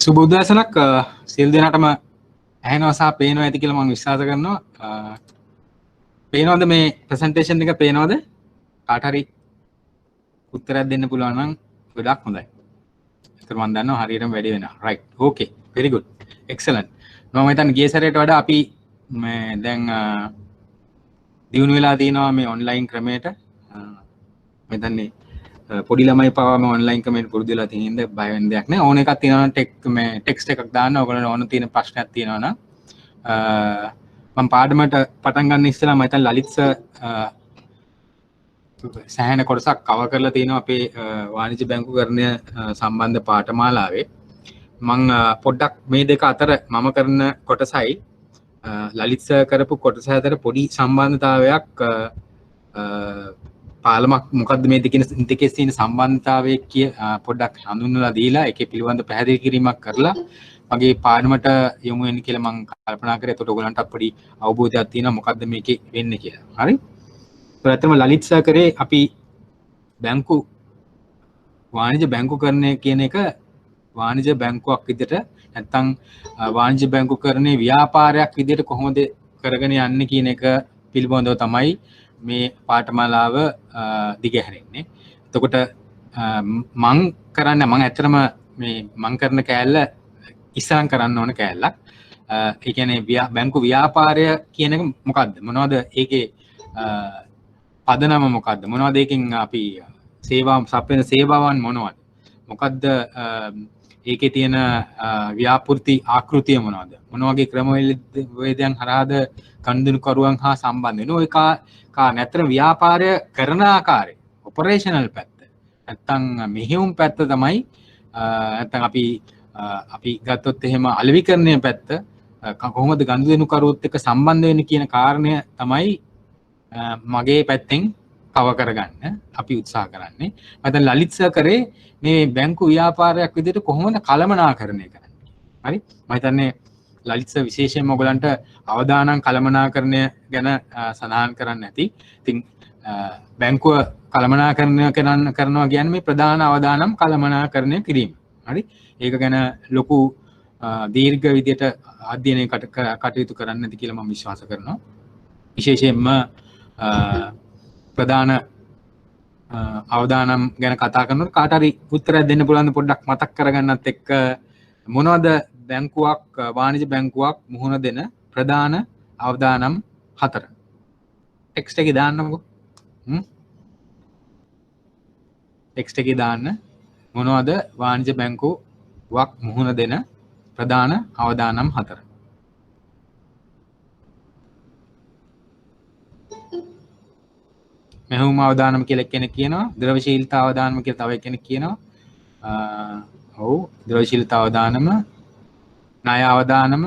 සුබෝදෑසනක් සියලු දෙනාටම ඇහෙනවා සහ පේනවා ඇති කියලා මම විශ්වාස කරනවා. පේනවද මේ ප්‍රසන්ටේෂන් එක පේනවද? කාට හරි උත්තරයක් දෙන්න පුළුවන් නම් ගොඩක් හොඳයි. ඒතර මම දන්නවා හරියටම වැඩි වෙනවා. right. okay. very good. excellent. මම හිතන්නේ ගිය සැරේට වඩා අපි මේ දැන් දියුණු වෙලා තියෙනවා මේ ඔන්ලයින් ක්‍රමයට. මම හිතන්නේ පොඩි ළමයි පවාම ඔන්ලයින් කමෙන්ට් පුරුදු වෙලා තියෙන හින්දා බය වෙන්න දෙයක් නැහැ. ඕන එකක් තියෙනවා මේ ටෙක්ස්ට් එකක් දාන්න. ඔයගොල්ලෝ ඕන තියෙන ප්‍රශ්නයක් තියෙනවා නම් මම පාඩමට පටන් ගන්න ඉස්සෙල්ලා මම හිතන්නේ ලලිත් සර් සෑහෙන කොටසක් කවර් කරලා තියෙනවා අපේ වාණිජ්‍ය බැංකුකරණය සම්බන්ධ පාඨමාලාවේ. මම පොඩ්ඩක් මේ දෙක අතර මම කරන කොටසයි ලලිත් සර් කරපු කොටස අතර පොඩි සම්බන්ධතාවයක් පාලමක් මොකක්ද මේ දෙකේ තියෙන සම්බන්ධතාවය කිය පොඩ්ඩක් හඳුන්වලා දීලා ඒකේ පිළිබඳ පැහැදිලි කිරීමක් කරලා මගේ පාඩමට යොමු වෙන්න කියලා මම කල්පනා කරේ. එතකොට ඔයගලන්ට පොඩි අවබෝධයක් තියෙනවා මොකක්ද මේකේ වෙන්නේ කියලා. හරි? ප්‍රථම ලලිත් සර් කරේ අපි බැංකු වාණිජ්‍ය බැංකුකරණය කියන එක වාණිජ්‍ය බැංකුවක් විදිහට නැත්නම් වාණිජ්‍ය බැංකුකරණයේ ව්‍යාපාරයක් විදිහට කොහොමද කරගෙන යන්නේ කියන එක පිළිබඳව තමයි මේ පාඨමාලාව දිගහැරෙන්නේ. එතකොට මම ඇත්තටම මේ මම කරන කෑල්ල ඉස්සරම් කරන්න ඕන කෑල්ලක්. ඒ කියන්නේ බැංකු ව්‍යාපාරය කියන එක මොකද්ද? මොනවද ඒකේ පදනම මොකද්ද? මොනවද ඒකෙන් අපි සේවා සපයන සේවාවන් මොනවද? මොකද්ද ඒකේ තියෙන ව්‍යාපෘති ආකෘතිය මොනවද? මොන වගේ ක්‍රමවේදයන් හරහාද කන්දුණුකරුවන් හා සම්බන්ධ වෙන ඔය නැත්නම් ව්‍යාපාරය කරන ආකාරය ඔපරේෂනල් පැත්ත නැත්නම් මෙහෙයුම් පැත්ත තමයි නැත්නම් අපි ගත්තොත් එහෙම අලෙවිකරණය පැත්ත කොහොමද ගනුදෙනුකරුවොත් එක්ක සම්බන්ධ වෙන්නේ කියන කාරණය තමයි මගේ පැත්තෙන් කවර් කරගන්න අපි උත්සාහ කරන්නේ. මම ලලිත් සර් කරේ මේ බැංකු ව්‍යාපාරයක් විදිහට කොහොමද කළමනාකරණය කරන්නේ. හරි? මම හිතන්නේ ලලිත් සර් විශේෂයෙන්ම ඔයගලන්ට අවදානම් කළමනාකරණය ගැන සඳහන් කරන්න ඇති. ඉතින් බැංකුව කළමනාකරණය කරනවා කියන්නේ මේ ප්‍රධාන අවදානම් කළමනාකරණය කිරීම. හරි? ඒක ගැන ලොකු දීර්ඝ විදිහට අධ්‍යයනය කටයුතු කරන්න ඇති කියලා මම විශ්වාස කරනවා. විශේෂයෙන්ම ප්‍රධාන අවදානම් ගැන කතා කරනකොට කාට හරි උත්තරයක් දෙන්න පුළුවන් පොඩ්ඩක් මතක් කරගන්නත් එක්ක මොනවද බැංකුවක් වාණිජ්‍ය බැංකුවක් මුහුණ දෙන ප්‍රධාන අවදානම් 4 ටෙක්ස්ට් එකේ දාන්නකෝ. ටෙක්ස්ට් එකේ දාන්න මොනවද වාණිජ්‍ය බැංකුවක් මුහුණ දෙන ප්‍රධාන අවදානම් 4. මෙහෙයුම් අවදානම් කියලා කෙනෙක් කියනවා. ද්‍රවශීලතා අවදානම් කියලා තව කෙනෙක් කියනවා. ඔව් ද්‍රවශීලතා අවදානම, ණය අවදානම,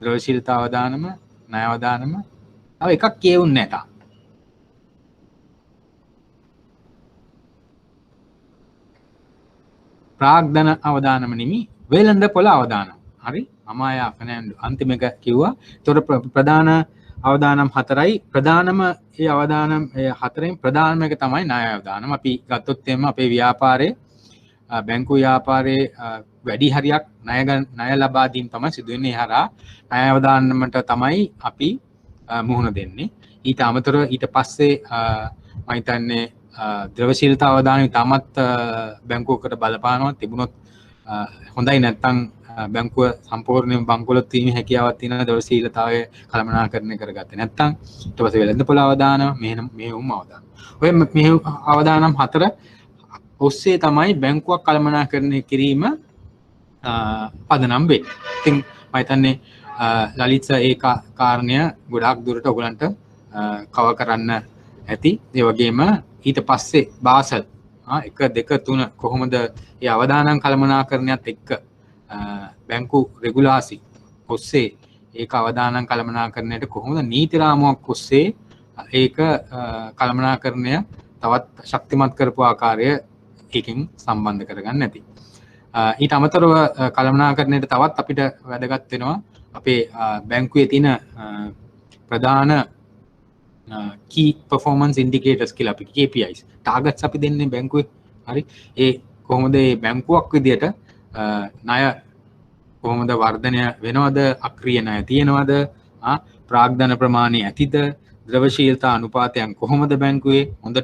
ද්‍රවශීලතා අවදානම, ණය අවදානම. තව එකක් කියවුන්නේ නැහැ තාම. ප්‍රාග්ධන අවදානම නෙමෙයි වෙළඳ පොළ අවදානම්. හරි? අමායා ෆර්නෑන්ඩෝ අන්තිම එක කිව්වා. ඒතකොට ප්‍රධාන අවදානම් 4යි. ප්‍රධානම ඒ අවදානම් 4න් ප්‍රධානම එක තමයි ණය අවදානම්. අපි ගත්තොත් එimhe අපේ ව්‍යාපාරයේ බැංකු ව්‍යාපාරයේ වැඩි හරියක් ණය ලබා දීම තමයි සිදු වෙන්නේ. හරහා ණය අවදානමට තමයි අපි මුහුණ දෙන්නේ. ඊට අමතරව ඊට පස්සේ මම හිතන්නේ ද්‍රවශීලතා අවදානම තමත් බැංකුවකට බලපානවා. තිබුණොත් හොඳයි නැත්නම් බැංකුව සම්පූර්ණයෙන් බංකොලොත් වීමේ හැකියාවක් තියෙන ද්‍රවශීලතාවය කළමනාකරණය කරගත්තේ නැත්නම් ඊට පස්සේ වෙළඳ පොළ අවදානම මෙහෙයුම් අවදානම. ඔය මෙහෙයුම් අවදානම් 4 ඔස්සේ තමයි බැංකුවක් කළමනාකරණය කිරීම පදනම් වෙන්නේ. ඉතින් මම හිතන්නේ ලලිත් සර් ඒ කාරණය ගොඩාක් දුරට ඔයගලන්ට කවර් කරන්න ඇති. ඒ වගේම ඊට පස්සේ බාසල් 1 2 3 කොහොමද මේ අවදානම් කළමනාකරණයත් එක්ක බැංකු රෙගුලාසි ඔස්සේ ඒක අවදානම් කළමනාකරණයට කොහොමද නීති රාමුවක් ඔස්සේ ඒක කළමනාකරණය තවත් ශක්තිමත් කරපු ආකාරය ඒකෙන් සම්බන්ධ කරගන්න ඇති. ඊට අමතරව කළමනාකරණයට තවත් අපිට වැදගත් වෙනවා අපේ බැංකුවේ තියෙන ප්‍රධාන key performance indicators කියලා අපි KPIs targets අපි දෙන්නේ බැංකුවේ. හරි? ඒ කොහොමද මේ බැංකුවක් විදියට ණය කොහොමද වර්ධනය වෙනවද අක්‍රීය ණය තියෙනවද ප්‍රාග්ධන ප්‍රමාණය ඇතිද ද්‍රවශීලතා අනුපාතයන් කොහොමද බැංකුවේ හොඳ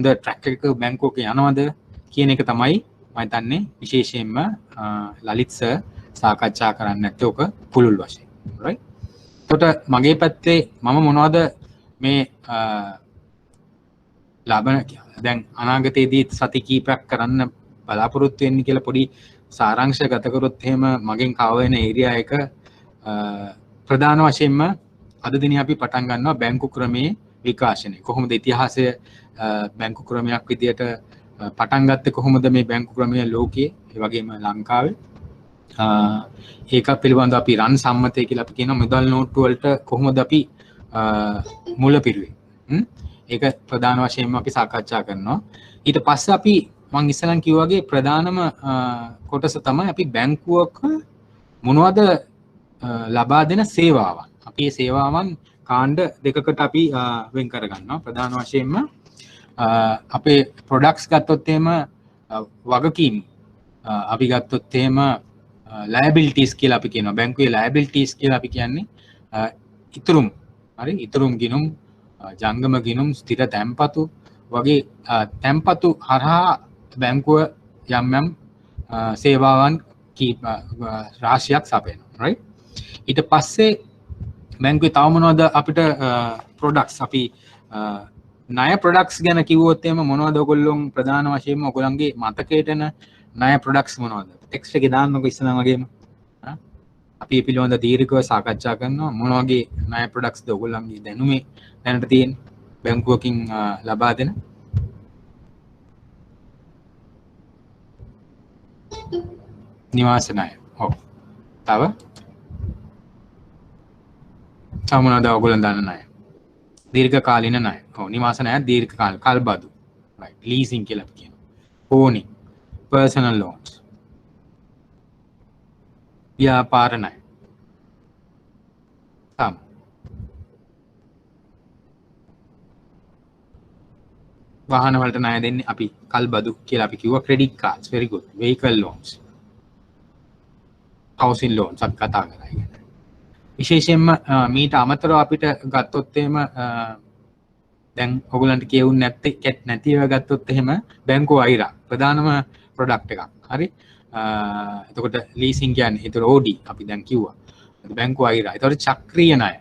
ට්‍රැක් එකක බැංකුවක යනවද කියන එක තමයි මම හිතන්නේ විශේෂයෙන්ම ලලිත් සර් සාකච්ඡා කරන්න නැත්තේ ඔක පුළුල් වශයෙන් right එතකොට මගේ පැත්තේ මම මොනවද මේ ලබන දැන් අනාගතයේදී සති කීපයක් කරන්න බලාපොරොත්තු වෙන්නේ කියලා පොඩි සාරාංශ ගත කරොත් එහෙම මගෙන් කව වෙන ඒරියා එක ප්‍රධාන වශයෙන්ම අද දිනේ අපි පටන් ගන්නවා බැංකු ක්‍රමයේ විකාශනය. කොහොමද ඉතිහාසය බැංකු ක්‍රමයක් විදියට පටන් ගත්තේ කොහොමද මේ බැංකු ක්‍රමය ලෝකයේ ඒ වගේම ලංකාවේ ඒක පිළිබඳව අපි රන් සම්මතය කියලා අපි කියනවා මුදල් නෝට්ටු වලට කොහොමද අපි මුල පිරුවේ. ඒක ප්‍රධාන වශයෙන්ම අපි සාකච්ඡා කරනවා. ඊට පස්සේ අපි මම ඉස්සෙල්ලා කිව්වා වගේ ප්‍රධානම කොටස තමයි අපි බැංකුවක මොනවද ලබා දෙන සේවාවන්. අපි මේ සේවාවන් කාණ්ඩ දෙකකට අපි වෙන් කර ගන්නවා. ප්‍රධාන වශයෙන්ම අපේ ප්‍රොඩක්ට්ස් ගත්තොත් එහෙම වගකීම් අපි ගත්තොත් එහෙම liabilities කියලා අපි කියනවා. බැංකුවේ liabilities කියලා අපි කියන්නේ ඉතුරුම්. හරි ඉතුරුම් ගිණුම් ජංගම ගිණුම් ස්ථිර තැන්පතු වගේ තැන්පතු හරහා බැංකුව යම් සේවාවන් රාශියක් සපයනවා right ඊට පස්සේ බැංකුවේ තව මොනවද අපිට ප්‍රොඩක්ට්ස් අපි ණය ප්‍රොඩක්ට්ස් ගැන කිව්වොත් එහෙම මොනවද ඔයගොල්ලෝ ප්‍රධාන වශයෙන්ම ඔයගොල්ලන්ගේ මතකයට එන ණය ප්‍රොඩක්ට්ස් මොනවද ටෙක්ස්ට් එකේ දාන්නකො ඉස්සෙල්ලා වගේම අපි මේ පිළිබඳ දීර්ඝව සාකච්ඡා කරනවා මොන වගේ ණය ප්‍රොඩක්ට්ස්ද ඔයගොල්ලන්ගේ දැනුමේ දැනට තියෙන බැංකුවකින් ලබා දෙන නිවාස ණය. ඔව්. තව මොනවද ඔයගොල්ලන් දන්න ණය? දීර්ඝකාලීන ණය. ඔව් නිවාස ණය දීර්ඝකාල කල්බදු. right. leasing කියලා අපි කියනවා. owning, personal loans. ව්‍යාපාර ණය. වාහන වලට ණය දෙන්නේ අපි කල්බදු කියලා අපි කිව්වා credit cards very good vehicle loans housing loans අපි කතා කරා ඉතින් විශේෂයෙන්ම මීට අමතරව අපිට ගත්තොත් එහෙම දැන් ඔයගොල්ලන්ට කියවුන්නේ නැත්තේ කැට් නැති ඒවා ගත්තොත් එහෙම බැංකුව අයිරා ප්‍රධානම ප්‍රොඩක්ට් එකක් හරි එතකොට ලීසින් කියන්නේ ඒතර OD අපි දැන් කිව්වා බැංකුව අයිරා ඒතකොට චක්‍රීය ණය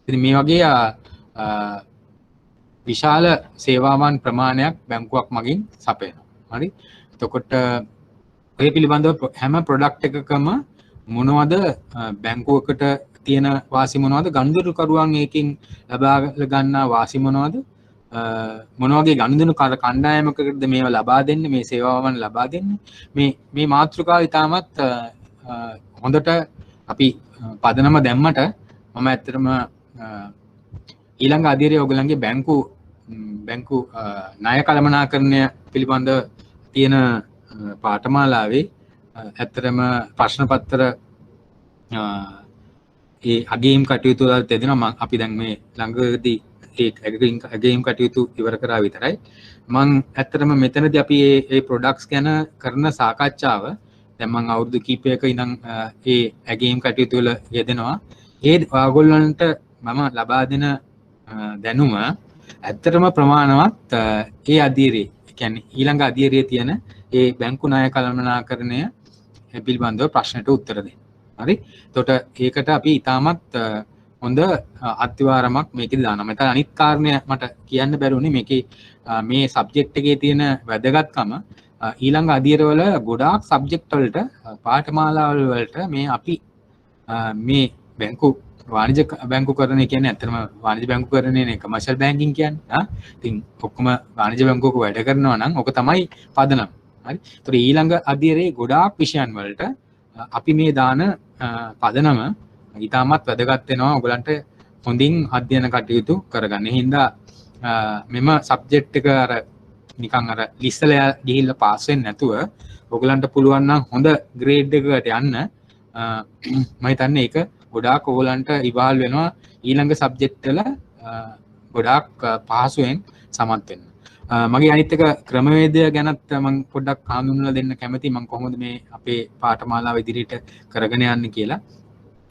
ඉතින් මේ වගේ විශාල සේවාවන් ප්‍රමාණයක් බැංකුවක් මගින් සපයනවා. හරි. එතකොට ඔය පිළිබඳව හැම ප්‍රොඩක්ට් එකකම මොනවද බැංකුවකට තියෙන වාසි මොනවද ගනුදෙනුකරුවන් එකකින් ලබා ගන්නා වාසි මොනවද මොන වගේ ගනුදෙනු කණ්ඩායමකටද මේවා ලබා දෙන්නේ මේ සේවාවන් ලබා දෙන්නේ මේ මාතෘකාව ඉතාමත් හොඳට අපි පදනම දැම්මට මම ඇත්තටම ඊළඟ අධීරයේ ඔයගලන්ගේ බැංකු ණය කළමනාකරණය පිළිබඳ තියෙන පාඨමාලාවේ ඇත්තටම ප්‍රශ්න පත්‍ර ඒ අගයීම් කටයුතු වල තෙදෙනවා අපි දැන් මේ ළඟදී ඒ අගයීම් කටයුතු ඉවර කරා විතරයි මම ඇත්තටම මෙතනදී අපි මේ ප්‍රොඩක්ට්ස් ගැන කරන සාකච්ඡාව දැන් මම අවුරුදු කිහිපයක ඉඳන් ඒ අගයීම් කටයුතු වල යෙදෙනවා ඒ ඔයගොල්ලන්ට මම ලබා දෙන දැනුම ඇත්තටම ප්‍රමාණවත් ඒ අධීරේ කියන්නේ ඊළඟ අධීරයේ තියෙන ඒ බැංකු ණය කළමනාකරණය පිළිබඳව ප්‍රශ්නට උත්තර දෙන්න. හරි. එතකොට ඒකට අපි ඊටමත් හොඳ අත්විවරමක් මේකෙදි දානවා. මෙතන අනිත් කාරණය මට කියන්න බැරුණේ මේකේ මේ සබ්ජෙක්ට් එකේ තියෙන වැදගත්කම ඊළඟ අධීරවල ගොඩාක් සබ්ජෙක්ට් වලට පාඨමාලාවල වලට මේ අපි මේ බැංකු වාණිජ බැංකුකරණය කියන්නේ ඇත්තටම වාණිජ බැංකුකරණයනේ කමර්ෂල් බැංකින් කියන්නේ. ඉතින් ඔක්කොම වාණිජ බැංකුවක වැඩ කරනවා නම් ඔක තමයි පදනම. හරි. ඒතර ඊළඟ අධ්‍යයනයේ ගොඩාක් විෂයන් වලට අපි මේ දාන පදනම ඊටමත් වැදගත් වෙනවා ඔයගලන්ට හොඳින් අධ්‍යයන කටයුතු කරගන්න. ඒ හින්දා මෙම සබ්ජෙක්ට් එක අර නිකන් අර ලිස්සලා ගිහිල්ලා පාස් වෙන්නේ නැතුව ඔයගලන්ට පුළුවන් නම් හොඳ ග්‍රේඩ් එකකට යන්න මම හිතන්නේ ඒක ගොඩාක් ඔයගලන්ට ඉවහල් වෙනවා ඊළඟ සබ්ජෙක්ට් වල ගොඩාක් පහසුවෙන් සමත් වෙන්න. මගේ අනිත් එක ක්‍රමවේදය ගැනත් මම පොඩ්ඩක් හඳුන්වලා දෙන්න කැමතියි මම කොහොමද මේ අපේ පාඨමාලාව ඉදිරියට කරගෙන යන්නේ කියලා.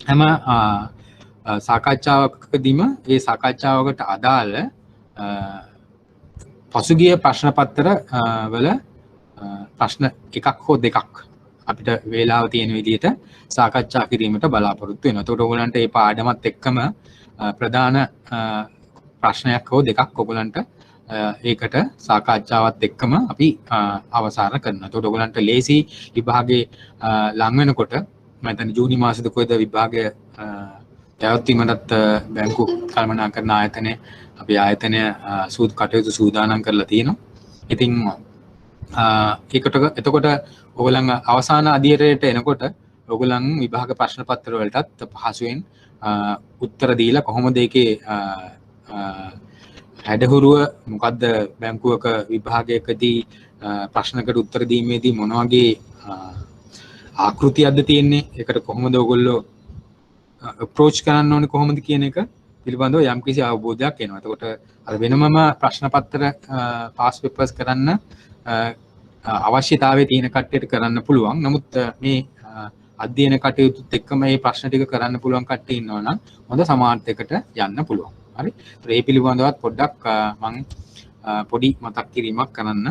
හැම සාකච්ඡාවකදීම ඒ සාකච්ඡාවකට අදාළ පසුගිය ප්‍රශ්න පත්‍ර වල ප්‍රශ්න එකක් හෝ දෙකක් අපිට වේලාව තියෙන විදිහට සාකච්ඡා කිරීමට බලාපොරොත්තු වෙනවා. එතකොට ඔයගලන්ට මේ පාඩමත් එක්කම ප්‍රධාන ප්‍රශ්නයක් හෝ දෙකක් ඔයගලන්ට ඒකට සාකච්ඡාවත් එක්කම අපි අවසන් කරනවා. එතකොට ඔයගලන්ට ලේසි විභාගේ ලං වෙනකොට මම හිතන්නේ ජූනි මාසෙද කොහෙද විභාගය පැවැත්වීමටත් බැංකු කළමනාකරණ ආයතනය අපි ආයතනය කටයුතු සූදානම් කරලා තියෙනවා. ඉතින් එතකොට ඔයගලන් අවසාන අධීරයට එනකොට ඔයගලන් විභාග ප්‍රශ්න පත්‍ර වලටත් පහසුවෙන් උත්තර දීලා කොහොමද ඒකේ හැඩහුරුව මොකද්ද බැංකුවක විභාගයකදී ප්‍රශ්නකට උත්තර දීමේදී මොන වගේ ආකෘතියක්ද තියෙන්නේ ඒකට කොහොමද ඔයගොල්ලෝ අප්‍රෝච් කරන්න ඕනේ කොහොමද කියන එක පිළිබඳව යම්කිසි අවබෝධයක් එනවා. එතකොට අර වෙනමම ප්‍රශ්න පත්‍ර පාස් පේපර්ස් කරන්න අවශ්‍යතාවය තියෙන කට්ටියට කරන්න පුළුවන්. නමුත් මේ අධ්‍යයන කටයුතුත් එක්කම මේ ප්‍රශ්න ටික කරන්න පුළුවන් කට්ටිය ඉන්නවා නම් හොඳ සමාර්ථයකට යන්න පුළුවන්. හරි. ඒ පිළිබඳවත් පොඩ්ඩක් මම පොඩි මතක් කිරීමක් කරන්න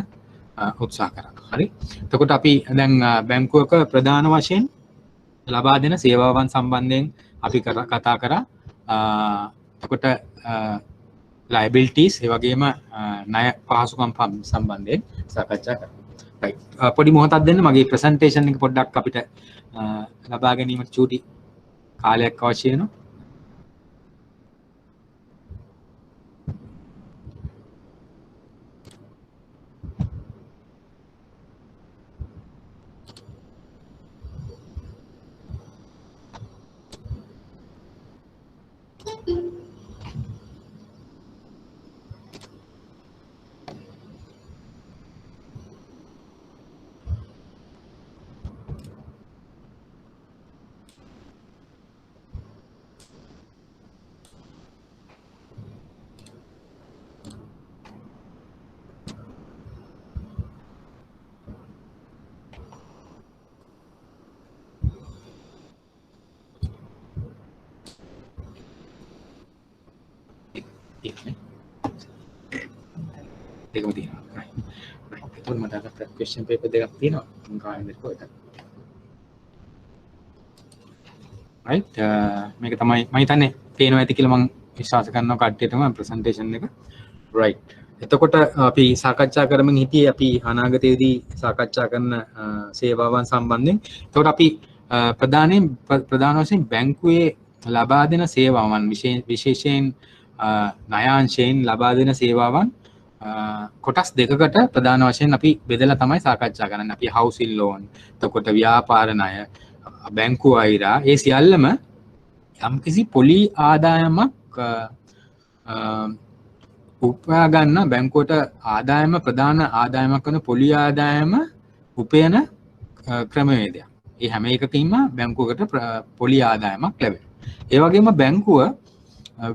උත්සාහ කරනවා. හරි. එතකොට අපි දැන් බැංකුවක ප්‍රධාන වශයෙන් ලබා දෙන සේවාවන් සම්බන්ධයෙන් අපි කතා කරා. එතකොට liabilities ඒ වගේම ණය පහසුකම් සම්බන්ධයෙන් සාකච්ඡා කරමු. right. පොඩි මොහොතක් දෙන්න මගේ presentation එක පොඩ්ඩක් අපිට ලබා ගැනීමට චූටි කාලයක් අවශ්‍ය වෙනවා. දෙකම තියෙනවා. right. එතකොට මට අර question paper දෙකක් තියෙනවා. මම කාලෙකට කොහෙද? right. මේක තමයි මම හිතන්නේ පේනවා ඇති කියලා මම විශ්වාස කරනවා කට්ටියටම presentation එක. right. එතකොට අපි සාකච්ඡා කරමින් හිටියේ අපි අනාගතයේදී සාකච්ඡා කරන සේවාවන් සම්බන්ධයෙන්. එතකොට අපි ප්‍රධාන වශයෙන් බැංකුවේ ලබා දෙන සේවාවන් විශේෂයෙන් ණයාංශයෙන් ලබා දෙන සේවාවන් කොටස් දෙකකට ප්‍රධාන වශයෙන් අපි බෙදලා තමයි සාකච්ඡා කරන්නේ. අපි housing loan, එතකොට ව්‍යාපාර ණය, බැංකු අයිරා, ඒ සියල්ලම යම්කිසි පොලි ආදායමක් උපයා ගන්න බැංකුවට ආදායම ප්‍රධාන ආදායමක් වන පොලි ආදායම උපයන ක්‍රමවේදයක්. ඒ හැම එකකින්ම බැංකුවකට පොලි ආදායමක් ලැබෙනවා. ඒ වගේම බැංකුව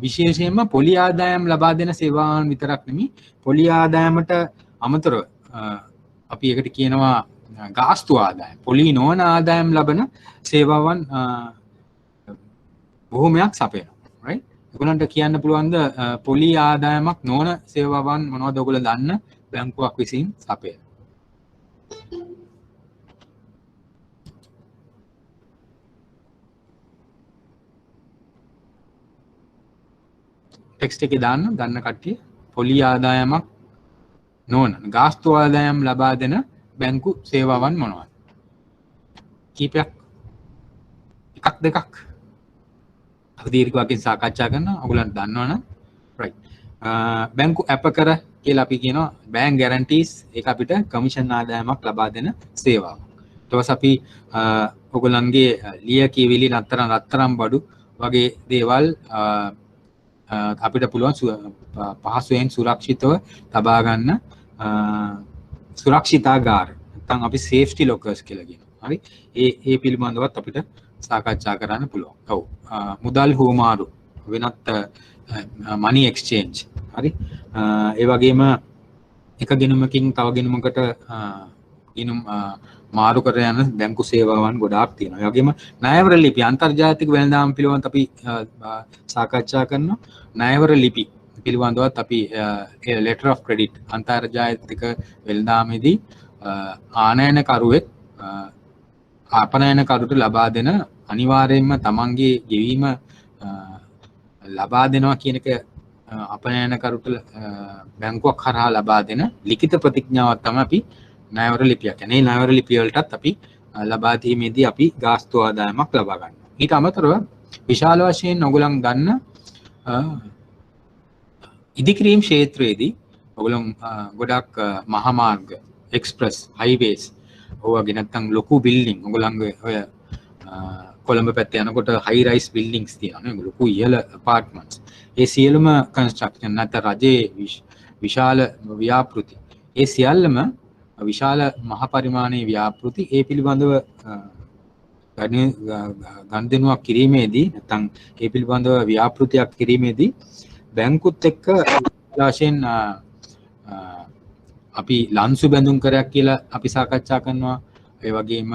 විශේෂයෙන්ම පොලි ආදායම් ලබා දෙන සේවාවන් විතරක් නෙමෙයි පොලි ආදායමට අමතරව අපි ඒකට කියනවා ගාස්තු ආදායම්. පොලි නොවන ආදායම් ලබන සේවාවන් බොහොමයක් සපයනවා. right. ඔයගොල්ලන්ට කියන්න පුළුවන්ද පොලි ආදායමක් නොවන සේවාවන් මොනවද ඔයගොල්ලෝ දන්න බැංකුවක් විසින් සපයන? ටෙක්ස්ට් එකේ දන්න කට්ටිය පොලි ආදායමක් නොවන ගාස්තු ආදායම් ලබා දෙන බැංකු සේවාවන් මොනවද? කීපයක් එකක් දෙකක් අපි දීර්ඝවකින් සාකච්ඡා කරනවා. ඔයගොල්ලන්ට දන්නවනම් right. බැංකු අපකර කියලා අපි කියනවා bank guarantees. ඒක අපිට කමිෂන් ආදායමක් ලබා දෙන සේවාවක්. ඊට පස්සේ අපි ඔයගොල්ලන්ගේ ලියකියවිලි රත්තරන් බඩු වගේ දේවල් අපිට පුළුවන් පහසුවෙන් සුරක්ෂිතව තබා ගන්න සුරක්ෂිතාගාර නැත්නම් අපි සේෆ්ටි ලොකර්ස් කියලා කියනවා. හරි. ඒ පිළිබඳවත් අපිට සාකච්ඡා කරන්න පුළුවන්. ඔව්. මුදල් හුවමාරු වෙනත් money exchange. හරි. ඒ වගේම එක ගෙනුමකින් තව ගෙනුමකට ගෙනුම් මාරු කර යන බැංකු සේවාවන් ගොඩාක් තියෙනවා. ඒ වගේම ණයවර ලිපි අන්තර්ජාතික වෙළඳාම් පිළිබඳව අපි සාකච්ඡා කරනවා. ණයවර ලිපි පිළිබඳවත් අපි letter of credit අන්තර්ජාතික වෙළඳාමේදී ආනයනකරුවෙක් ආපනයනකරුට ලබා දෙන අනිවාර්යයෙන්ම තමන්ගේ ගෙවීම ලබා දෙනවා කියන එක අපනයනකරුට බැංකුවක් හරහා ලබා දෙන ලිඛිත ප්‍රතිඥාවක් තමයි අපි ණයවර ලිපිය කියන්නේ. ණයවර ලිපිය වලටත් අපි ලබා දීමේදී අපි ගාස්තු ආදායමක් ලබා ගන්නවා. ඊට අමතරව විශාල වශයෙන් ඔයගොල්ලන් ගන්න ඉදිකිරීම් ක්ෂේත්‍රයේදී ඔයගොල්ලන් ගොඩක් මහා මාර්ග, එක්ස්ප්‍රස්, හයිවේස්, ඔයගේ නැත්තම් ලොකු බිල්ඩින් ඔයගොල්ලන්ගේ ඔය කොළඹ පැත්තේ යනකොට හයි රයිස් බිල්ඩින්ග්ස් තියෙනවා. ලොකු ඉහළ ඇපාර්ට්මන්ට්ස්. ඒ සියලුම කන්ස්ට්‍රක්ෂන් නැත්නම් රජයේ විශාල ව්‍යාපෘති ඒ සියල්ලම විශාල මහ පරිමාණයේ ව්‍යාපෘති ඒ පිළිබඳව ගනුදෙනුවක් කිරීමේදී නැත්නම් ඒ පිළිබඳව ව්‍යාපෘතියක් කිරීමේදී බැංකුත් එක්ක වශයෙන් අපි ලන්සු බැඳුම් කරයක් කියලා අපි සාකච්ඡා කරනවා. ඒ වගේම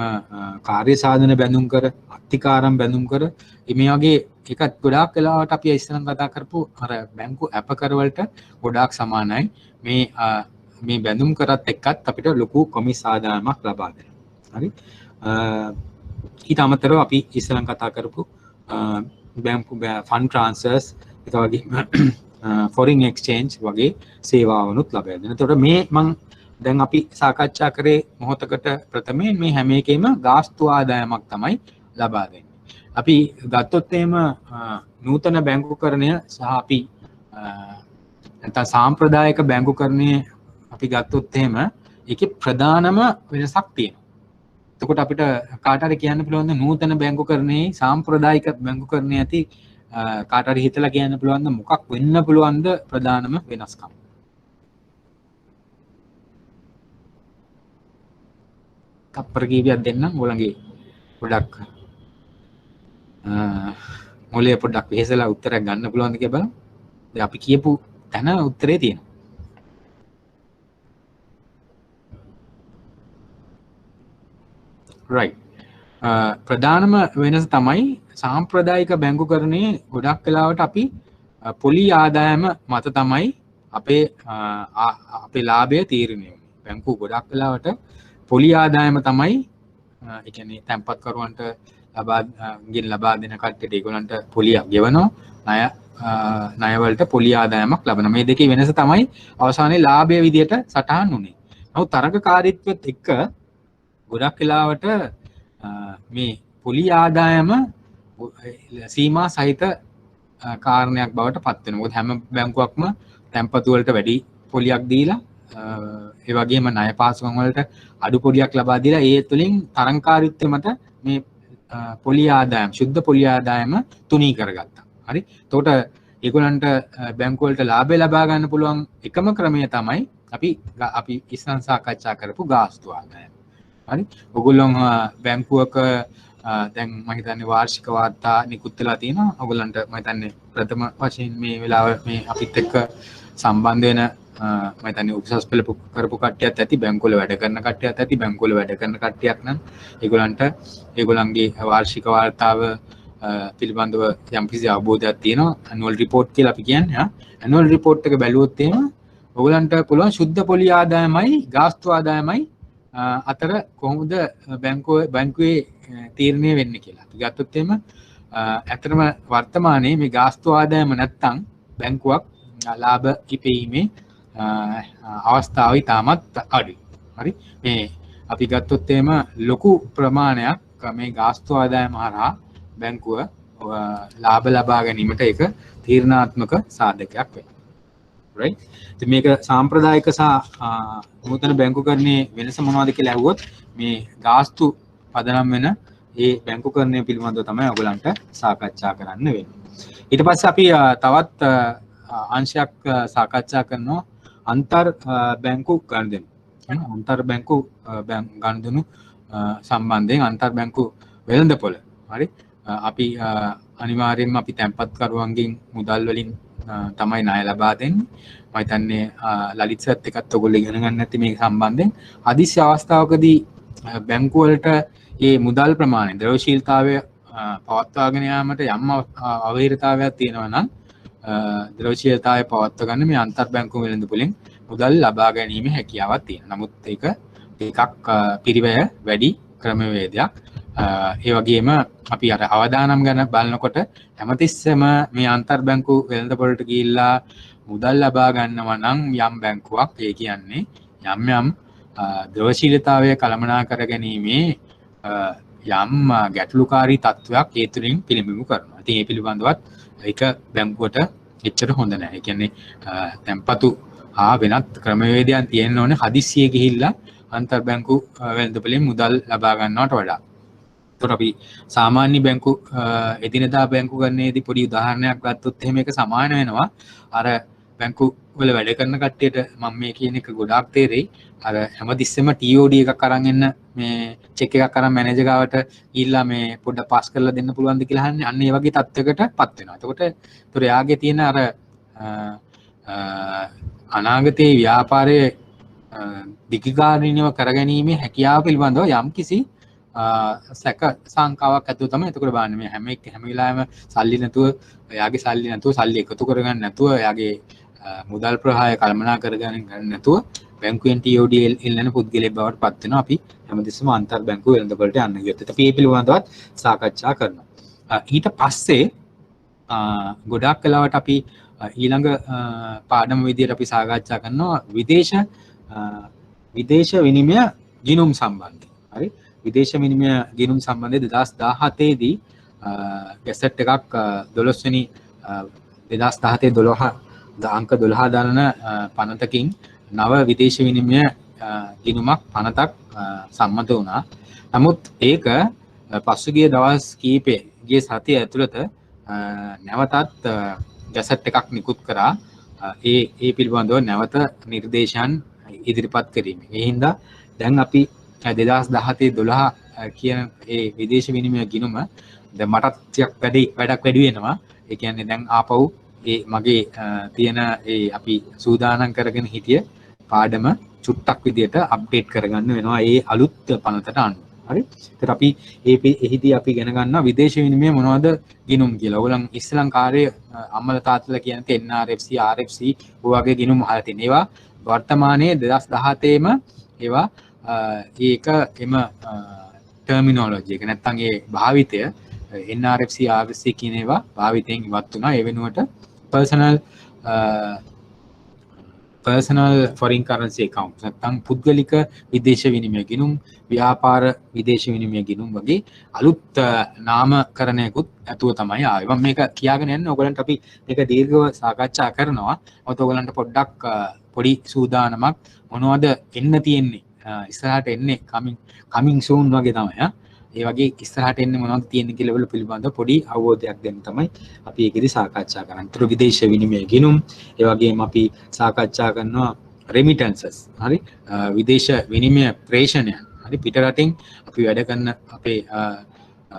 කාර්ය සාධන බැඳුම් කර, අත්තිකාරම් බැඳුම් කර මේ වගේ එකත් ගොඩාක් වෙලාවට අපි ඉස්සරහන් කතා කරපු අර බැංකු ඇප කරවලට ගොඩාක් සමානයි. මේ බැඳුම් කරත් එක්කත් අපිට ලොකු කොමිස් ආදායමක් ලබා දෙනවා. හරි. ඊට අමතරව අපි ඉස්සරහන් කතා කරපු බැංකු ෆන්ඩ් ට්‍රාන්ස්ෆර්ස් ඒ වගේම ෆොරින් එක්ස්චේන්ජ් වගේ සේවාවනුත් ලබා දෙනවා. එතකොට මේ මම දැන් අපි සාකච්ඡා කරේ මොහොතකට ප්‍රථමයෙන් මේ හැම එකේම ගාස්තු ආදායමක් තමයි ලබා දෙන්නේ. අපි ගත්තොත් එහෙම නූතන බැංකුකරණය සහ අපි නැත්නම් සාම්ප්‍රදායික බැංකුකරණය අපි ගත්තොත් එහෙම ඒකේ ප්‍රධානම වෙනසක් තියෙනවා. එතකොට අපිට කාට හරි කියන්න පුළුවන් නූතන බැංකුකරණයේ සාම්ප්‍රදායික බැංකුකරණයේ ඇති කාට හරි හිතලා කියන්න පුළුවන් මොකක් වෙන්න පුළුවන්ද ප්‍රධානම වෙනස්කම්? තප්පර කීපයක් දෙන්නම් ඔයගොල්ලන්ගේ පොඩක් මොලේ පොඩක් වෙහෙසලා උත්තරයක් ගන්න පුළුවන්ද කියලා බලමු. දැන් අපි කියපු තැන උත්තරේ තියෙනවා. right. ප්‍රධානම වෙනස තමයි සාම්ප්‍රදායික බැංකුකරණයේ ගොඩක් වෙලාවට අපි පොලි ආදායම මත තමයි අපේ ලාභය තීරණය වෙන්නේ. බැංකු ගොඩක් වෙලාවට පොලි ආදායම තමයි ඒ කියන්නේ තැන්පත්කරුවන්ට ලබා දෙන කට්ටියට ඒගොල්ලන්ට පොලියක් ගෙවනවා ණය වලට පොලි ආදායමක් ලබනවා. මේ දෙකේ වෙනස තමයි අවසානයේ ලාභය විදියට සටහන් වුනේ. නමුත් තරඟකාරීත්වයත් එක්ක ගොඩක් වෙලාවට මේ පොලි ආදායම සීමා සහිත කාරණයක් බවට පත් වෙනවා. මොකද හැම බැංකුවක්ම තැන්පතු වලට වැඩි පොලියක් දීලා ඒ වගේම ණය පාසුකම් වලට අඩු පොලියක් ලබා දීලා ඒ තුලින් තරංකාරීත්වය මත මේ පොලි ආදායම ශුද්ධ පොලි ආදායම තුනී කරගත්තා. හරි. එතකොට ඒගොල්ලන්ට බැංකු වලට ලාභය ලබා ගන්න පුළුවන් එකම ක්‍රමය තමයි අපි ඉස්සන් සාකච්ඡා කරපු ගාස්තු ආදායම. හරි. ඔයගොල්ලෝ බැංකුවක දැන් මම හිතන්නේ වාර්ෂික වාර්තා නිකුත් වෙලා තියෙනවා. ඔයගොල්ලන්ට මම හිතන්නේ ප්‍රථම වශයෙන් මේ වෙලාව මේ අපිත් එක්ක සම්බන්ධ වෙන මම හිතන්නේ උපසස් පෙළ කරපු කට්ටියත් ඇති, බැංකුවල වැඩ කරන කට්ටියත් ඇති. බැංකුවල වැඩ කරන කට්ටියක් නම් ඒගොල්ලන්ගේ වාර්ෂික වාර්තාව පිළිබඳව යම්කිසි අවබෝධයක් තියෙනවා. ඇනුවල් රිපෝට් කියලා අපි කියන්නේ. ඇනුවල් රිපෝට් එක බැලුවොත් එහෙම ඔයගොල්ලන්ට පුළුවන් ශුද්ධ පොලි ආදායමයි ගාස්තු ආදායමයි අතර කොහොමද බැංකුවේ තීරණය වෙන්නේ කියලා. අපි ගත්තොත් එහෙම ඇත්තටම වර්තමානයේ මේ ගාස්තු ආදායම නැත්තම් බැංකුවක් ලාභ ඉපීමේ අවස්ථාව ඉතාමත් අඩුයි. හරි. මේ අපි ගත්තොත් එහෙම ලොකු ප්‍රමාණයක් මේ ගාස්තු ආදායම හරහා බැංකුව ලාභ ලබා ගැනීමට ඒක තීරණාත්මක සාධකයක් වෙනවා. right. ඉතින් මේක සාම්ප්‍රදායික සහ නූතන බැංකුකරණයේ වෙනස මොනවද කියලා අහුවොත් මේ ගාස්තු පදනම් වෙන ඒ බැංකුකරණය පිළිබඳව තමයි ඔයගලන්ට සාකච්ඡා කරන්න වෙන්නේ. ඊට පස්සේ අපි තවත් අංශයක් සාකච්ඡා කරනවා අන්තර් බැංකු ගනුදෙනු. අන්තර් බැංකු ගනුදෙනු සම්බන්ධයෙන් අන්තර් බැංකු වෙළඳපොළ. හරි. අපි අනිවාර්යයෙන්ම අපි තැන්පත්කරුවන්ගෙන් මුදල් වලින් තමයි ණය ලබා දෙන්නේ. මම හිතන්නේ ලලිත් සර්ත් එක්කත් ඔයගොල්ලෝ ඉගෙන ගන්න නැති මේක සම්බන්ධයෙන් හදිසි අවස්ථාවකදී බැංකු වලට මේ මුදල් ප්‍රමාණය ද්‍රව්‍යශීලතාවය පවත්වාගෙන යාමට යම් අවහිරතාවයක් තියෙනවා නම් ද්‍රව්‍යශීලතාවය පවත්වා ගන්න මේ අන්තර් බැංකු වෙළඳපොලෙන් මුදල් ලබා ගැනීම හැකියාවක් තියෙනවා. නමුත් ඒක ටිකක් පිරිවැය වැඩි ක්‍රමවේදයක්. ඒ වගේම අපි අර අවදානම් ගැන බලනකොට හැමතිස්සෙම මේ අන්තර් බැංකු වෙළඳපොළට ගිහිල්ලා මුදල් ලබා ගන්නවා නම් යම් බැංකුවක් ඒ කියන්නේ යම් ද්‍රව්‍යශීලතාවය කළමනාකර ගැනීමේ යම් ගැටලුකාරී තත්ත්වයක් ඒ තුළින් පිළිබිඹු කරනවා. ඉතින් ඒ පිළිබඳවත් ඒක බැංකුවට එච්චර හොඳ නැහැ. ඒ කියන්නේ තැන්පතු වෙනත් ක්‍රමවේදයන් තියෙන්න ඕනේ හදිස්සියේ ගිහිල්ලා අන්තර් බැංකු වෙළඳපොලෙන් මුදල් ලබා ගන්නවට වඩා. ඒතකොට අපි සාමාන්‍ය බැංකු එදිනදා බැංකු ගන්නේදී පොඩි උදාහරණයක් ගත්තොත් එහෙම ඒක සමාන වෙනවා. අර බැංකු වල වැඩ කරන කට්ටියට මම මේ කියන එක ගොඩාක් තේරෙයි. අර හැමතිස්සෙම TOD එකක් අරන් එන්න මේ චෙක් එකක් අරන් මැනේජර් ගාවට ගිහිල්ලා මේ පොඩ්ඩක් පාස් කරලා දෙන්න පුළුවන්ද කියලා අහන්නේ. අන්න ඒ වගේ තත්යකටපත් වෙනවා. එතකොට ඒතර යාගේ තියෙන අර අනාගතයේ ව්‍යාපාරයේ දිගකාලීනව කරගැනීමේ හැකියාව පිළිබඳව යම්කිසි සැක සංකාවක් ඇතුව තමයි එතකොට බලන්න මේ හැම වෙලාවෙම සල්ලි නැතුව එයාගේ සල්ලි නැතුව සල්ලි එකතු කරගන්න නැතුව එයාගේ මුදල් ප්‍රවාහය කළමනා කරගන්න නැතුව බැංකුවෙන් TOD එල්ලන පුද්ගලයෙක් බවට පත් වෙනවා. අපි හැමතිස්සෙම අන්තර් බැංකු වෙළඳපොළට යන්න ගියොත් අපි මේ පිළිබඳවත් සාකච්ඡා කරනවා. ඊට පස්සේ ගොඩාක් වෙලාවට අපි ඊළඟ පාඩම විදියට අපි සාකච්ඡා කරනවා විදේශ විනිමය ගිණුම් සම්බන්ධයෙන්. හරි. විදේශ විනිමය ගිණුම් සම්බන්ධයෙන් 2017 දී ගැසට් එකක් 12 වෙනි 2017 අංක 12 දරන පනතකින් නව විදේශ විනිමය ගිණුමක් පනතක් සම්මත වුණා. නමුත් ඒක පසුගිය දවස් කීපේ ගිය සතිය ඇතුළත නැවතත් ගැසට් එකක් නිකුත් කරා. ඒ පිළිබඳව නැවත නිර්දේශයන් ඉදිරිපත් කිරීම. ඒ හින්දා දැන් අපි 2017-12 කියන ඒ විදේශ විනිමය ගිණුම දැන් මටත් ටිකක් වැඩක් වැඩි වෙනවා. ඒ කියන්නේ දැන් ආපහු ඒ මගේ තියෙන ඒ අපි සූදානම් කරගෙන හිටිය පාඩම චුට්ටක් විදියට අප්ඩේට් කරගන්න වෙනවා ඒ අලුත් පනතට අනුව. හරි. ඒත් අපි එහිදී අපි ඉගෙන ගන්නවා විදේශ විනිමය මොනවද ගිණුම් කියලා. ඕගොල්ලන් ඉස්සලම් කාර්යය අම්මල තාත්තලා කියන්නේ NRFC, RFC වගේ ගිණුම් අහලා තියෙන. ඒවා වර්තමානයේ 2017ෙම ඒවා ඒක එම ටර්මිනොලොජි එක නැත්නම් ඒ භාවිතය NRFC, RFC කියන ඒවා භාවිතයෙන් ඉවත් වුණා. ඒ වෙනුවට personal foreign currency account නැත්නම් පුද්ගලික විදේශ විනිමය ගිණුම්, ව්‍යාපාර විදේශ විනිමය ගිණුම් වගේ අලුත් නාමකරණයකුත් ඇතුව තමයි ආවේ. මම මේක කියාගෙන යන්නේ ඔයගලන්ට අපි මේක දීර්ඝව සාකච්ඡා කරනවා. ඔත ඔයගලන්ට පොඩ්ඩක් පොඩි සූදානමක් මොනවද එන්න තියෙන්නේ ඉස්සරහට එන්නේ coming soon වගේ තමයි. ඒ වගේ ඉස්සරහට එන්නේ මොනවද තියෙන්නේ කියලා වල පිළිබඳව පොඩි අවබෝධයක් දෙන්න තමයි අපි ඒකෙදි සාකච්ඡා කරන්නේ. ඒතර විදේශ විනිමය ගිණුම්, ඒ වගේම අපි සාකච්ඡා කරනවා remittances. හරි. විදේශ විනිමය ප්‍රේෂණයන්. හරි. පිට රටින් අපි වැඩ කරන අපේ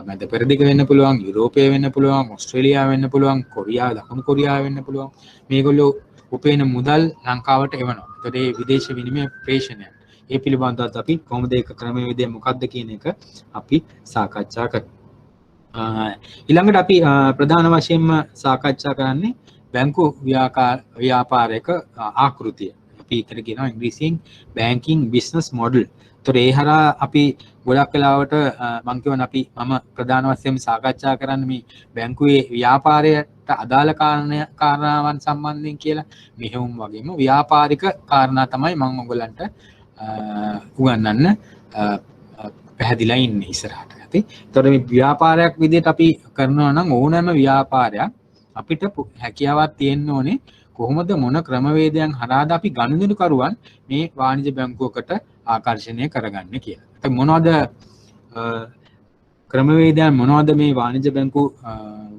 මැද පෙරදිග වෙන්න පුළුවන්, යුරෝපය වෙන්න පුළුවන්, ඕස්ට්‍රේලියාව වෙන්න පුළුවන්, කොරියාව, දකුණු කොරියාව වෙන්න පුළුවන්. මේගොල්ලෝ උපයන මුදල් ලංකාවට එවනවා. ඒතකොට මේ විදේශ විනිමය ප්‍රේෂණයන් ඒ පිළිබඳව අපි කොහොමද ඒක ක්‍රමවේදය මොකක්ද කියන එක අපි සාකච්ඡා කරනවා. ඊළඟට අපි ප්‍රධාන වශයෙන්ම සාකච්ඡා කරන්නේ බැංකු ව්‍යාපාරයක ආකෘතිය. අපි ඒකට කියනවා ඉංග්‍රීසියෙන් banking business model. ඒතර ඒ හරහා අපි ගොඩක් වෙලාවට මම කියවන මම ප්‍රධාන වශයෙන් සාකච්ඡා කරන්නේ මේ බැංකුවේ ව්‍යාපාරයට අදාළ කාරණාවන් සම්බන්ධයෙන් කියලා. මෙහෙම වගේම ව්‍යාපාරික කාරණා තමයි මම ඔයගලන්ට උගන්වන්න පැහැදිලා ඉන්නේ ඉස්සරහට. ඇති. ඒතකොට මේ ව්‍යාපාරයක් විදිහට අපි කරනවා නම් ඕනෑම ව්‍යාපාරයක් අපිට හැකියාවක් තියෙන්න ඕනේ කොහොමද මොන ක්‍රමවේදයන් හරහාද අපි ගනුදෙනුකරුවන් මේ වාණිජ්‍ය බැංකුවකට ආකර්ෂණය කරගන්නේ කියලා. ඒත් මොනවද ක්‍රමවේදයන් මොනවද මේ වාණිජ්‍ය බැංකු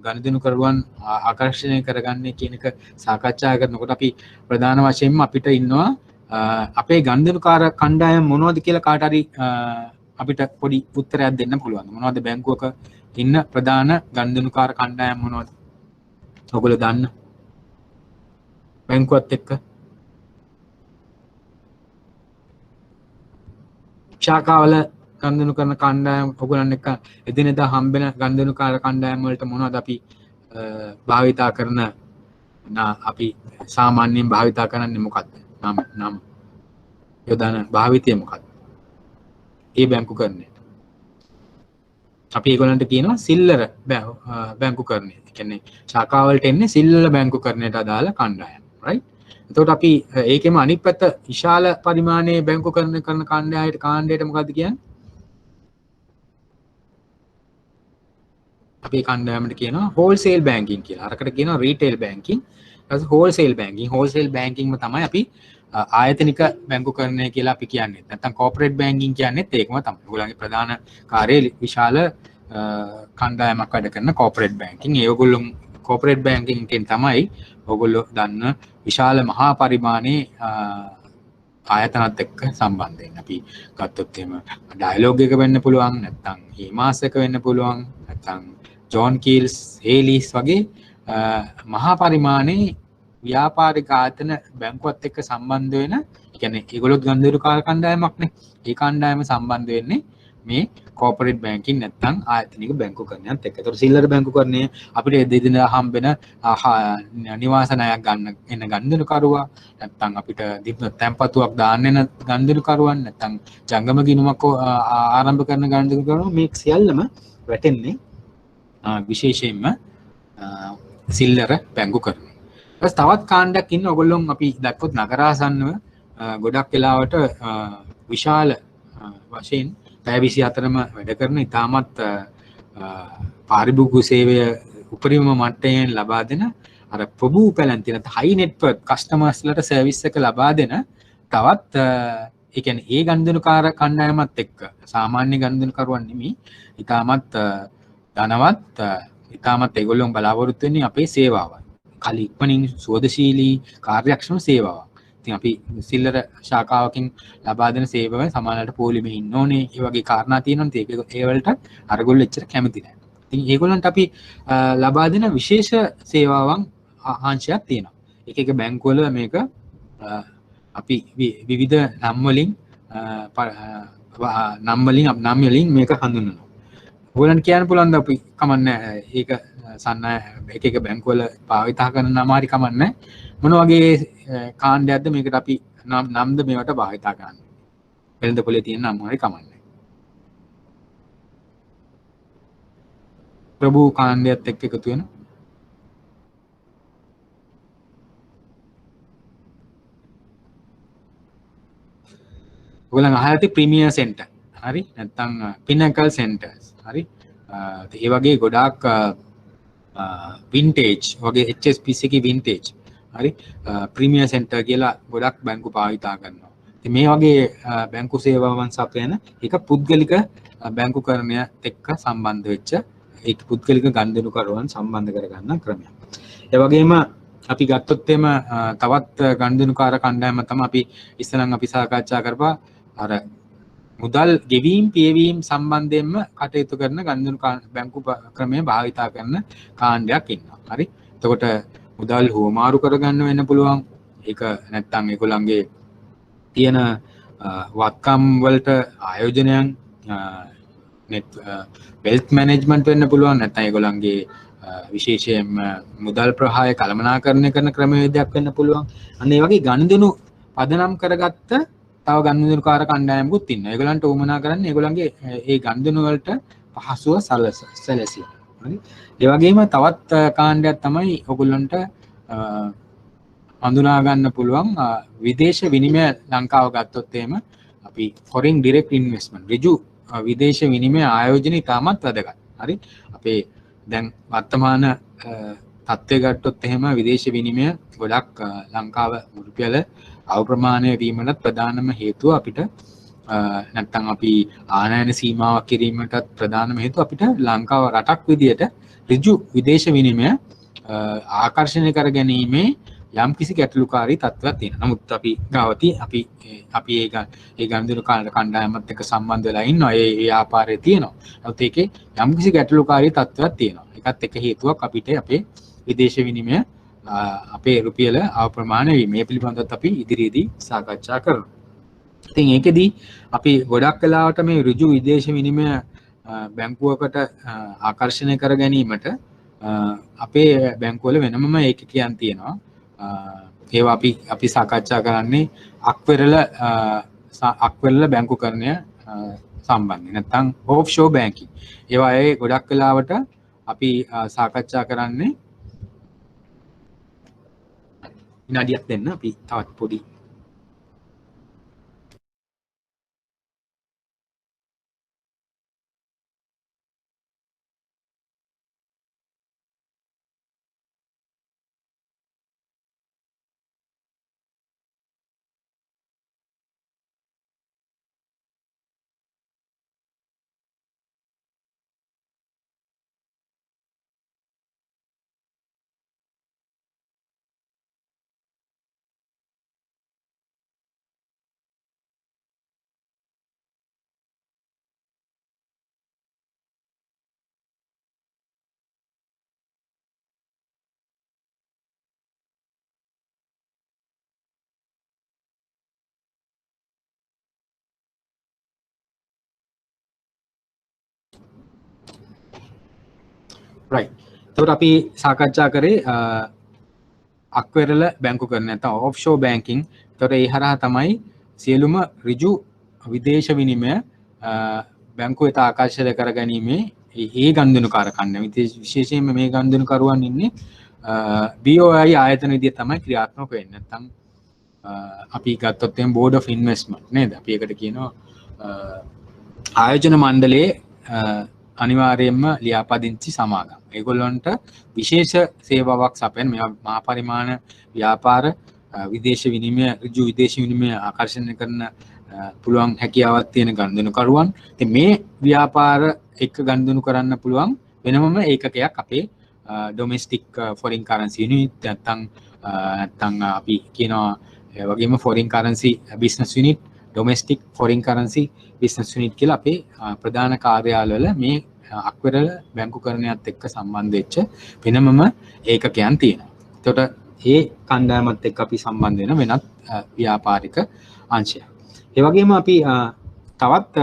ගනුදෙනුකරුවන් ආකර්ෂණය කරගන්නේ කියන එක සාකච්ඡා කරනකොට අපි ප්‍රධාන වශයෙන්ම අපිට ඉන්නවා අපේ ගනුදෙනුකාර කණ්ඩායම මොනවද කියලා කාට හරි අපිට පොඩි උත්තරයක් දෙන්න පුළුවන්. මොනවද බැංකුවක ඉන්න ප්‍රධාන ගනුදෙනුකාර කණ්ඩායම් මොනවද? ඔයගොල්ලෝ දන්න? බැංකුවත් එක්ක ශාඛාවල ගනුදෙනු කරන කණ්ඩායම් ඔයගොල්ලන් එක්ක එදිනෙදා හම්බෙන ගනුදෙනුකාර කණ්ඩායම් වලට මොනවද අපි භාවිතා කරන අපි සාමාන්‍යයෙන් භාවිතා කරන්නේ මොකක්ද? නම් යොදාන භාවිතය මොකක්ද? ඒ බැංකුකරණය. අපි ඒගොල්ලන්ට කියනවා සිල්ලර බැංකුකරණය. ඒ කියන්නේ ශාඛාවලට එන්නේ සිල්ලර බැංකුකරණයට අදාළ කණ්ඩායම්. right? එතකොට අපි ඒකෙම අනිත් පැත්ත විශාල පරිමාණයේ බැංකුකරණය කරන කාණ්ඩයට මොකද්ද කියන්නේ? අපි කණ්ඩායමට කියනවා හෝල්සේල් බැංකින් කියලා. අරකට කියනවා රීටේල් බැංකින්. ඊට හෝල්සේල් බැංකින්. හෝල්සේල් බැංකින්ම තමයි අපි ආයතනික බැංකුකරණය කියලා අපි කියන්නේ. නැත්නම් කෝපරේට් බැංකින් කියන්නේත් ඒකම තමයි. ඒගොල්ලන්ගේ ප්‍රධාන කාර්යය විශාල කණ්ඩායමක් වැඩ කරන කෝපරේට් බැංකින්. ඒගොල්ලෝ කෝපරේට් බැංකින් එකෙන් තමයි ඔයගොල්ලෝ දන්න විශාල මහා පරිමාණයේ ආයතනත් එක්ක සම්බන්ධ වෙන්නේ. අපි ගත්තොත් එහෙම ඩයලොග් එක වෙන්න පුළුවන්, නැත්නම් ඊමාස් එක වෙන්න පුළුවන්, නැත්නම් ජෝන් කීල්ස්, හේලිස් වගේ මහා පරිමාණයේ ව්‍යාපාරික ආයතන බැංකුවත් එක්ක සම්බන්ධ වෙන, ඒ කියන්නේ ඒගොල්ලොත් ගනුදෙනුකාර කණ්ඩායමක්නේ. ඒ කණ්ඩායම සම්බන්ධ වෙන්නේ මේ කෝපරේට් බැංකින් නැත්නම් ආයතනික බැංකුකරණයත් එක්ක. ඒතකොට සිල්ලර බැංකුකරණය අපිට එදිනෙදා හම්බෙන නිවාස ණයක් ගන්න එන ගනුදෙනුකරුවා, නැත්නම් අපිට තැන්පතුවක් දාන්න එන ගනුදෙනුකරුවන්, නැත්නම් ජංගම ගිණුමක් ආරම්භ කරන ගනුදෙනුකරුවා, මේ සියල්ලම වැටෙන්නේ විශේෂයෙන්ම සිල්ලර බැංකුකරණය. ඊට තවත් කාණ්ඩයක් ඉන්න ඔයගොල්ලෝ අපි දැක්කොත් නගරාසන්නව ගොඩක් වෙලාවට විශාල වශයෙන් පැය 24ම වැඩ කරන ඉතාමත් පාරිභෝගික සේවය උපරිම මට්ටමින් ලබා දෙන අර ප්‍රභූ පැලැන්ති නැත්නම් හයි නෙට්වර්ක් කස්ටමර්ස්ලට සර්විස් එක ලබා දෙන තවත් ඒ කියන්නේ ඒ ගනුදෙනුකාර කණ්ඩායමත් එක්ක සාමාන්‍ය ගනුදෙනුකරුවන් නෙමෙයි ඉතාමත් ධනවත් ඉතාමත් ඒගොල්ලෝ බලාපොරොත්තු වෙන්නේ අපේ සේවාවයි. කල ඉක්මනින් සුවදශීලී කාර්යක්ෂම සේවාවක්. ඉතින් අපි සිල්ලර ශාඛාවකින් ලබා දෙන සේවාවෙන් සමානලට පොලිමේ ඉන්න ඕනේ. ඒ වගේ කාරණා තියෙනවා. ඒ වලට අරගොල්ලෝ එච්චර කැමති නැහැ. ඉතින් ඒගොල්ලන්ට අපි ලබා දෙන විශේෂ සේවාවන් අංශයක් තියෙනවා. එක බැංකුවල මේක අපි විවිධ නම් වලින් මේක හඳුන්වනවා. ඔයගොල්ලන්ට කියන්න පුළුවන් අපි කමන්නේ ඒක එක බැංකුවල භාවිතා කරන නම හරි කමන්නේ මොන වගේ කාණ්ඩයක්ද මේකට අපි නම්ද මේවට භාවිතා කරන්නේ. වෙළඳ පොලේ තියෙන නම හරි කමන්නේ. ප්‍රභූ කාණ්ඩයත් එක්ක එකතු වෙන ඔයගොල්ලන් අහලා ඇති ප්‍රීමියර් සෙන්ටර් හරි නැත්නම් පිනකල් සෙන්ටර්ස් හරි ඒ වගේ ගොඩාක් වින්ටේජ් වගේ HSBC එකේ වින්ටේජ් හරි ප්‍රීමියර් සෙන්ටර් කියලා ගොඩක් බැංකු භාවිතා කරනවා. ඉතින් මේ වගේ බැංකු සේවාවන් සපයන එක පුද්ගලික බැංකුකරණයත් එක්ක සම්බන්ධ වෙච්ච ඒක පුද්ගලික ගනුදෙනුකරුවන් සම්බන්ධ කරගන්න ක්‍රමයක්. ඒ වගේම අපි ගත්තොත් එම තවත් ගනුදෙනුකාර කණ්ඩායම තමයි අපි ඉස්සෙල්ලා අපි සාකච්ඡා කරපුවා අර මුදල් ගෙවීම් පියවීම් සම්බන්ධයෙන්ම කටයුතු කරන ගනුදෙනු බැංකු ක්‍රමය භාවිතා කරන කාණ්ඩයක් ඉන්නවා. හරි. එතකොට මුදල් හුවමාරු කරගන්න වෙන්න පුළුවන්. ඒක නැත්තම් ඒගොල්ලන්ගේ තියෙන වත්කම් වලට ආයෝජනයන් වෙල්ත් මැනේජ්මන්ට් වෙන්න පුළුවන්. නැත්තම් ඒගොල්ලන්ගේ විශේෂයෙන්ම මුදල් ප්‍රවාහය කළමනාකරණය කරන ක්‍රමවේදයක් වෙන්න පුළුවන්. අන්න ඒ වගේ ගනුදෙනු පදනම් කරගත්ත තව ගනුදෙනුකාර කණ්ඩායමකුත් ඉන්නවා. ඒගොල්ලන්ට උවමනා කරන්නේ ඒගොල්ලන්ගේ ඒ ගනුදෙනු වලට පහසුව සැලසීම. හරි. ඒ වගේම තවත් කාණ්ඩයක් තමයි ඔයගොල්ලන්ට හඳුනා ගන්න පුළුවන් විදේශ විනිමය ලංකාව ගත්තොත් එහෙම අපි foreign direct investment ඍජු විදේශ විනිමය ආයෝජන ඉතාමත් වැදගත්. හරි. අපේ දැන් වර්තමාන තත්ත්වය ගත්තොත් එහෙම විදේශ විනිමය ගොඩක් ලංකාව රුපියල අවප්‍රමාණය වීමටත් ප්‍රධානම හේතුව අපිට නැත්තම් අපි ආනයන සීමාවක් කිරීමටත් ප්‍රධානම හේතුව අපිට ලංකාව රටක් විදියට ඍජු විදේශ විනිමය ආකර්ෂණය කර ගැනීමේ යම් කිසි ගැටලුකාරී තත්ත්වයක් තියෙනවා. නමුත් අපි ගාවති අපි ඒ ගනුදෙනු කණ්ඩායමත් එක්ක සම්බන්ධ වෙලා ඉන්නවා. ඒ ව්‍යාපාරය තියෙනවා. නමුත් ඒකේ යම් කිසි ගැටලුකාරී තත්ත්වයක් තියෙනවා. ඒකත් එක හේතුවක් අපිට අපේ විදේශ විනිමය අපේ රුපියල අප්‍රමාණ වීම මේ පිළිබඳවත් අපි ඉදිරියේදී සාකච්ඡා කරනවා. ඉතින් ඒකෙදී අපි ගොඩක් වෙලාවට මේ ඍජු විදේශ විනිමය බැංකුවකට ආකර්ෂණය කර ගැනීමට අපේ බැංකුවල වෙනමම ඒකකයන් තියෙනවා. ඒවා අපි සාකච්ඡා කරන්නේ අක්වෙරළ බැංකුකරණය සම්බන්ධයෙන් නැත්නම් ඕෆ්ෂෝර් බැංකින්. ඒවා ගොඩක් වෙලාවට අපි සාකච්ඡා කරන්නේ විනාඩියක් දෙන්න අපි තවත් පොඩි right. එතකොට අපි සාකච්ඡා කරේ අක්වෙරළ බැංකුකරණය නැත්නම් ඔෆ්ෂෝර් බැංකින්. එතකොට ඒ හරහා තමයි සියලුම ඍජු විදේශ විනිමය බැංකුව වෙත ආකර්ෂණය කරගැනීමේ ඒ ගනුදෙනුකාරකම් විශේෂයෙන්ම මේ ගනුදෙනුකරුවන් ඉන්නේ BOI ආයතන විදිහට තමයි ක්‍රියාත්මක වෙන්නේ. නැත්නම් අපි ගත්තොත් එම් බෝඩ් ඔෆ් ඉන්වෙස්ට්මන්ට් නේද? අපි ඒකට කියනවා ආයෝජන මණ්ඩලයේ අනිවාර්යයෙන්ම ලියාපදිංචි සමාගම්. ඒගොල්ලන්ට විශේෂ සේවාවක් සපයන මේ මහා පරිමාණ ව්‍යාපාර විදේශ විනිමය ඍජු විදේශ විනිමය ආකර්ෂණය කරන පුළුවන් හැකියාවක් තියෙන ගනුදෙනුකරුවන්. ඉතින් මේ ව්‍යාපාර එක්ක ගනුදෙනු කරන්න පුළුවන් වෙනමම ඒකකයක් අපේ ඩොමෙස්ටික් ෆොරින් කරන්සි යුනිට් නැත්නම් අපි කියනවා ඒ වගේම foreign currency business unit domestic foreign currency business unit කියලා අපේ ප්‍රධාන කාර්යාලවල මේ අක්වෙරළ බැංකුකරණයත් එක්ක සම්බන්ධ වෙච්ච වෙනමම ඒකකයන් තියෙනවා. එතකොට ඒ කණ්ඩායමත් එක්ක අපි සම්බන්ධ වෙන වෙනත් ව්‍යාපාරික අංශයක්. ඒ වගේම අපි තවත්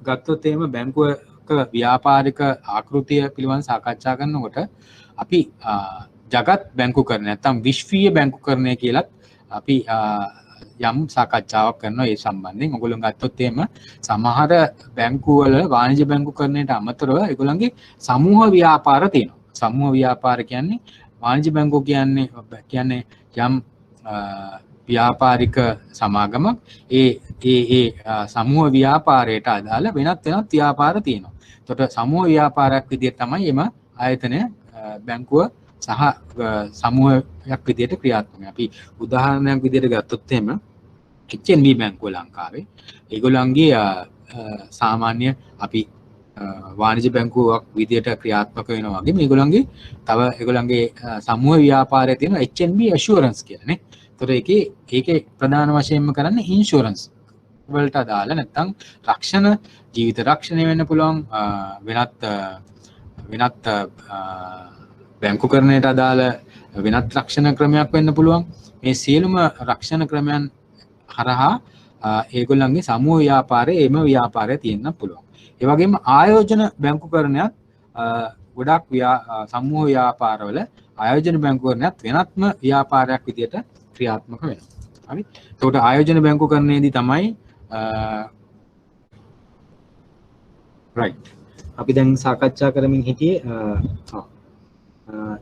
ගත්තොත් එහෙම බැංකුවක ව්‍යාපාරික ආකෘතිය පිළිබඳව සාකච්ඡා කරනකොට අපි ජගත් බැංකුකරණය නැත්නම් විශ්වීය බැංකුකරණය කියලත් අපි යම් සාකච්ඡාවක් කරනවා ඒ සම්බන්ධයෙන්. ඔයගොල්ලෝ ගත්තොත් එහෙම සමහර බැංකුවල වාණිජ්‍ය බැංකුකරණයට අමතරව ඒගොල්ලන්ගේ සමූහ ව්‍යාපාර තියෙනවා. සමූහ ව්‍යාපාර කියන්නේ වාණිජ්‍ය බැංකුව කියන්නේ යම් ව්‍යාපාරික සමාගමක්. ඒ සමූහ ව්‍යාපාරයට අදාළ වෙනත් ව්‍යාපාර තියෙනවා. එතකොට සමූහ ව්‍යාපාරයක් විදිහට තමයි එම ආයතනය බැංකුව සහ සමූහයක් විදිහට ක්‍රියාත්මක. අපි උදාහරණයක් විදිහට ගත්තොත් එහෙම HNB බැංකුව ලංකාවේ ඒගොල්ලන්ගේ සාමාන්‍ය අපි වාණිජ්‍ය බැංකුවක් විදිහට ක්‍රියාත්මක වෙනවා වගේ මේගොල්ලන්ගේ ඒගොල්ලන්ගේ සමූහ ව්‍යාපාරයේ තියෙන HNB assurance කියලා නේ. ඒතර ඒකේ ප්‍රධාන වශයෙන්ම කරන්නේ ඉන්ෂුරන්ස් වලට අදාළ නැත්නම් රක්ෂණ ජීවිත රක්ෂණය වෙන්න පුළුවන් වෙනත් බැංකුකරණයට අදාළ වෙනත් රක්ෂණ ක්‍රමයක් වෙන්න පුළුවන්. මේ සියලුම රක්ෂණ ක්‍රමයන් හරහා ඒගොල්ලන්ගේ සමූහ ව්‍යාපාරයේ එම ව්‍යාපාරය තියෙන්න පුළුවන්. ඒ වගේම ආයෝජන බැංකුකරණයත් ගොඩක් සමූහ ව්‍යාපාරවල ආයෝජන බැංකුකරණයත් වෙනත්ම ව්‍යාපාරයක් විදිහට ක්‍රියාත්මක වෙනවා. හරි. එතකොට ආයෝජන බැංකුකරණයේදී තමයි right. අපි දැන් සාකච්ඡා කරමින් හිටියේ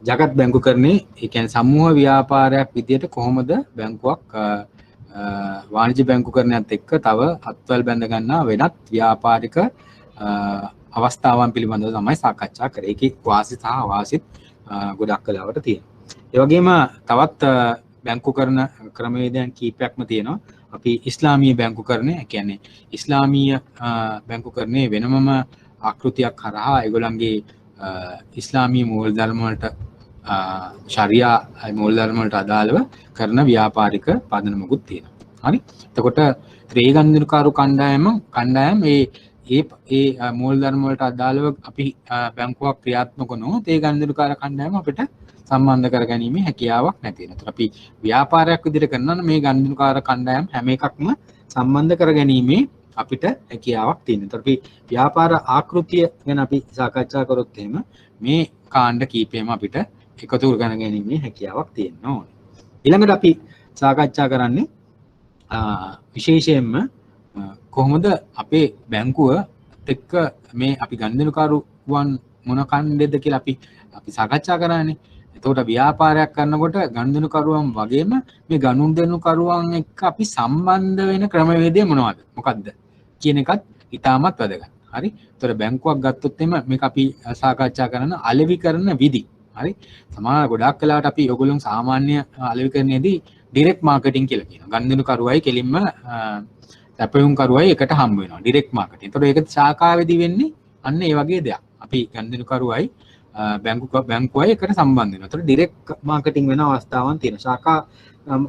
ජගත් බැංකුකරණයේ ඒ කියන්නේ සමූහ ව්‍යාපාරයක් විදිහට කොහොමද බැංකුවක් වාණිජ්‍ය බැංකුකරණයත් එක්ක තව අත්වල බැඳ ගන්නා වෙනත් ව්‍යාපාරික අවස්ථාවන් පිළිබඳව තමයි සාකච්ඡා කරේ. ඒකේ වාසි සහ අවාසිත් ගොඩක් කලාවට තියෙනවා. ඒ වගේම තවත් බැංකුකරණ ක්‍රමවේදයන් කීපයක්ම තියෙනවා. අපි ඉස්ලාමීය බැංකුකරණය කියන්නේ ඉස්ලාමීය බැංකුකරණයේ වෙනමම ආකෘතියක් කරහා ඒගොල්ලන්ගේ ඉස්ලාමීය මූලධර්ම වලට ශරියා මූලධර්ම වලට අදාළව කරන ව්‍යාපාරික පදනමකුත් තියෙනවා. හරි. එතකොට ත්‍රේ ගනුදෙනුකාරු කණ්ඩායම ඒ මූලධර්ම වලට අදාළව අපි බැංකුවක් ක්‍රියාත්මක නොවොත් ඒ ගනුදෙනුකාර කණ්ඩායම අපිට සම්බන්ධ කරගැනීමේ හැකියාවක් නැති වෙනවා. ඒතර අපි ව්‍යාපාරයක් විදිහට කරනවා නම් මේ ගනුදෙනුකාර කණ්ඩායම් හැම එකක්ම සම්බන්ධ කරගැනීමේ අපිට හැකියාවක් තියෙනවා. ඒතර අපි ව්‍යාපාර ආකෘතිය ගැන අපි සාකච්ඡා කරොත් එහෙම මේ කාණ්ඩ කීපෙම අපිට එකතු කරගැනීමේ හැකියාවක් තියෙන්න ඕනේ. ඊළඟට අපි සාකච්ඡා කරන්නේ විශේෂයෙන්ම කොහොමද අපේ බැංකුවත් එක්ක මේ අපි ගනුදෙනුකරුවන් මොන කණ්ඩෙද කියලා අපි සාකච්ඡා කරන්නේ. එතකොට ව්‍යාපාරයක් කරනකොට ගනුදෙනුකරුවන් වගේම මේ ගනුදෙනුකරුවන් එක්ක අපි සම්බන්ධ වෙන ක්‍රමවේදය මොකක්ද කියන එකත් ඉතාමත් වැදගත්. හරි. එතකොට බැංකුවක් ගත්තොත් එimhe මේක අපි සාකච්ඡා කරන අලෙවි කරන විදි. හරි. සමහර ගොඩක් වෙලාවට අපි ඔයගොල්ලෝ සාමාන්‍ය අලෙවි කරන්නේදී ඩිරෙක්ට් මාකටිං කියලා කියනවා. ගනුදෙනුකරුවයි කෙලින්ම සැපයුම්කරුවයි එකට හම්බ වෙනවා. Direct marketing. එතකොට ඒක ශාඛාවේදී වෙන්නේ අන්න ඒ වගේ දෙයක්. අපි ගනුදෙනුකරුවයි බැංකුවයි එකට සම්බන්ධ වෙනවා. එතකොට ඩිරෙක්ට් මාකටිං වෙන අවස්ථාවන් තියෙනවා. ශාඛා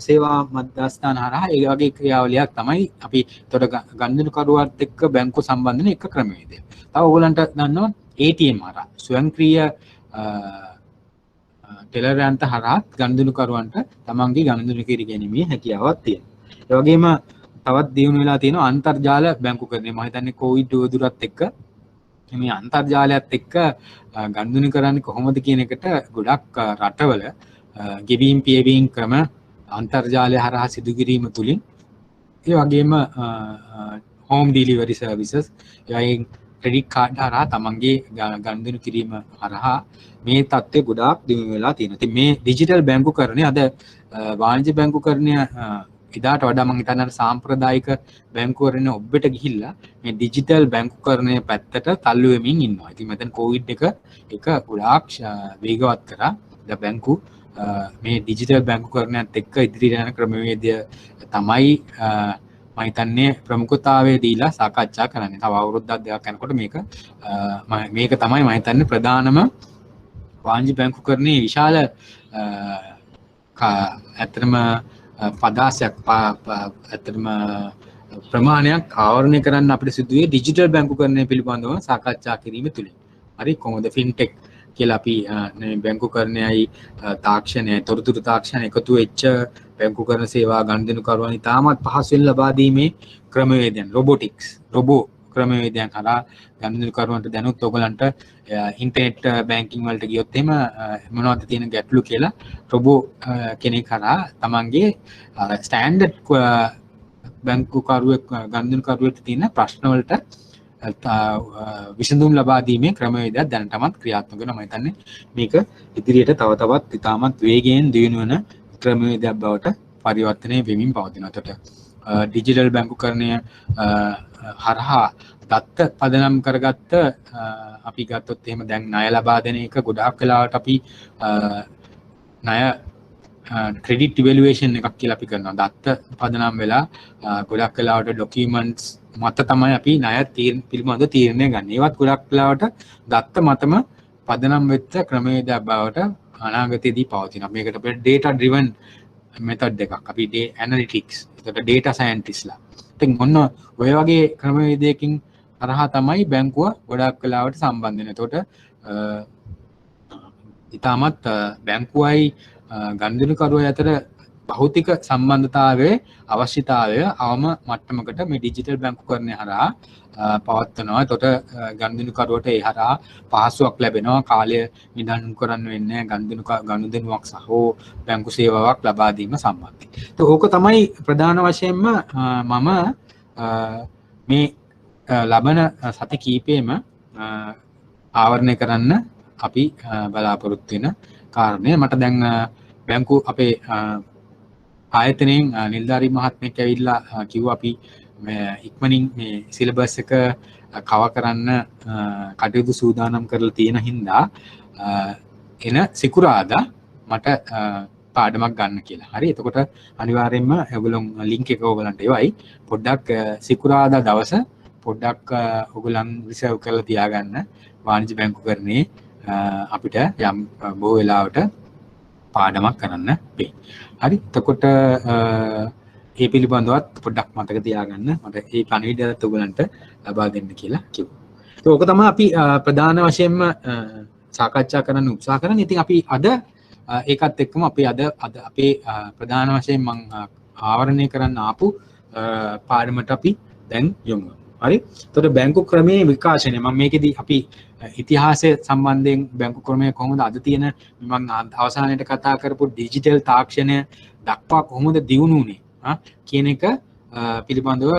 සේවා මධ්‍යස්ථාන හරහා ඒ වගේ ක්‍රියාවලියක් තමයි අපි එතකොට ගනුදෙනුකරුවත් එක්ක බැංකුව සම්බන්ධ වෙන එක ක්‍රමවේදය. තව ඕගලන්ට දන්නවා ATM හරහා ස්වයංක්‍රීය ටෙලරයන්ට හරහා ගනුදෙනුකරුවන්ට තමන්ගේ ගනුදෙනු කිරී ගැනීමේ හැකියාවක් තියෙනවා. ඒ වගේම තවත් දියුණු වෙලා තියෙනවා අන්තර්ජාල බැංකුකරණය. මම හිතන්නේ කොවිඩ් උවදුරත් එක්ක මේ අන්තර්ජාලයත් එක්ක ගනුදෙනු කරන්නේ කොහොමද කියන එකට ගොඩක් රටවල ගෙවීම් පියවීම් ක්‍රම අන්තර්ජාලය හරහා සිදු කිරීම තුලින් ඒ වගේම හෝම් ඩිලිවරි සර්විසස් එයින් ක්‍රෙඩිට් කාඩ් හරහා තමන්ගේ ගනුදෙනු කිරීම හරහා මේ තත්ත්වය ගොඩාක් දියුණු වෙලා තියෙනවා. ඉතින් මේ ඩිජිටල් බැංකුකරණය අද වාණිජ්‍ය බැංකුකරණය ඉදාට වඩා මම හිතන්නේ සාම්ප්‍රදායික බැංකුකරණය ඔබට ගිහිල්ලා මේ ඩිජිටල් බැංකුකරණය පැත්තට තල්ලු වෙමින් ඉන්නවා. ඉතින් මෙතන කොවිඩ් එක ගොඩාක් වේගවත් කරා. දැන් බැංකු මේ ඩිජිටල් බැංකුකරණයත් එක්ක ඉදිරියට යන ක්‍රමවේදය තමයි මම හිතන්නේ ප්‍රමුඛතාවය දීලා සාකච්ඡා කරන්නේ. තව අවුරුද්දක් දෙකක් යනකොට මේක තමයි මම හිතන්නේ ප්‍රධානම වාණිජ්‍ය බැංකුකරණයේ විශාල ඇත්තටම පදාසයක් ඇත්තටම ප්‍රමාණයක් ආවරණය කරන්න අපිට සිදුවේ ඩිජිටල් බැංකුකරණය පිළිබඳව සාකච්ඡා කිරීම තුලින්. හරි කොහොමද ෆින්ටෙක් කියලා අපි බැංකුකරණයයි තාක්ෂණයයි තොරතුරු තාක්ෂණ එකතු වෙච්ච බැංකුකරණ සේවා ගනුදෙනුකරුවන් ඉතාමත් පහසුවෙන් ලබා දීමේ ක්‍රමවේදයන් රොබෝ ක්‍රමවේදයන් හරහා ගනුදෙනුකරුවන්ට දැනුත් ඔයගලන්ට ඉන්ටර්නෙට් බැංකින් වලට ගියොත් එහෙම මොනවද තියෙන ගැටලු කියලා රොබෝ කෙනෙක් හරහා තමන්ගේ ස්ටෑන්ඩඩ් බැංකුකරුවෙක් ගනුදෙනුකරුවෙක්ට තියෙන ප්‍රශ්න වලට විසඳුම් ලබා දීමේ ක්‍රමවේදයක් දැනටමත් ක්‍රියාත්මක වෙනවා. මම හිතන්නේ මේක ඉදිරියට තව තවත් ඉතාමත් වේගයෙන් දියුණු වෙන ක්‍රමවේදයක් බවට පරිවර්තනය වෙමින් පවතිනවා. එතකොට ඩිජිටල් බැංකුකරණය හරහා දත්ත පදනම් කරගත්ත අපි ගත්තොත් එහෙම දැන් ණය ලබා දෙන එක ගොඩාක් වෙලාවට අපි ණය ක්‍රෙඩිට් ඉවැලුවේෂන් එකක් කියලා අපි කරනවා. දත්ත පදනම් වෙලා ගොඩක් වෙලාවට ඩොකියුමන්ට්ස් මත තමයි අපි ණය පිළිබඳ තීරණය ගන්න. ඒවත් ගොඩක් වෙලාවට දත්ත මතම පදනම් වෙච්ච ක්‍රමවේදයක් බවට අනාගතයේදී පවතිනවා. මේකට අපිට data driven method එකක්. අපි analytics ඒකට data scientistලා. ඉතින් මොන ඔය වගේ ක්‍රමවේදයකින් හරහා තමයි බැංකුව ගොඩක් වෙලාවට සම්බන්ධ වෙන්නේ. එතකොට ඊටමත් බැංකුවයි ගනුදෙනුකරුවෝ අතර භෞතික සම්බන්ධතාවයේ අවශ්‍යතාවය අවම මට්ටමකට මේ ඩිජිටල් බැංකුකරණය හරහා පවත්වනවා. එතකොට ගනුදෙනුකරුවට ඒ හරහා පහසුවක් ලැබෙනවා. කාලය නිදන් කරන්න වෙන්නේ ගනුදෙනුවක් සහ බැංකු සේවාවක් ලබා දීම සම්බන්ධයි. તો ඕක තමයි ප්‍රධාන වශයෙන්ම මම මේ ලබන සති කීපෙම ආවරණය කරන්න අපි බලාපොරොත්තු වෙන කාරණය. මට දැන් බැංකු අපේ ආයතනයෙන් නිලධාරී මහත්මයෙක් ඇවිල්ලා කිව්වා අපි ඉක්මනින් මේ සිලබස් එක කව කරන්න කටයුතු සූදානම් කරලා තියෙන හින්දා එන සිකුරාදා මට පාඩමක් ගන්න කියලා. හරි. එතකොට අනිවාර්යයෙන්ම ඔයගොල්ලෝ ලින්ක් එක ඔයගලන්ට එවයි. පොඩ්ඩක් සිකුරාදා දවස පොඩ්ඩක් ඔයගලන් රිසර්ව් කරලා තියාගන්න. වාණිජ්‍ය බැංකුකරණේ අපිට යම් බොහෝ වෙලාවට පාඩමක් කරන්න වෙයි. හරි. එතකොට ඒ පිළිබඳවත් පොඩ්ඩක් මතක තියාගන්න. මට ඒ පණිවිඩයත් ඔයගලන්ට ලබා දෙන්න කියලා කිව්වා. ඒක ඕක තමයි අපි ප්‍රධාන වශයෙන්ම සාකච්ඡා කරන්න උත්සාහ කරන්නේ. ඉතින් අපි අද ඒකත් එක්කම අපි අද අපේ ප්‍රධාන වශයෙන් මම ආවරණය කරන්න ආපු පාඩමට අපි දැන් යමු. හරි. එතකොට බැංකු ක්‍රමයේ විකාශනය මම මේකෙදි අපි ඉතිහාසය සම්බන්ධයෙන් බැංකු ක්‍රමය කොහොමද අද තියෙන මම අවසානයේට කතා කරපු ඩිජිටල් තාක්ෂණය දක්වා කොහොමද දියුණු වුනේ කියන එක පිළිබඳව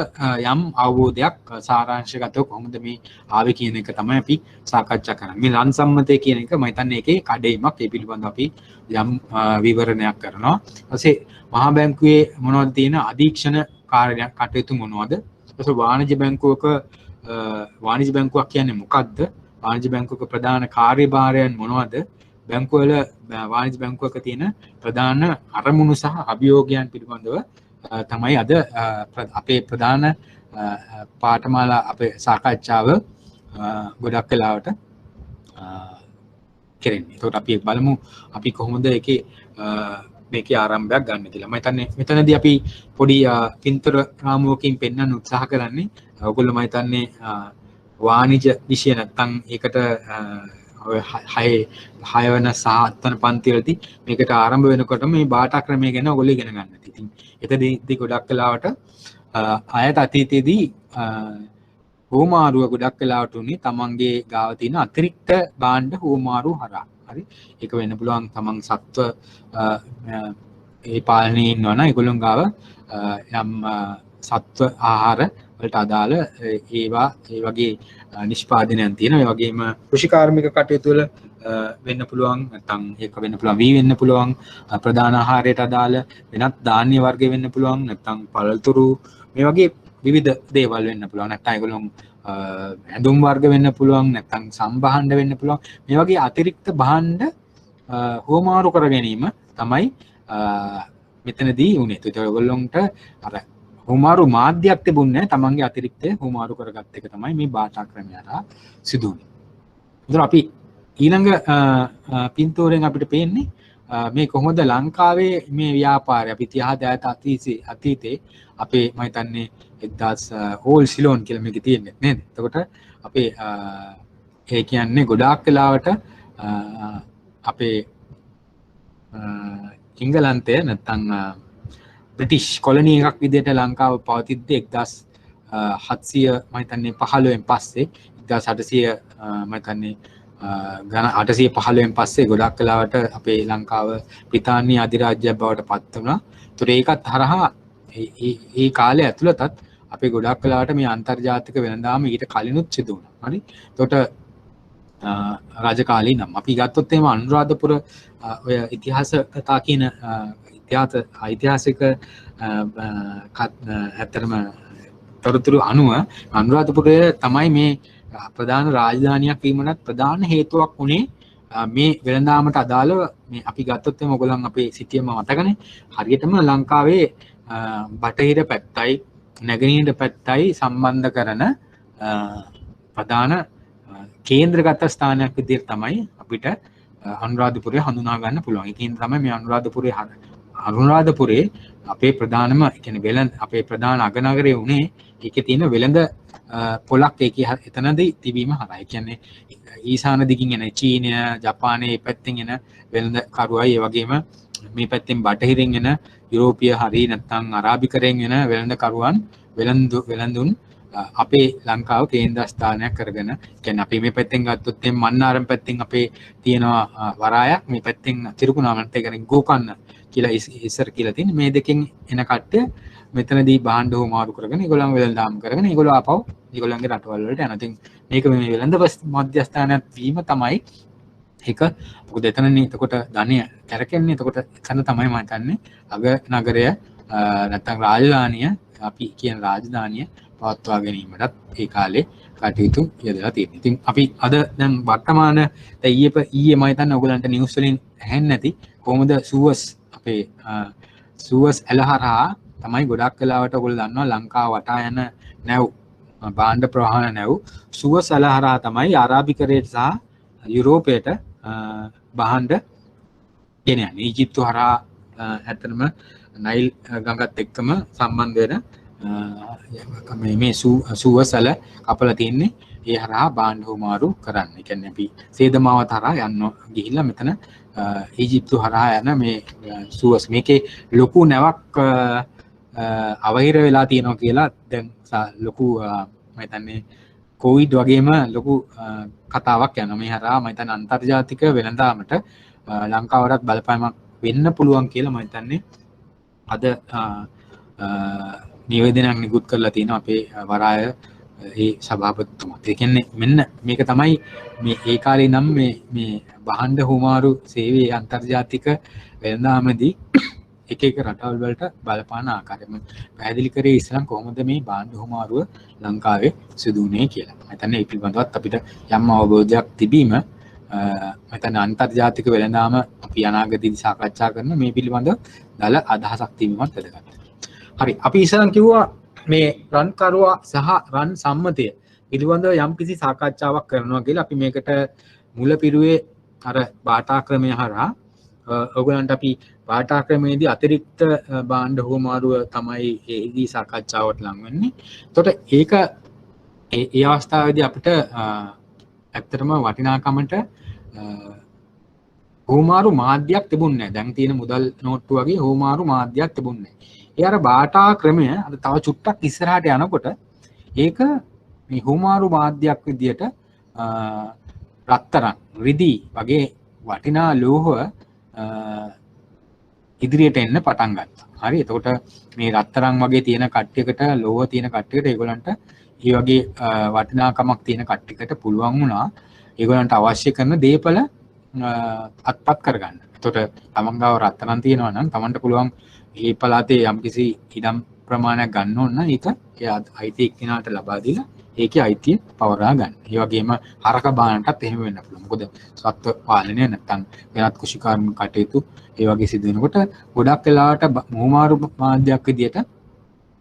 යම් අවබෝධයක් සාරාංශගතව කොහොමද මේ ආවේ කියන එක තමයි අපි සාකච්ඡා කරන්නේ. මේ රන් සම්මතය කියන එක මම හිතන්නේ ඒකේ කඩේමක්. ඒ පිළිබඳව අපි යම් විවරණයක් කරනවා. ඊපස්සේ මහා බැංකුවේ මොනවද තියෙන අධීක්ෂණ කාර්යයක් කටයුතු මොනවද? ඊපස්සේ වාණිජ්‍ය බැංකුවක් කියන්නේ මොකක්ද? වාණිජ්‍ය බැංකුවක ප්‍රධාන කාර්යභාරයන් මොනවද? බැංකුවල වාණිජ්‍ය බැංකුවක තියෙන ප්‍රධාන අරමුණු සහ අභියෝගයන් පිළිබඳව තමයි අද අපේ ප්‍රධාන පාඨමාලා අපේ සාකච්ඡාව ගොඩක් වෙලාවට කරන්නේ. ඒකට අපි බලමු අපි කොහොමද මේකේ ආරම්භයක් ගන්න කියලා. මම හිතන්නේ මෙතනදී අපි පොඩි පින්තූර රාමුවකින් පෙන්වන්න උත්සාහ කරන්නේ. ඔයගොල්ලෝ මම හිතන්නේ වාණිජ්‍ය විෂය නැත්තම් ඒකට ඔය 6 වෙන සහ 7 වෙන පන්තිවලදී මේකට ආරම්භ වෙනකොට මේ බාටා ක්‍රමය ගැන ඔයගොල්ලෝ ඉගෙන ගන්න. ඉතින් එතනදී ගොඩක් වෙලාවට ආයත අතීතයේදී හෝමාරුව ගොඩක් වෙලාවට උනේ තමන්ගේ ගාව තියෙන අතිරික්ත භාණ්ඩ හෝමාරු හරහා. හරි. ඒක වෙන්න පුළුවන් තමන් සත්ව ඒ පාලනයේ ඉන්නවනම් ඒගොල්ලොන් ගාව යම් සත්ව ආහාර වලට අදාළ ඒවා ඒ වගේ නිෂ්පාදනයන් තියෙනවා. ඒ වගේම කෘෂිකාර්මික කටයුතු වල වෙන්න පුළුවන් නැත්නම් ඒක වෙන්න පුළුවන් වී වෙන්න පුළුවන් ප්‍රධාන ආහාරයට අදාළ වෙනත් ධාන්‍ය වර්ග වෙන්න පුළුවන් නැත්නම් පළතුරු මේ වගේ විවිධ දේවල් වෙන්න පුළුවන්. නැත්නම් ඒගොල්ලොන් ඇඳුම් වර්ග වෙන්න පුළුවන් නැත්නම් සම්භාණ්ඩ වෙන්න පුළුවන්. මේ වගේ අතිරික්ත භාණ්ඩ හෝමාරු කර ගැනීම තමයි මෙතනදී උනේ. ඒත් ඒගොල්ලොන්ට අර හෝමාරු මාධ්‍යයක් තිබුණේ නැහැ. තමන්ගේ අතිරික්තය හෝමාරු කරගත්ත එක තමයි මේ බාටා ක්‍රමය හරහා සිදු වුනේ. ඒතර අපි ඊළඟ පින්තූරෙන් අපිට පේන්නේ මේ කොහොමද ලංකාවේ මේ ව්‍යාපාරය අපි ඉතිහාසයට අතීතේ අපේ මම හිතන්නේ 1000 ඕල් සිලෝන් කියලා මේකේ තියෙන්නේ නේද? එතකොට අපේ ඒ කියන්නේ ගොඩාක් වෙලාවට අපේ ඉංගලන්තය නැත්තම් බ්‍රිටිෂ් කොලනි එකක් විදිහට ලංකාව පවතිද්දී 1700 මම හිතන්නේ 15න් පස්සේ 1800 මම හිතන්නේ 815න් පස්සේ ගොඩක් වෙලාවට අපේ ලංකාව බ්‍රිතාන්‍ය අධිරාජ්‍යයක් බවට පත් වුණා. ඒතර ඒකත් හරහා ඒ කාලය ඇතුළතත් අපේ ගොඩක් වෙලාවට මේ අන්තර්ජාතික වෙළඳාම ඊට කලිනුත් සිදු වුණා. හරි. එතකොට රාජකාලී නම් අපි ගත්තොත් එහෙම අනුරාධපුර ඔය ඉතිහාස කතා කියන ඓතිහාසික ඇත්තටම තොරතුරු අනුව අනුරාධපුරය තමයි මේ ප්‍රධාන රාජධානියක් වීමට ප්‍රධාන හේතුවක් වුණේ මේ වෙළඳාමට අදාළව මේ අපි ගත්තොත් එහම ඔයගොල්ලන් අපේ සිටියම මතකනේ හරියටම ලංකාවේ බටහිර පැත්තයි නැගෙනහිර පැත්තයි සම්බන්ධ කරන ප්‍රධාන කේන්ද්‍රගත ස්ථානයක් විදිහට තමයි අපිට අනුරාධපුරය හඳුනා ගන්න පුළුවන්. ඒකෙන් තමයි මේ අනුරාධපුරේ අපේ ප්‍රධානම කියන්නේ වෙළඳ අපේ ප්‍රධාන අගනගරය වුණේ ඒකේ තියෙන වෙළඳ පොලක් ඒකේ එතනදී තිබීම හරහා. ඒ කියන්නේ ඊසාන දිගින් එන චීනය, ජපානයේ පැත්තෙන් එන වෙළඳ කරුවයි ඒ වගේම මේ පැත්තෙන් බටහිරින් එන යුරෝපීය හරි නැත්නම් අරාබිකරෙන් එන වෙළඳ කරුවන් වෙළඳුන් අපේ ලංකාව කේන්ද්‍ර ස්ථානයක් කරගෙන කියන්නේ අපි මේ පැත්තෙන් ගත්තොත් එම් මන්නාරම් පැත්තෙන් අපේ තියෙනවා වරායක් මේ පැත්තෙන් තිරුකුණාමලට කියන්නේ ගෝකන්න කියලා ඉස්සර කියලා තියෙන මේ දෙකෙන් එන කට්ටිය මෙතනදී භාණ්ඩ හොමාරු කරගෙන ඒගොල්ලන් වෙළඳාම් කරගෙන ඒගොල්ලෝ ආපහු ඒගොල්ලන්ගේ රටවල් වලට යනවා. ඉතින් මේක මේ වෙළඳ මධ්‍යස්ථානයක් වීම තමයි ඒක. මොකද එතනනේ එතකොට ධනය කැරකෙන්නේ. එතකොට එතන තමයි මම හිතන්නේ අග නගරය නැත්නම් රාජධානිය අපි කියන රාජධානිය පවත්වා ගැනීමටත් ඒ කාලේ කටයුතු යොදලා තියෙනවා. ඉතින් අපි අද දැන් වර්තමාන ඊයේ මම හිතන්නේ ඔයගලන්ට නිවුස් වලින් ඇහෙන්නේ නැති කොහොමද සුවස් අපේ සුවස් ඇලහරහා තමයි ගොඩක් වෙලාවට ඔයගොල්ලෝ දන්නවා ලංකාව වටා යන නැව් භාණ්ඩ ප්‍රවාහන නැව් සුවස් ඇලහරහා තමයි අරාබිකරයට සහ යුරෝපයට භාණ්ඩ ගෙනයන්නේ. ඊජිප්තු හරහා ඇත්තටම නයිල් ගඟත් එක්කම සම්බන්ධ වෙන මේ සුවසල කපලා තියෙන්නේ ඒ හරහා භාණ්ඩ හුවමාරු කරන්න. ඒ කියන්නේ අපි සේදමාවත හරහා යන්න ගිහිල්ලා මෙතන ඊජිප්තු හරහා යන මේ සුවස් මේකේ ලොකු නැවක් අවහිර වෙලා තියෙනවා කියලා දැන් ලොකු මම හිතන්නේ කොවිඩ් වගේම ලොකු කතාවක් යනවා. මේ හරහා මම හිතන්නේ අන්තර්ජාතික වෙළඳාමට ලංකාවටත් බලපෑමක් වෙන්න පුළුවන් කියලා මම හිතන්නේ අද නිවේදනයක් නිකුත් කරලා තියෙනවා අපේ වරාය ඒ සභාපතිතුමා. ඒ කියන්නේ මෙන්න මේක තමයි මේ ඒ කාලේ නම් මේ භාණ්ඩ හුවමාරු සේවයේ අන්තර්ජාතික වෙළඳාමදී එක එක රටවල් වලට බලපාන ආකාරය මම පැහැදිලි කරේ ඉස්සරම් කොහොමද මේ භාණ්ඩ හුවමාරුව ලංකාවේ සිදු වුණේ කියලා. මම හිතන්නේ ඒ පිළිබඳවත් අපිට යම් අවබෝධයක් තිබීම මම හිතන්නේ අන්තර්ජාතික වෙළඳාම අපි අනාගතයේදී සාකච්ඡා කරන මේ පිළිබඳව දල අදහසක් තිබීමත් වැදගත්. හරි අපි ඉස්සරම් කිව්වා මේ රන් කරුවා සහ රන් සම්මතය පිළිබඳව යම් කිසි සාකච්ඡාවක් කරනවා කියලා. අපි මේකට මුල පිරුවේ අර බාටා ක්‍රමය හරහා ඔයගලන්ට අපි බාටා ක්‍රමයේදී අතිරික්ත භාණ්ඩ හුවමාරුව තමයි ඒදී සාකච්ඡාවට ලං වෙන්නේ. එතකොට ඒක ඒ අවස්ථාවේදී අපිට ඇත්තටම වටිනාකමට හුවමාරු මාධ්‍යයක් තිබුණේ නැහැ. දැන් තියෙන මුදල් නෝට්ටු වගේ හුවමාරු මාධ්‍යයක් තිබුණේ නැහැ. ඒ අර බාටා ක්‍රමය අර තව චුට්ටක් ඉස්සරහට යනකොට ඒක මේ හුවමාරු මාධ්‍යයක් විදියට රත්තරන් රිදී වගේ වටිනා ලෝහ ඉදිරියට එන්න පටන් ගත්තා. හරි. එතකොට මේ රත්තරන් වගේ තියෙන කට්ටියකට ලෝහ තියෙන කට්ටියකට ඒගොල්ලන්ට මේ වගේ වටිනාකමක් තියෙන කට්ටියකට පුළුවන් වුණා ඒගොල්ලන්ට අවශ්‍ය කරන දේපල අත්පත් කරගන්න. එතකොට තමන් ගාව රත්තරන් තියෙනවා නම් තමන්ට පුළුවන් මේ පළාතේ යම්කිසි ඉඩම් ප්‍රමාණයක් ගන්න ඕන නම් ඒක ඒ අයිති එක්කිනාට ලබා දීලා ඒකේ අයිතිය පවරා ගන්න. ඒ වගේම හරක බානටත් එහෙම වෙන්න පුළුවන්. මොකද සත්ත්ව පාලනය නැත්තම් වෙනත් කුෂිකාර්ම කටයුතු ඒ වගේ සිදු වෙනකොට ගොඩක් වෙලාවට හුවමාරු මාධ්‍යයක් විදියට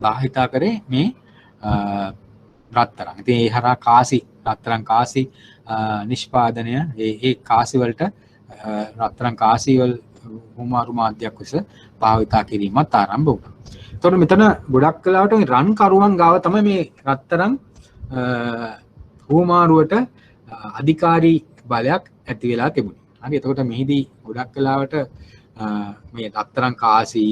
භාවිතා කරේ මේ රත්තරන්. ඉතින් ඒ හරහා කාසි රත්තරන් කාසි නිෂ්පාදනය ඒ කාසි වලට රත්තරන් කාසි වල හුවමාරු මාධ්‍යයක් ලෙස භාවිතා කිරීමත් ආරම්භ වුණා. එතකොට මෙතන ගොඩක් වෙලාවට රන් කරුවන් ගාව තමයි මේ රත්තරන් හුවමාරුවට අධිකාරී බලයක් ඇති වෙලා තිබුණේ. හරි. එතකොට මෙහිදී ගොඩක් වෙලාවට මේ රත්තරන් කාසි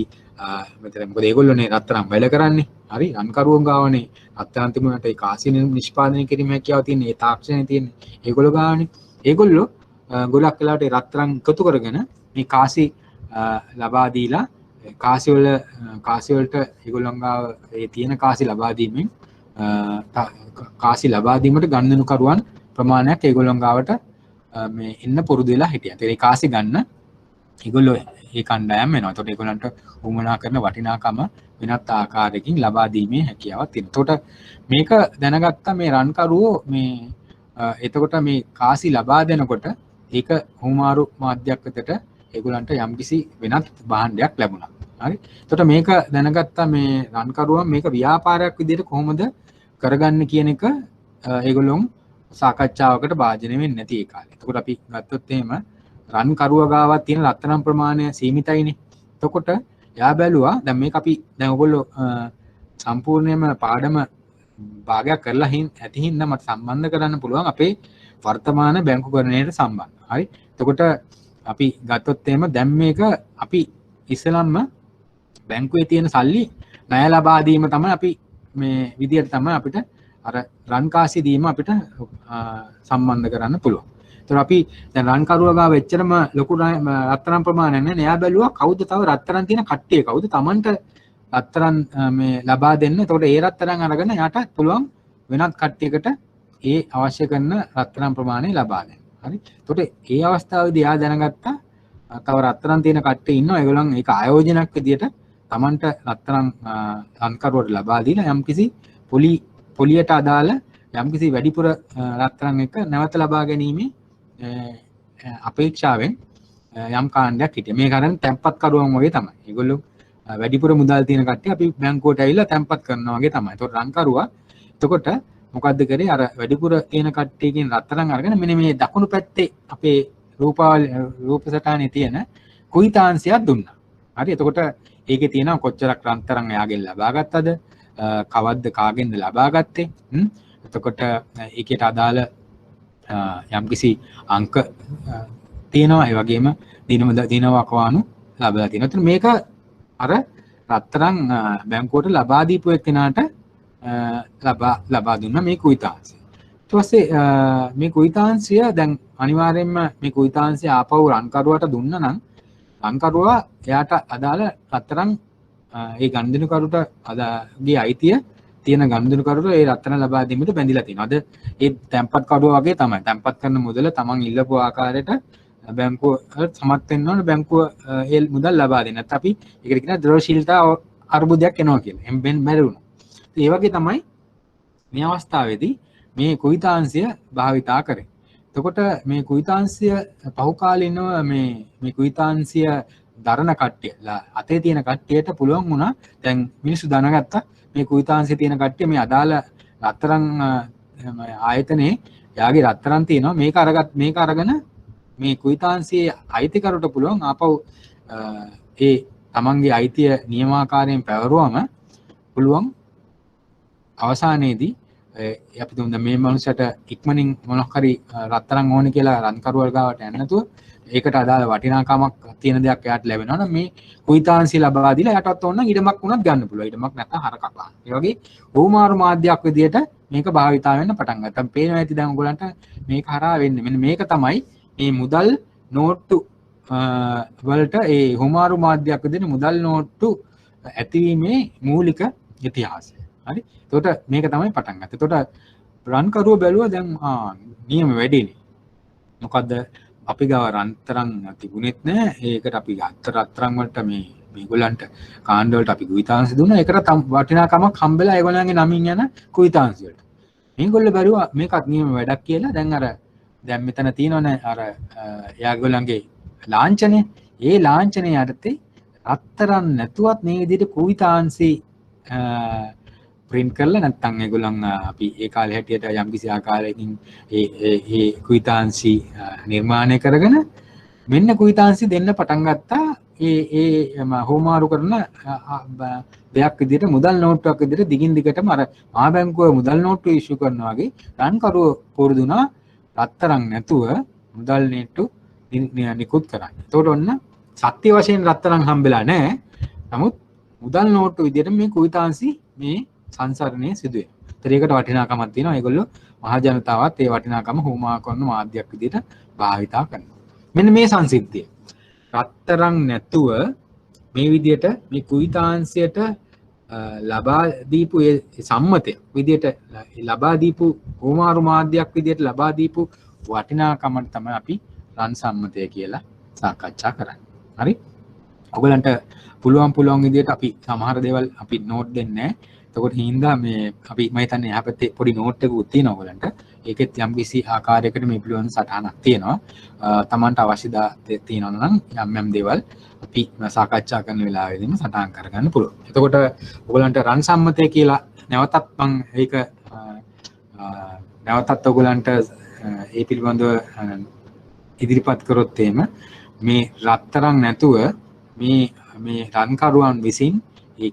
මෙතන මොකද ඒගොල්ලෝනේ රත්තරන් වැඩ කරන්නේ. හරි. රන් කරුවන් ගාවනේ රත්තරන් තිබුණාට ඒ කාසි නිෂ්පාදනය කිරීම හැකියාව තියෙන ඒ තාක්ෂණය තියෙන්නේ ඒගොල්ලෝ ගාවනේ. ඒගොල්ලෝ ගොඩක් වෙලාවට රත්තරන් එකතු කරගෙන මේ කාසි ලබා දීලා කාසි වලට ඒගොල්ලන් ගාව ඒ තියෙන කාසි ලබා දීමෙන් කාසි ලබා දීමට ගන්නු කරුවන් ප්‍රමාණයක් ඒගොල්ලන් ගාවට මේ එන්න පුරුදු වෙලා හිටියා. ඒ කාසි ගන්න ඒගොල්ලෝ ඒ කණ්ඩායම් වෙනවා. එතකොට ඒගොල්ලන්ට උමනා කරන වටිනාකම වෙනත් ආකාරයකින් ලබා දීමේ හැකියාවක් තියෙනවා. එතකොට මේක දැනගත්තා මේ රන්කරුවෝ මේ එතකොට මේ කාසි ලබා දෙනකොට ඒක හුවමාරු මාධ්‍යයක් වෙතට ඒගොල්ලන්ට යම්කිසි වෙනත් භාණ්ඩයක් ලැබුණා. හරි. එතකොට මේක දැනගත්තා මේ රන්කරුවන් මේක ව්‍යාපාරයක් විදිහට කොහොමද කරගන්න කියන එක ඒගොල්ලොන් සාකච්ඡාවකට භාජනය වෙන්නේ නැති ඒ කාලේ. එතකොට අපි ගත්තොත් එහෙම රන්කරුව ගාවත් තියෙන රත්තරන් ප්‍රමාණය සීමිතයිනේ. එතකොට එයා බැලුවා දැන් මේක අපි දැන් ඔයගොල්ලෝ සම්පූර්ණයෙන්ම පාඩම භාගයක් කරලා ඇති හින්දා මට සම්බන්ධ කරන්න පුළුවන් අපේ වර්තමාන බැංකුකරණයට සම්බන්ධ. හරි. එතකොට අපි ගත්තොත් එහෙම දැන් මේක අපි ඉස්සෙල්ලාම බැංකුවේ තියෙන සල්ලි ණය ලබා දීම තමයි අපි මේ විදියට තමයි අපිට අර රන් කාසි දීම අපිට සම්බන්ධ කරන්න පුළුවන්. ඒතර අපි දැන් රන් කරුවා ගාව එච්චරම ලොකු රත්තරන් ප්‍රමාණයක් නැහැ. එයා බැලුවා කවුද තව රත්තරන් තියෙන කට්ටිය කවුද Tamanට රත්තරන් මේ ලබා දෙන්න. එතකොට ඒ රත්තරන් අරගෙන යාට පුළුවන් වෙනත් කට්ටියකට ඒ අවශ්‍ය කරන රත්තරන් ප්‍රමාණය ලබා දෙන්න. හරි. එතකොට ඒ අවස්ථාවේදී එයා දැනගත්තා තව රත්තරන් තියෙන කට්ටිය ඉන්නවා. ඒගොල්ලන් ඒක ආයෝජනයක් විදියට Tamanට රත්තරන් රන්කරුවට ලබා දීලා යම්කිසි පොලියට අදාළ යම්කිසි වැඩිපුර රත්තරන් එක නැවත ලබා ගැනීමේ අපේක්ෂාවෙන් යම් කාණ්ඩයක් හිටියා. මේ කරන්නේ තැම්පත් කරුවන් වගේ තමයි. ඒගොල්ලෝ වැඩිපුර මුදල් තියෙන කට්ටිය අපි බැංකුවට ඇවිල්ලා තැම්පත් කරනවා වගේ තමයි. ඒතකොට රන්කරුවා එතකොට මොකද්ද කරේ අර වැඩිපුර තියෙන කට්ටියකින් රත්තරන් අරගෙන මෙන්න මේ දකුණු පැත්තේ අපේ රූපසටහනේ තියෙන කුයිතාංශයක් දුන්නා. හරි. එතකොට ඒකේ තියෙනවා කොච්චරක් රත්තරන් එයාගෙන් ලබා ගත්තද? කවද්ද කාගෙන්ද ලබා ගත්තේ? එතකොට ඒකට අදාළ යම්කිසි අංක තියෙනවා. ඒ වගේම දින වකවානු ලැබලා තියෙනවා. ඒතර මේක අර රත්තරන් බැංකුවට ලබා දීපු එක්කෙනාට ලබා දුන්නා මේ කුයිතාංශය. ඊට පස්සේ මේ කුයිතාංශය දැන් අනිවාර්යයෙන්ම මේ කුයිතාංශය ආපහු රන්කරුවාට දුන්නා නම් රන්කරුවා එයාට අදාළ රත්තරන් ඒ ගනුදෙනුකරුට අදාගේ අයිතිය තියෙන ගනුදෙනුකරුට ඒ රත්තරන් ලබා දීමට බැඳිලා තියෙනවා. අද ඒ තැන්පත් කරුවා වගේ තමයි. තැන්පත් කරන මුදල තමන් ඉල්ලපු ආකාරයට බැංකුව සමත් වෙන්න ඕන බැංකුව ඒ මුදල් ලබා දෙන්න. නැත්නම් අපි ඒකට කියන ද්‍රවශීලතා අර්බුදයක් එනවා කියලා. එම්බෙන් බැරි වුණා. ඒ වගේ තමයි මේ අවස්ථාවේදී මේ කුයිතාංශය භාවිතා කරේ. එතකොට මේ කුයිතාංශය පහුකාලීනව මේ කුයිතාංශය දරන කට්ටිය අතේ තියෙන කට්ටියට පුළුවන් වුණා දැන් මිනිස්සු දැනගත්තා මේ කුයිතාංශය තියෙන කට්ටිය මේ අදාළ රත්තරන් ආයතනයේ යාගේ රත්තරන් තියෙනවා මේක අරගෙන මේ කුයිතාංශයේ අයිතිකරුට පුළුවන් ආපහු ඒ තමන්ගේ අයිතිය නියමාකාරයෙන් පැවරුවම පුළුවන් අවසානයේදී අපි තුන් මේ මනුස්සයට ඉක්මනින් මොනක් හරි රත්තරන් ඕනේ කියලා රන්කරුවල් ගාවට යන්න නැතුව ඒකට අදාළ වටිනාකමක් තියෙන දෙයක් එයාට ලැබෙනවා නම් මේ කුයිතාංශය ලබා දීලා එයාටත් ඕන නම් ඉඩමක් උනත් ගන්න පුළුවන්. ඉඩමක් නැත්නම් හරකක් ගන්න. ඒ වගේ ඕමාරු මාධ්‍යයක් විදියට මේක භාවිතා වෙන්න පටන් ගත්තා. පේනවා ඇති දැන් ඔයගොල්ලන්ට මේක හරහා වෙන්නේ. මෙන්න මේක තමයි මේ මුදල් නෝට්ටු වලට ඒ හුමාරු මාධ්‍යයක් විදිහට මුදල් නෝට්ටු ඇතිවීමේ මූලික ඉතිහාසය. හරි. එතකොට මේක තමයි පටන් ගත්තේ. එතකොට රන්කරුව බැලුවා දැන් නියම වැඩිනේ. මොකද්ද අපි ගාව රන්තරන් තිබුණෙත් නෑ. ඒකට අපි රත්තරන් වලට මේගොල්ලන්ට කාණ්ඩ වලට අපි කුයිතාංශ දුන්නා. ඒකට වටිනාකමක් හම්බෙලා ඒගොල්ලන්ගේ නමින් යන කුයිතාංශ වලට. මේගොල්ලෝ බැලුවා මේකත් නියම වැඩක් කියලා. දැන් මෙතන තියෙනවනේ අර එයාගොල්ලන්ගේ ලාංඡනේ. ඒ ලාංඡනේ යටතේ රත්තරන් නැතුවත් මේ විදිහට කුයිතාංශي print කරලා නැත්නම් ඒගොල්ලන් අපි ඒ කාලේ හැටියට යම්කිසි ආකාරයකින් ඒ කුයිතාංශي නිර්මාණය කරගෙන මෙන්න කුයිතාංශي දෙන්න පටන් ගත්තා. ඒ හෝමාරු කරන දෙයක් විදිහට මුදල් නෝට්ටුවක් විදිහට දිගින් දිගටම අර මහා බැංකුව මුදල් නෝට්ටු ඉෂුව කරනවා වගේ රන්කරුව පුරුදුනා රත්තරන් නැතුව මුදල් නෝට්ටු නිකුත් කරන්නේ. ඒතකොට ඔන්න සත්‍ය වශයෙන් රත්තරන් හම්බෙලා නැහැ. නමුත් මුදල් නෝට්ටු විදිහට මේ කුයිතාංශي මේ සංසරණය සිදුවේ. ඒකට වටිනාකමක් තියෙනවා. ඒගොල්ලෝ මහ ජනතාවත් ඒ වටිනාකම හෝමා කරන මාධ්‍යයක් විදිහට භාවිතා කරනවා. මෙන්න මේ සංසිද්ධිය. රත්තරන් නැතුව මේ විදිහට මේ කුයිතාංශයට ලබා දීපු ඒ සම්මතය විදිහට ලබා දීපු හෝමාරු මාධ්‍යයක් විදිහට ලබා දීපු වටිනාකම තමයි අපි රන් සම්මතය කියලා සාකච්ඡා කරන්නේ. හරි? ඔයගලන්ට පුළුවන් විදිහට අපි සමහර දේවල් අපි නෝට් දෙන්නේ නැහැ. එතකොට හින්දා මේ අපි මම හිතන්නේ එහා පැත්තේ පොඩි නෝට් එකකුත් තියෙනවා ඔයගලන්ට. ඒකෙත් යම්කිසි ආකාරයකට මේ පිළිවෙල සටහනක් තියෙනවා. Tamanට අවශ්‍ය තියෙනවා නම් යම් දේවල් අපි සාකච්ඡා කරන වෙලාවෙදීම සටහන් කරගන්න පුළුවන්. එතකොට ඔයගලන්ට රන් සම්මතය කියලා නැවතත් මම ඒක නැවතත් ඔයගලන්ට ඒ පිළිබඳව ඉදිරිපත් කරොත් එහෙම මේ රත්තරන් නැතුව මේ රන්කරුවන් විසින් ඒ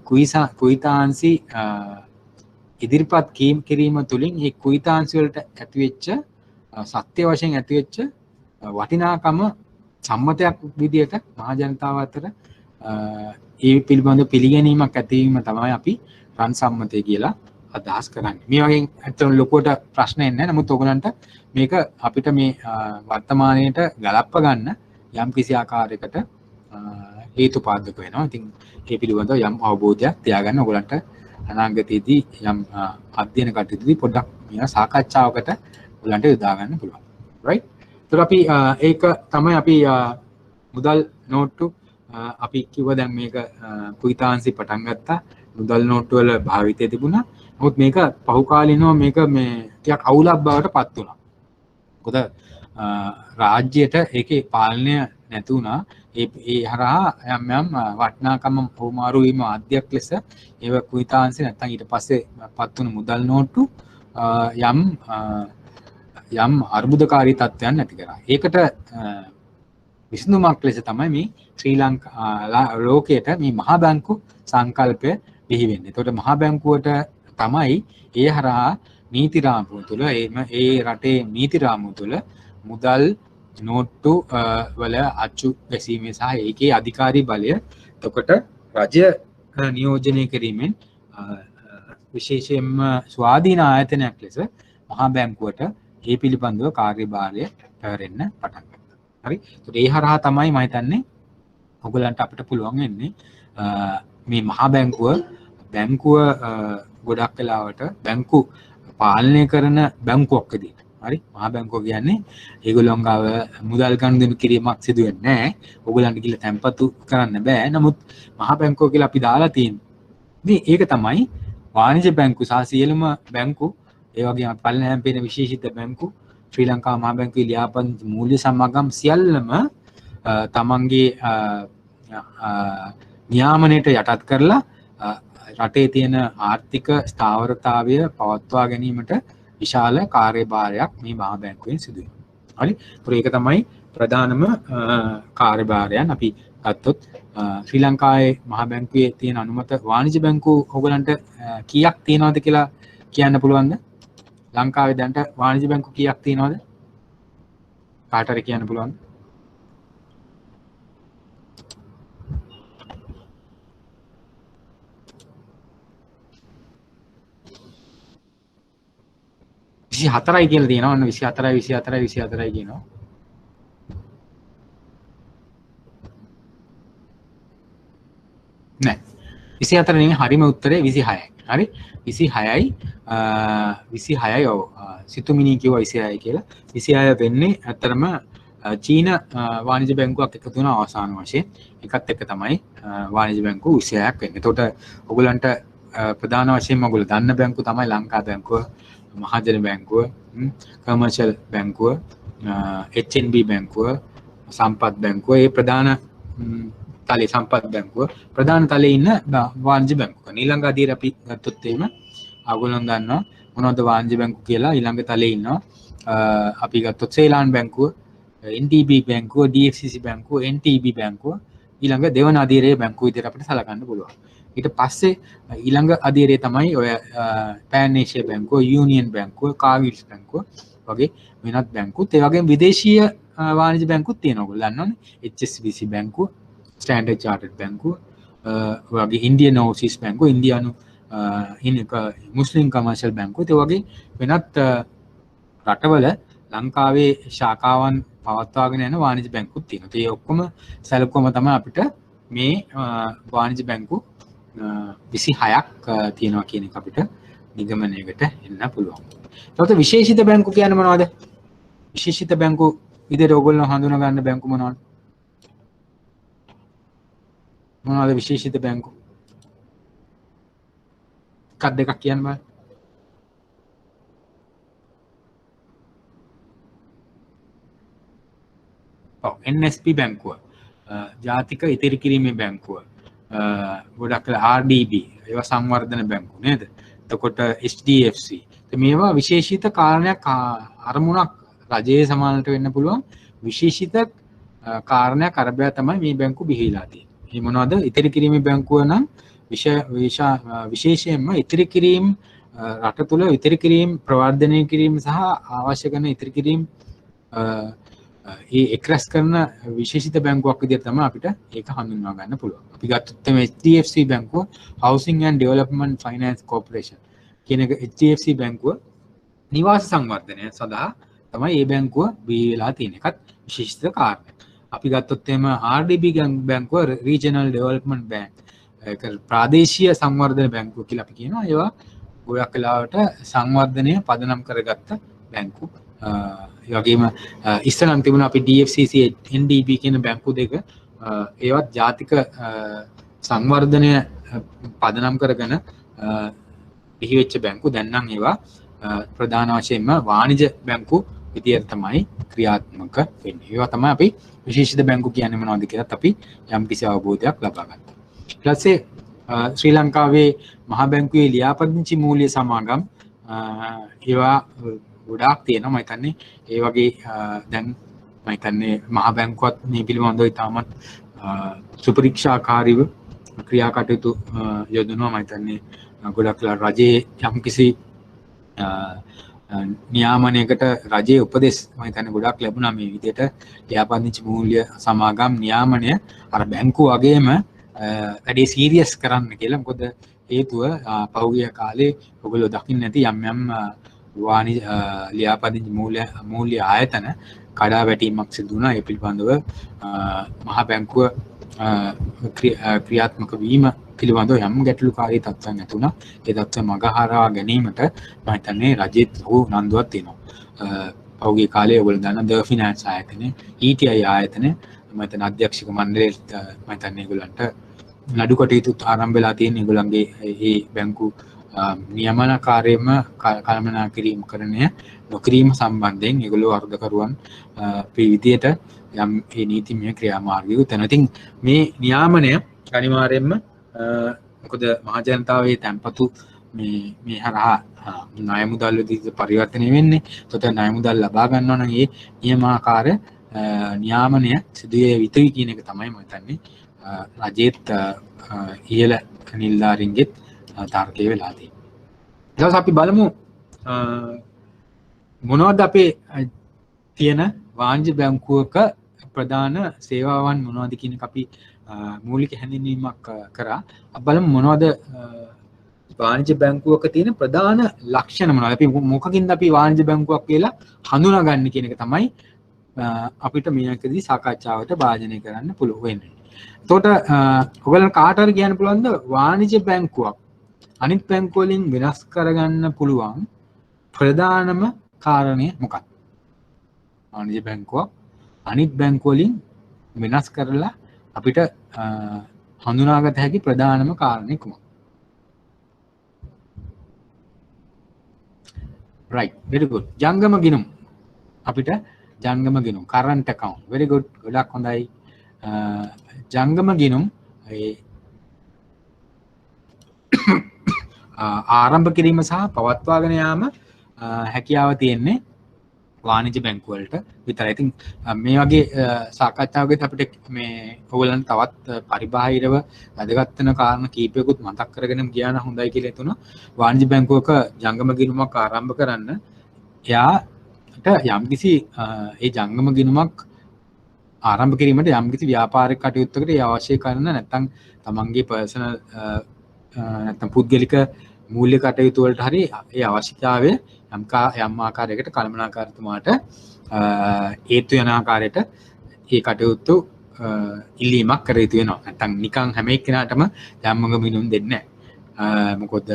කුයිතාංශي ඉදිරිපත් කිරීම තුළින් ඒ කුයිතාංශි වලට ඇතිවෙච්ච සත්‍ය වශයෙන් ඇතිවෙච්ච වටිනාකම සම්මතයක් විදියට මහ ජනතාව අතර ඒ පිළිබඳ පිළිගැනීමක් ඇතිවීම තමයි අපි රන් සම්මතය කියලා අදහස් කරන්නේ. මේ වගේ ඇත්තටම ලොකුවට ප්‍රශ්න එන්නේ නැහැ. නමුත් ඔයගලන්ට මේක අපිට මේ වර්තමානයේට ගලප්ප ගන්න යම් කිසි ආකාරයකට හේතුපාදක වෙනවා. ඉතින් ඒ පිළිබඳව යම් අවබෝධයක් තියාගන්න ඔයගලන්ට අනාගතයේදී යම් අධ්‍යයන කටයුතුදී පොඩ්ඩක් මේවා සාකච්ඡාවකට ඔයගලන්ට යොදා ගන්න පුළුවන්. right? ඒතර අපි ඒක තමයි අපි මුදල් නෝට්ටු අපි කිව්ව දැන් මේක කුයිතාංශي පටන් ගත්තා. මුදල් නෝට්ටු වල භාවිතය තිබුණා. නමුත් මේක පහුකාලීනව මේක මේ ටිකක් අවුලක් බවට පත් වුණා. මොකද රාජ්‍යයට ඒකේ පාලනය නැති වුණා. ඒ හරහා යම් වටිනාකම හෝමාරු වීම ආද්‍යයක් ලෙස ඒව කුයිතාංශي නැත්නම් ඊට පස්සේ පත් වුණු මුදල් නෝට්ටු යම් අර්බුදකාරී තත්ත්වයන් ඇති කරා. ඒකට විසඳුමක් ලෙස තමයි මේ ශ්‍රී ලංකා ලෝකයට මේ මහා බැංකු සංකල්පය බිහි වෙන්නේ. එතකොට මහා බැංකුවට තමයි ඒ හරහා නීති රාමුව තුළ ඒ රටේ නීති රාමුව තුළ මුදල් නෝට්ටු වල අච්චු ගැසීමේ සහ ඒකේ අධිකාරී බලය එතකොට රජය නියෝජනය කිරීමෙන් විශේෂයෙන්ම ස්වාධීන ආයතනයක් ලෙස මහා බැංකුවට ඒ පිළිබඳව කාර්යභාරය පැවරෙන්න පටන් ගත්තා. හරි. ඒත් ඒ හරහා තමයි මම හිතන්නේ ඔයගලන්ට අපිට පුළුවන් වෙන්නේ මේ මහා බැංකුව ගොඩක් වෙලාවට බැංකු පාලනය කරන බැංකුවක් විදිහට. හරි. මහා බැංකුව කියන්නේ ඒගොල්ලෝ ගාව මුදල් ගනුදෙනු කිරීමක් සිදු වෙන්නේ නැහැ. ඔයගලන්ට කියලා තැන්පතු කරන්න බෑ. නමුත් මහා බැංකුව කියලා අපි දාලා තියෙන්නේ. ඒක තමයි වාණිජ්‍ය බැංකු සහ සියලුම බැංකු ඒ වගේම පල්ලෙහාම පේන විශේෂිත බැංකු ශ්‍රී ලංකා මහා බැංකුවේ ලියාපදිංචි මූල්‍ය සමාගම් සියල්ලම තමන්ගේ නියාමනයට යටත් කරලා රටේ තියෙන ආර්ථික ස්ථාවරතාවය පවත්වා ගැනීමට විශාල කාර්යභාරයක් මේ මහා බැංකුවෙන් සිදු වෙනවා. හරි. ඒක තමයි ප්‍රධානම කාර්යභාරයන්. අපි ගත්තොත් ශ්‍රී ලංකාවේ මහා බැංකුවේ තියෙන අනුමත වාණිජ්‍ය බැංකු ඔයගලන්ට කීයක් තියෙනවද කියලා කියන්න පුළුවන්ද? ලංකාවේ දැන්ට වාණිජ්‍ය බැංකු කීයක් තියෙනවද? කාට හරි කියන්න පුළුවන්ද? විසි හතරයි කියලා තියෙනවා. ඔන්න 24 කියනවා. නෑ 24 නෙමෙයි හරිම උත්තරේ 26යි. හරි 26යි ඔව් සිතුමිනී කිව්වා 26යි කියලා. 26 වෙන්නේ අතරම චීන වාණිජ්‍ය බැංකුවක් එකතු වෙන අවසාන වශයෙන් එකත් එක තමයි වාණිජ්‍ය බැංකුව 26ක් වෙන්නේ. එතකොට ඔයගලන්ට ප්‍රධාන වශයෙන්ම ඔයගොල්ලෝ දන්න බැංකුව තමයි ලංකා බැංකුව, මහජන බැංකුව, කමර්ෂල් බැංකුව, HNB බැංකුව, සම්පත් බැංකුව. ඒ ප්‍රධාන තලයේ සම්පත් බැංකුව ප්‍රධාන තලයේ ඉන්න වාණිජ්‍ය බැංකුව. ඊළඟ අදියර අපි ගත්තොත් එහෙම ඔයගොල්ලෝ දන්නවා මොනවද වාණිජ්‍ය බැංකුව කියලා. ඊළඟ තලයේ ඉන්නවා අපි ගත්තොත් සේලාන් බැංකුව, NDB බැංකුව, DFCC බැංකුව, NTB බැංකුව ඊළඟ දෙවන අදියරේ බැංකුව විදිහට අපිට සලකන්න පුළුවන්. ඊට පස්සේ ඊළඟ අදියරේ තමයි ඔය පෑන් ඒෂියා බැංකුව, යූනියන් බැංකුව, කාර්ගිල් බැංකුව වගේ වෙනත් බැංකුත් ඒ වගේම විදේශීය වාණිජ්‍ය බැංකුත් තියෙනවා. ඔයගොල්ලෝ දන්නවනේ HSBC බැංකුව, ස්ටෑන්ඩඩ් චාර්ටර්ඩ් බැංකුව වගේ ඉන්දියන් ඕවර්සීස් බැංකුව, ඉන්දියානු මුස්ලිම් කමර්ෂල් බැංකුව ඒ වගේ වෙනත් රටවල ලංකාවේ ශාඛාවන් පවත්වාගෙන යන වාණිජ්‍ය බැංකුත් තියෙනවා. ඒ ඔක්කොම සැලකුවම තමයි අපිට මේ වාණිජ්‍ය බැංකු 26ක් තියෙනවා කියන එක අපිට නිගමනයකට එන්න පුළුවන්. එතකොට විශේෂිත බැංකු කියන්නේ මොනවද? විශේෂිත බැංකු විදිහට ඔයගොල්ලෝ හඳුනා ගන්න බැංකු මොනවද? මොනවද විශේෂිත බැංකු? එකක් දෙකක් කියන්න බෑ. NSB බැංකුව, ජාතික ඉතිරි කිරීමේ බැංකුව, ගොඩක් RDB ඒවා සංවර්ධන බැංකු නේද? එතකොට HDFC. මේවා විශේෂිත කාරණයක් අරමුණක් රජයේ සමානට වෙන්න පුළුවන් විශේෂිත කාරණයක් අරබයා තමයි මේ බැංකු බිහිලා තියෙන්නේ. මේ මොනවද? ඉතිරි කිරීමේ බැංකුව නම් විශේෂයෙන්ම ඉතිරි කිරීම රට තුළ ඉතිරි කිරීම ප්‍රවර්ධනය කිරීම සහ අවශ්‍ය කරන ඉතිරි කිරීම ඒ එක්රැස් කරන විශේෂිත බැංකුවක් විදිහට තමයි අපිට ඒක හඳුන්වා ගන්න පුළුවන්. අපි ගත්තොත් HDFC බැංකුව Housing and Development Finance Corporation කියන එක HDFC බැංකුව නිවාස සංවර්ධනය සඳහා තමයි මේ බැංකුව බිහි වෙලා තියෙන එකත් විශේෂිත කාරණයක්. අපි ගත්තොත් එහෙම RDB බැංකුව Regional Development Bank ඒක ප්‍රාදේශීය සංවර්ධන බැංකුව කියලා අපි කියනවා. ඒවා ගොඩක් වෙලාවට සංවර්ධනය පදනම් කරගත්ත බැංකු. ඒ වගේම ඉස්සරම් තිබුණා අපි DFCC NDB කියන බැංකු දෙක ඒවත් ජාතික සංවර්ධනය පදනම් කරගෙන බිහි වෙච්ච බැංකු. දැන් නම් ඒවා ප්‍රධාන වශයෙන්ම වාණිජ බැංකු විදියට තමයි ක්‍රියාත්මක වෙන්නේ. ඒවා තමයි අපි විශේෂිත බැංකු කියන්නේ මොනවද කියලාත් අපි යම්කිසි අවබෝධයක් ලබා ගන්නවා. ඊට පස්සේ ශ්‍රී ලංකාවේ මහා බැංකුවේ ලියාපදිංචි මූල්‍ය සමාගම් ඒවා ගොඩාක් තියෙනවා. මම හිතන්නේ ඒ වගේ දැන් මම හිතන්නේ මහා බැංකුවත් මේ පිළිබඳව ඉතාමත් සුපරීක්ෂාකාරීව ක්‍රියා කටයුතු යොදනවා. මම හිතන්නේ ගොඩක් රජයේ යම්කිසි නියාමනයකට රජයේ උපදෙස් මම හිතන්නේ ගොඩක් ලැබුණා මේ විදිහට ලියාපදිංචි මූල්‍ය සමාගම් නියාමනය අර බැංකුව වගේම වැඩි සීරියස් කරන්න කියලා. මොකද හේතුව පහුගිය කාලේ ඔයගොල්ලෝ දකින්න නැති යම් යම් ලියාපදිංචි මූල්‍ය ආයතන කඩා වැටීමක් සිදු වුණා. ඒ පිළිබඳව මහා බැංකුව ක්‍රියාත්මක වීම පිළිබඳව යම් ගැටලුකාරී තත්ත්වයන් ඇති වුණා. ඒ තත්ත්වය මගහරවා ගැනීමට මම හිතන්නේ රජෙත් ලොකු උනන්දුවක් තියෙනවා. පහුගිය කාලේ ඔයගොල්ලෝ දන්න ද ෆිනෑන්ස් ආයතනය, ETI ආයතනය මම හිතන්නේ අධ්‍යක්ෂක මණ්ඩලයට මම හිතන්නේ ඒගොල්ලන්ට නඩු කටයුතු ආරම්භ වෙලා තියෙන ඒගොල්ලන්ගේ මේ බැංකු නියමනකාරයම කළමනාකරණය නොකිරීම සම්බන්ධයෙන් ඒගොල්ලෝ වරදකරුවන් විදියට යම් ඒ නීතිමය ක්‍රියාමාර්ගය උතන. ඉතින් මේ නියාමනය අනිවාර්යයෙන්ම මොකද මහ ජනතාවේ තැන්පතු මේ හරහා ණය මුදල් වලදී පරිවර්තනය වෙන්නේ. එතකොට ණය මුදල් ලබා ගන්නවා නම් ඒ නියමාකාර නියාමනය සිදුවේ යුතුයි කියන එක තමයි මම හිතන්නේ රජෙත් ඉහළ නිලධාරීන්ගෙත් තර්කය වෙලා තියෙන්නේ. ඊට අපි බලමු මොනවද අපේ තියෙන වාණිජ්‍ය බැංකුවක ප්‍රධාන සේවාවන් මොනවද කියන එක අපි මූලික හැඳින්වීමක් කරා. අපි බලමු මොනවද වාණිජ්‍ය බැංකුවක තියෙන ප්‍රධාන ලක්ෂණ මොනවද? අපි මොකකින්ද අපි වාණිජ්‍ය බැංකුවක් කියලා හඳුනාගන්නේ කියන එක තමයි අපිට මේකදී සාකච්ඡාවට භාජනය කරන්න පුළුවන් වෙන්නේ. එතකොට ඔයගොල්ලන් කාට හරි කියන්න පුළුවන්ද වාණිජ්‍ය බැංකුවක් අනිත් බැංකුව වලින් වෙනස් කරගන්න පුළුවන් ප්‍රධානම කාරණය මොකක්ද? වාණිජ්‍ය බැංකුවක් අනිත් බැංකුව වලින් වෙනස් කරලා අපිට හඳුනාගත හැකි ප්‍රධානම කාරණේ කුමක්ද? right, very good. ජංගම ගිණුම් අපිට ජංගම ගිණුම් current account very good ගොඩක් හොඳයි. ජංගම ගිණුම් ආරම්භ කිරීම සහ පවත්වාගෙන යාම හැකියාව තියෙන්නේ වාණිජ්‍ය බැංකුව වලට විතරයි. ඉතින් මේ වගේ සාකච්ඡාවකදී අපිට මේ ඕගොල්ලන්ට තවත් පරිබාහිරව වැදගත් වෙන කාරණා කීපයකුත් මතක් කරගෙන ගියා නම් හොඳයි කියලා හිතුණා. වාණිජ්‍ය බැංකුවක ජංගම ගිණුමක් ආරම්භ කරන්න එයාට යම්කිසි ඒ ජංගම ගිණුමක් ආරම්භ කිරීමට යම්කිසි ව්‍යාපාරික කටයුත්තකට ඒ අවශ්‍ය කරන නැත්නම් තමන්ගේ පර්සනල් නැත්නම් පුද්ගලික මූල්‍ය කටයුතු වලට හරි ඒ අවශ්‍යතාවය යම් ආකාරයකට කළමනාකාරතුමාට හේතු වෙන ආකාරයට ඒ කටයුතු ඉල්ලීමක් කර යුතු වෙනවා. නැත්නම් නිකන් හැම එක්කෙනාටම ජංගම ගිණුම් දෙන්නේ නැහැ. මොකද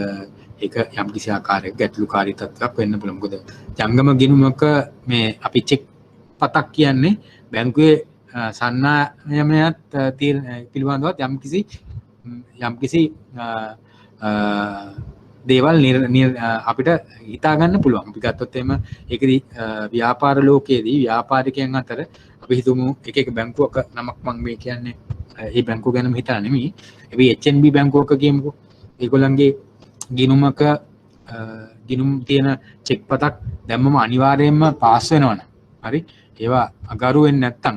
ඒක යම්කිසි ආකාරයක ගැටලුකාරී තත්ත්වයක් වෙන්න පුළුවන්. මොකද ජංගම ගිණුමක මේ අපි චෙක් පතක් කියන්නේ බැංකුවේ සන්නායමයත් පිළිබඳවත් යම්කිසි දේවල් අපිට හිතා ගන්න පුළුවන්. අපි ගත්තොත් එහෙම ඒකදී ව්‍යාපාර ලෝකයේදී ව්‍යාපාරිකයන් අතර අපි හිතමු එක බැංකුවක නමක් මම මේ කියන්නේ ඒ බැංකුව ගැනම හිතලා නෙමෙයි. අපි HNB බැංකුවක කියමුකෝ. ඒගොල්ලන්ගේ ගිණුමක ගිණුම් තියෙන චෙක් පතක් දැම්මම අනිවාර්යයෙන්ම පාස් වෙනවනේ. හරි. ඒවා අගරු වෙන්නේ නැත්තම්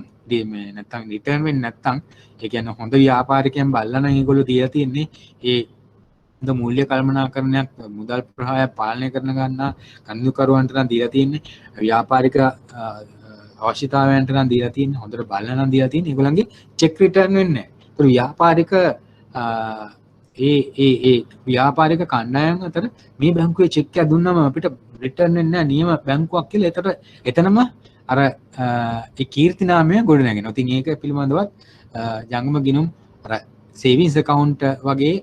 නැත්තම් රිටර්න් වෙන්නේ නැත්තම් ඒ කියන්නේ හොඳ ව්‍යාපාරිකයන් බලලා නම් ඒගොල්ලෝ තියලා තියෙන්නේ ඒ හොඳ මූල්‍ය කළමනාකරණයක් මුදල් ප්‍රවාහය පාලනය කරන ගන්නා කන්දුකරුවන්ට නම් දීලා තියෙන්නේ ව්‍යාපාරික අවශ්‍යතාවයන්ට නම් දීලා තියෙන්නේ හොඳට බලලා නම් දීලා තියෙන්නේ ඒගොල්ලන්ගේ චෙක් රිටර්න් වෙන්නේ නැහැ. ඒතර ව්‍යාපාරික ඒ ව්‍යාපාරික කණ්ඩායම් අතර මේ බැංකුවේ චෙක් එක දුන්නම අපිට රිටර්න් වෙන්නේ නැහැ නියම බැංකුවක් කියලා. ඒතර එතනම අර ඒ කීර්ති නාමය ගොඩ නැගෙනවා. ඉතින් ඒක පිළිබඳවත් ජංගම ගිණුම් අර සේවිංස් account වගේ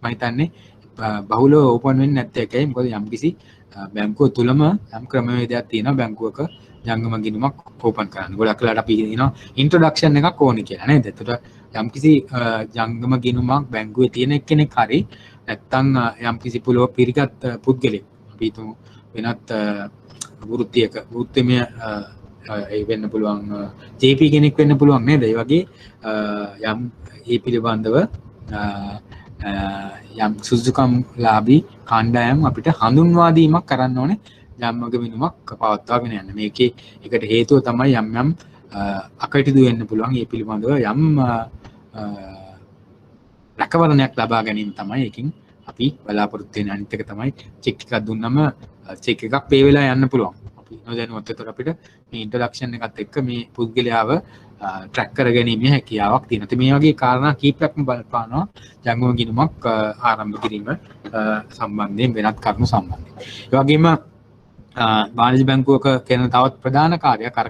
මම හිතන්නේ බහුලව ඕපන් වෙන්නේ නැත්තේ ඒකයි. මොකද යම්කිසි බැංකුව තුලම යම් ක්‍රමවේදයක් තියෙනවා බැංකුවක ජංගම ගිණුමක් ඕපන් කරන්න. ගොඩක් වෙලාවට අපි කියනවා ඉන්ට්‍රොඩක්ෂන් එකක් ඕනේ කියලා නේද? එතකොට යම්කිසි ජංගම ගිණුමක් බැංකුවේ තියෙන කෙනෙක් හරි නැත්නම් යම්කිසි පුලුව පිරිගත් පුද්ගලෙක් අපි හිතමු වෙනත් වෘත්තිමය ඒ වෙන්න පුළුවන් JP කෙනෙක් වෙන්න පුළුවන් නේද? ඒ වගේ යම් ඒ පිළිබඳව යම් සුසුකම් ලාභී කණ්ඩායම් අපිට හඳුන්වා දීමක් කරන්න ඕනේ ජංගම ගිණුමක් පවත්වාගෙන යන්න. මේකේ එකට හේතුව තමයි යම් අකටයුතු වෙන්න පුළුවන්. ඒ පිළිබඳව යම් රැකවරණයක් ලබා ගැනීම තමයි එකකින් අපි බලාපොරොත්තු වෙන අනිත් එක තමයි චෙක් එකක් දුන්නම චෙක් එකක් පේ වෙලා යන්න පුළුවන්. අපි නොදැනුවත් ඒතර අපිට මේ ඉන්ට්‍රොඩක්ෂන් එකත් එක්ක මේ පුද්ගලයාව ට්‍රැක් කරගැනීමේ හැකියාවක් තියෙනවා. ඉතින් මේ වගේ කාරණා කීපයක්ම බලපානවා ජංගම ගිණුමක් ආරම්භ කිරීම සම්බන්ධයෙන් වෙනත් කරුණු සම්බන්ධයෙන්. ඒ වගේම වාණිජ බැංකුවක කරන තවත් ප්‍රධාන කාර්යයක් අර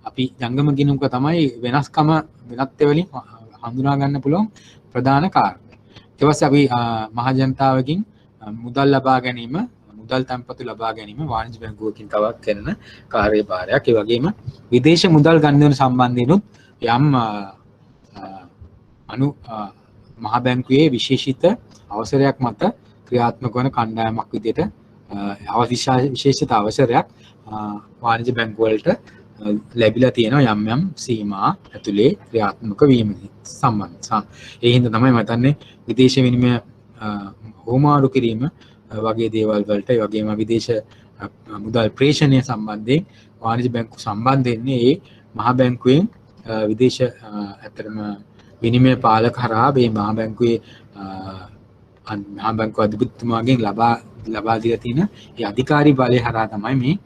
අපි ජංගම ගිණුමක තමයි වෙනස්කම වෙනත් වලින් හඳුනා ගන්න පුළුවන් ප්‍රධාන කාර්යය. ඊට පස්සේ අපි මහජනතාවකින් මුදල් ලබා ගැනීම මුදල් තැන්පතු ලබා ගැනීම වාණිජ බැංකුවකින් තවත් කරන කාර්යභාරයක්. ඒ වගේම විදේශ මුදල් ගනුදෙනු සම්බන්ධයෙන්ුත් යම් මහ බැංකුවේ විශේෂිත අවසරයක් මත ක්‍රියාත්මක වන කණ්ඩායමක් විදිහට විශේෂිත අවසරයක් වාණිජ බැංකුව වලට ලැබිලා තියෙනවා යම් යම් සීමා ඇතුලේ ක්‍රියාත්මක වීම සම්බන්ධ. ඒ හින්දා තමයි මම හිතන්නේ විදේශ විනිමය හෝමාරු කිරීම වගේ දේවල් වලට ඒ වගේම විදේශ මුදල් ප්‍රේෂණය සම්බන්ධයෙන් වාණිජ බැංකුව සම්බන්ධ වෙන්නේ ඒ මහ බැංකුවෙන් විදේශ ඇත්තටම විනිමය පාලක හරහා මේ මහ බැංකුවේ මහ බැංකුව අධිපතිතුමාගෙන් ලබා දීලා තියෙන ඒ අධිකාරී බලය හරහා තමයි මේ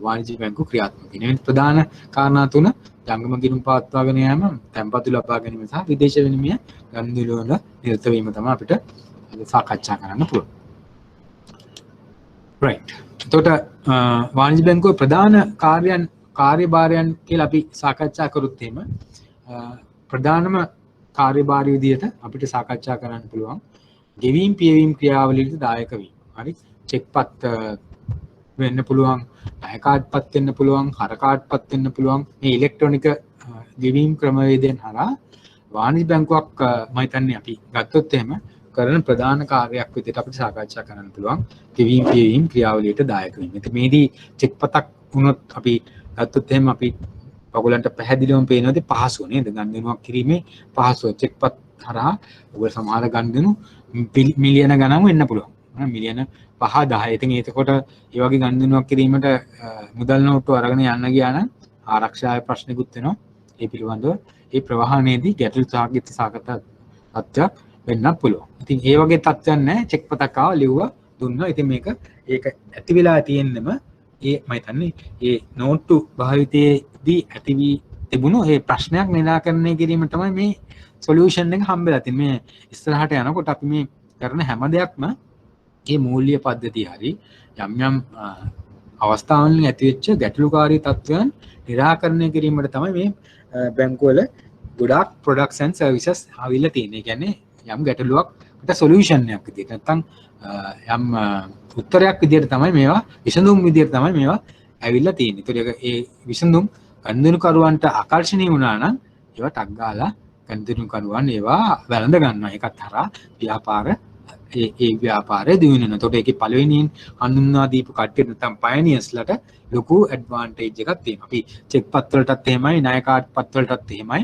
වාණිජ බැංකුව ක්‍රියාත්මක වෙන්නේ. ප්‍රධාන කාරණා තුන ජංගම ගිණුම් පවත්වාගෙන යාම, තැන්පතු ලබා ගැනීම සහ විදේශ විනිමය ගනුදෙනු වල නිරත වීම තමයි අපිට සාකච්ඡා කරන්න පුළුවන්. right. එතකොට වාණිජ බැංකුවේ ප්‍රධාන කාර්යභාරයන් කියලා අපි සාකච්ඡා කරුත් එහෙම ප්‍රධානම කාර්යභාරය විදිහට අපිට සාකච්ඡා කරන්න පුළුවන් ගෙවීම් පියවීම් ක්‍රියාවලියට දායක වීම. හරි. චෙක්පත් වෙන්න පුළුවන්, ණය කාඩ්පත් වෙන්න පුළුවන්, හර කාඩ්පත් වෙන්න පුළුවන්. මේ ඉලෙක්ට්‍රොනික ගෙවීම් ක්‍රමවේදයන් හරහා වාණිජ බැංකුවක් මම හිතන්නේ අපි ගත්තොත් එහෙම කරන ප්‍රධාන කාර්යයක් විදිහට අපිට සාකච්ඡා කරන්න පුළුවන් ගෙවීම් පියවීම් ක්‍රියාවලියට දායක වීම. ඉතින් මේදී චෙක්පතක් වුණොත් අපි ගත්තොත් එහෙම අපි ඔයගොල්ලන්ට පැහැදිලිවම පේනවාද පහසුව නේද? ගනුදෙනුවක් කිරීමේ පහසුව චෙක්පත් හරහා ඔයගොල්ලෝ සමහර ගනුදෙනු මිලියන ගණන් වෙන්න පුළුවන්. මිලියන 5-10. ඉතින් ඒකකොට ඒ වගේ ගනුදෙනුවක් කිරීමට මුදල් නෝට්ටු අරගෙන යන්න ගියා නම් ආරක්ෂාවේ ප්‍රශ්නකුත් වෙනවා. ඒ පිළිබඳව ඒ ප්‍රවාහනයේදී ගැටලු සාකච්ඡා තත්ත්වයක් වෙන්න පුළුවන්. ඉතින් ඒ වගේ තත්ත්වයක් නැහැ. චෙක්පතක් ආව ලිව්වා දුන්නා. ඉතින් ඒක ඇති වෙලා තියෙන්නම මම හිතන්නේ ඒ නෝට්ටු භාවිතයේදී ඇති වී තිබුණු ඒ ප්‍රශ්නයක් නිරාකරණය කිරීම තමයි මේ සොලියුෂන් එක හම්බෙලා තියෙන්නේ. මේ ඉස්සරහට යනකොට අපි මේ කරන හැම දෙයක්ම මේ මූල්‍ය පද්ධතිය හරි යම් යම් අවස්ථාවලින් ඇතිවෙච්ච ගැටලුකාරී තත්ත්වයන් නිරාකරණය කිරීමට තමයි මේ බැංකුවල ගොඩාක් ප්‍රොඩක්ට්ස් ඇන්ඩ් සර්විසස් ආවිල්ලා තියෙන්නේ. ඒ කියන්නේ යම් ගැටලුවකට සොලියුෂන් එකක් විදියට නැත්නම් යම් උත්තරයක් විදියට තමයි මේවා විසඳුම් විදියට තමයි මේවා ඇවිල්ලා තියෙන්නේ. ඒතකොට ඒ විසඳුම් ගනුදෙනුකරුවන්ට ආකර්ෂණීය වුණා නම් ඒවා ටක් ගාලා ගනුදෙනුකරුවන් ඒවා වැළඳ ගන්නවා. ඒකත් හරහා ව්‍යාපාර ඒ ව්‍යාපාරය දියුණු වෙනවා. ඒතකොට ඒකේ පළවෙනියෙන් හඳුන්වා දීපු කට්ටියට නැත්නම් පයනියර්ස්ලට ලොකු ඇඩ්වාන්ටේජ් එකක් තියෙනවා. අපි චෙක්පත් වලටත් එහෙමයි, ණය කාඩ්පත් වලටත් එහෙමයි,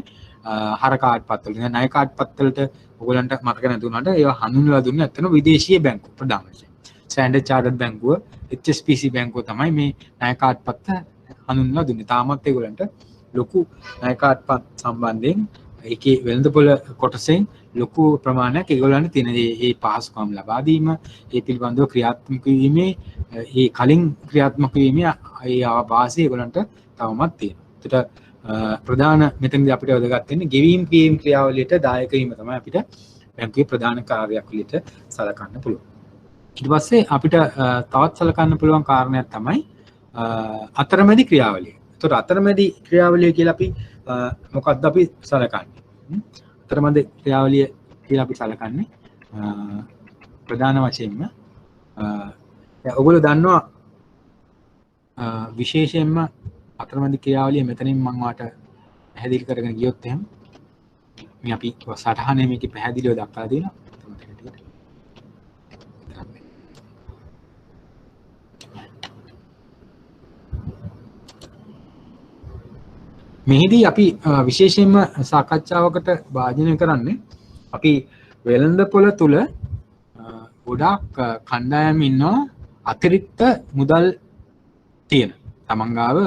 හර කාඩ්පත් වලට. ණය කාඩ්පත් වලට ඔයගලන්ට මතක නැතුණාට ඒවා හඳුන්වලා දුන්නේ නැත්නම් විදේශීය බැංකු ප්‍රධාන වශයෙන්. ස්ටෑන්ඩඩ් චාටර්ඩ් බැංකුව, HSBC බැංකුව තමයි මේ ණය කාඩ්පත් හඳුන්වලා දුන්නේ. තාමත් ඒගොල්ලන්ට ලොකු ණය කාඩ්පත් සම්බන්ධයෙන් ඒකේ වෙළඳපොළ කොටසෙන් ලොකු ප්‍රමාණයක් ඒගොල්ලන්ට තියෙන ඒ පහසුකම් ලබා දීම, ඒ පිළිබඳව ක්‍රියාත්මක වීමේ ඒ කලින් ක්‍රියාත්මක වීමේ ඒ ආවාසය ඒගොල්ලන්ට තවමත් තියෙනවා. ඒකට ප්‍රධාන මෙතනදී අපිට වැදගත් වෙන්නේ ගෙවීම් පියවීම් ක්‍රියාවලියට දායක වීම තමයි අපිට බැංකුවේ ප්‍රධාන කාර්යයක් විදිහට සලකන්න පුළුවන්. ඊට පස්සේ අපිට තවත් සලකන්න පුළුවන් කාරණයක් තමයි අතරමැදි ක්‍රියාවලිය. ඒතකොට අතරමැදි ක්‍රියාවලිය කියලා අපි මොකක්ද අපි සලකන්නේ? අතරමැදි ක්‍රියාවලිය කියලා අපි සලකන්නේ ප්‍රධාන වශයෙන්ම ඔයගොල්ලෝ දන්නවා විශේෂයෙන්ම අතරමැදි ක්‍රියාවලිය මෙතනින් මම වාට පැහැදිලි කරගෙන ගියොත් එහෙම මේ අපි සටහනේ මේකේ පැහැදිලිව දක්වලා දෙනවා. මෙහිදී අපි විශේෂයෙන්ම සාකච්ඡාවකට භාජනය කරන්නේ අපි වෙළඳපොළ තුල ගොඩාක් කණ්ඩායම් ඉන්නවා අතිරික්ත මුදල් තියෙන. තමන් ගාව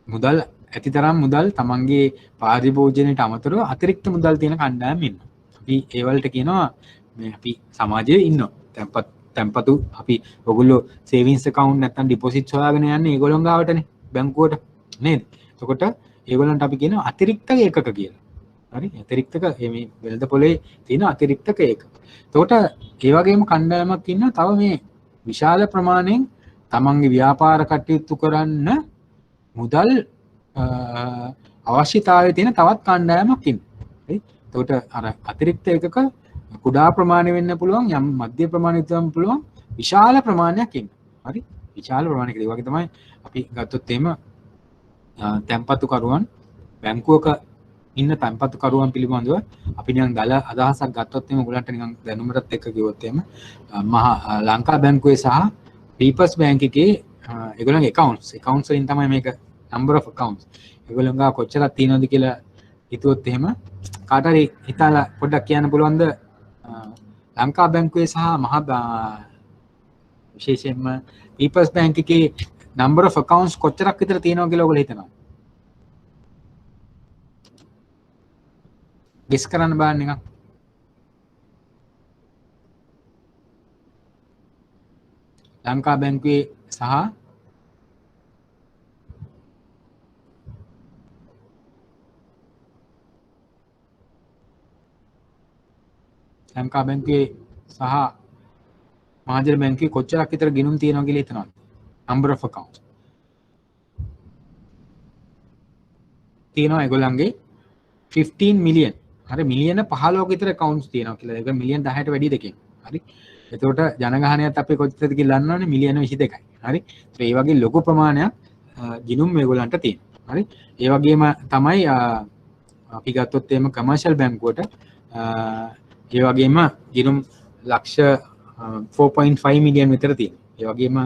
මුදල් ඇතිතරම් මුදල් තමන්ගේ පාරිභෝජනයට අමතරව අතිරික්ත මුදල් තියෙන කණ්ඩායම් ඉන්නවා. අපි ඒ වලට කියනවා මේ අපි සමාජයේ ඉන්නවා. තැන්පතු අපි ඔයගොල්ලෝ සේවිංස් account නැත්නම් ඩිපොසිට්ස් හොයාගෙන යන්නේ ඒගොල්ලෝ ගාවටනේ බැංකුවට නේද? එතකොට ඒගොල්ලන්ට අපි කියනවා අතිරික්ත ඒකක කියලා. හරි? අතිරික්තක මේ වෙළඳ පොලේ තියෙන අතිරික්තක ඒකක. එතකොට ඒ වගේම කණ්ඩායමක් ඉන්නවා තව මේ විශාල ප්‍රමාණයෙන් තමන්ගේ ව්‍යාපාර කටයුතු කරන්න මුදල් අවශ්‍යතාවය තියෙන තවත් කණ්ඩායමක් ඉන්නවා. හරි? එතකොට අර අතිරික්ත ඒකක කුඩා ප්‍රමාණය වෙන්න පුළුවන් යම් මධ්‍ය ප්‍රමාණයක් වෙන්න පුළුවන් විශාල ප්‍රමාණයක් ඉන්නවා. හරි? විශාල ප්‍රමාණයක ඒ වගේ තමයි අපි ගත්තොත් එහෙම තැන්පතු කරුවන් බැංකුවක ඉන්න තැන්පතු කරුවන් පිළිබඳව අපි නිකන් දල අදහසක් ගත්තොත් එහෙම ඔයගලන්ට නිකන් දැනුමටත් එක්ක කිව්වොත් එහෙම මහා ලංකා බැංකුවේ සහ පීපල්ස් බැංක් එකේ ඒගොල්ලන්ගේ accounts වලින් තමයි මේක number of accounts ඒගොල්ලන්ගා කොච්චරක් තියෙනවද කියලා හිතුවොත් එහෙම කාට හරි හිතලා පොඩ්ඩක් කියන්න පුළුවන්ද ලංකා බැංකුවේ සහ මහා විශේෂයෙන්ම පීපල්ස් බැංක් එකේ number of accounts කොච්චරක් විතර තියෙනවද කියලා ඔයගොල්ලෝ හිතනවා? ගෙස් කරන්න බලන්න නිකන්. ලංකා බැංකුවේ සහ ලංකා බැංකුවේ සහ මහජන බැංකුවේ කොච්චරක් විතර ගිණුම් තියෙනවා කියලා හිතනවා. number of accounts තියෙනවා ඒගොල්ලන්ගේ 15 million. හරි මිලියන 15ක විතර accounts තියෙනවා කියලා. ඒක මිලියන 10ට වැඩි දෙකකින්. හරි. එතකොට ජනගහනයත් අපි කොච්චරද කියලා දන්නවනේ මිලියන 22යි. හරි. ඒ වගේ ලොකු ප්‍රමාණයක් ගිණුම් මේගොල්ලන්ට තියෙනවා. හරි. ඒ වගේම තමයි අපි ගත්තොත් එහෙම කමර්ෂල් බැංකුවට ඒ වගේම ගිණුම් ලක්ෂ 4.5 මිලියන් විතර තියෙනවා. ඒ වගේම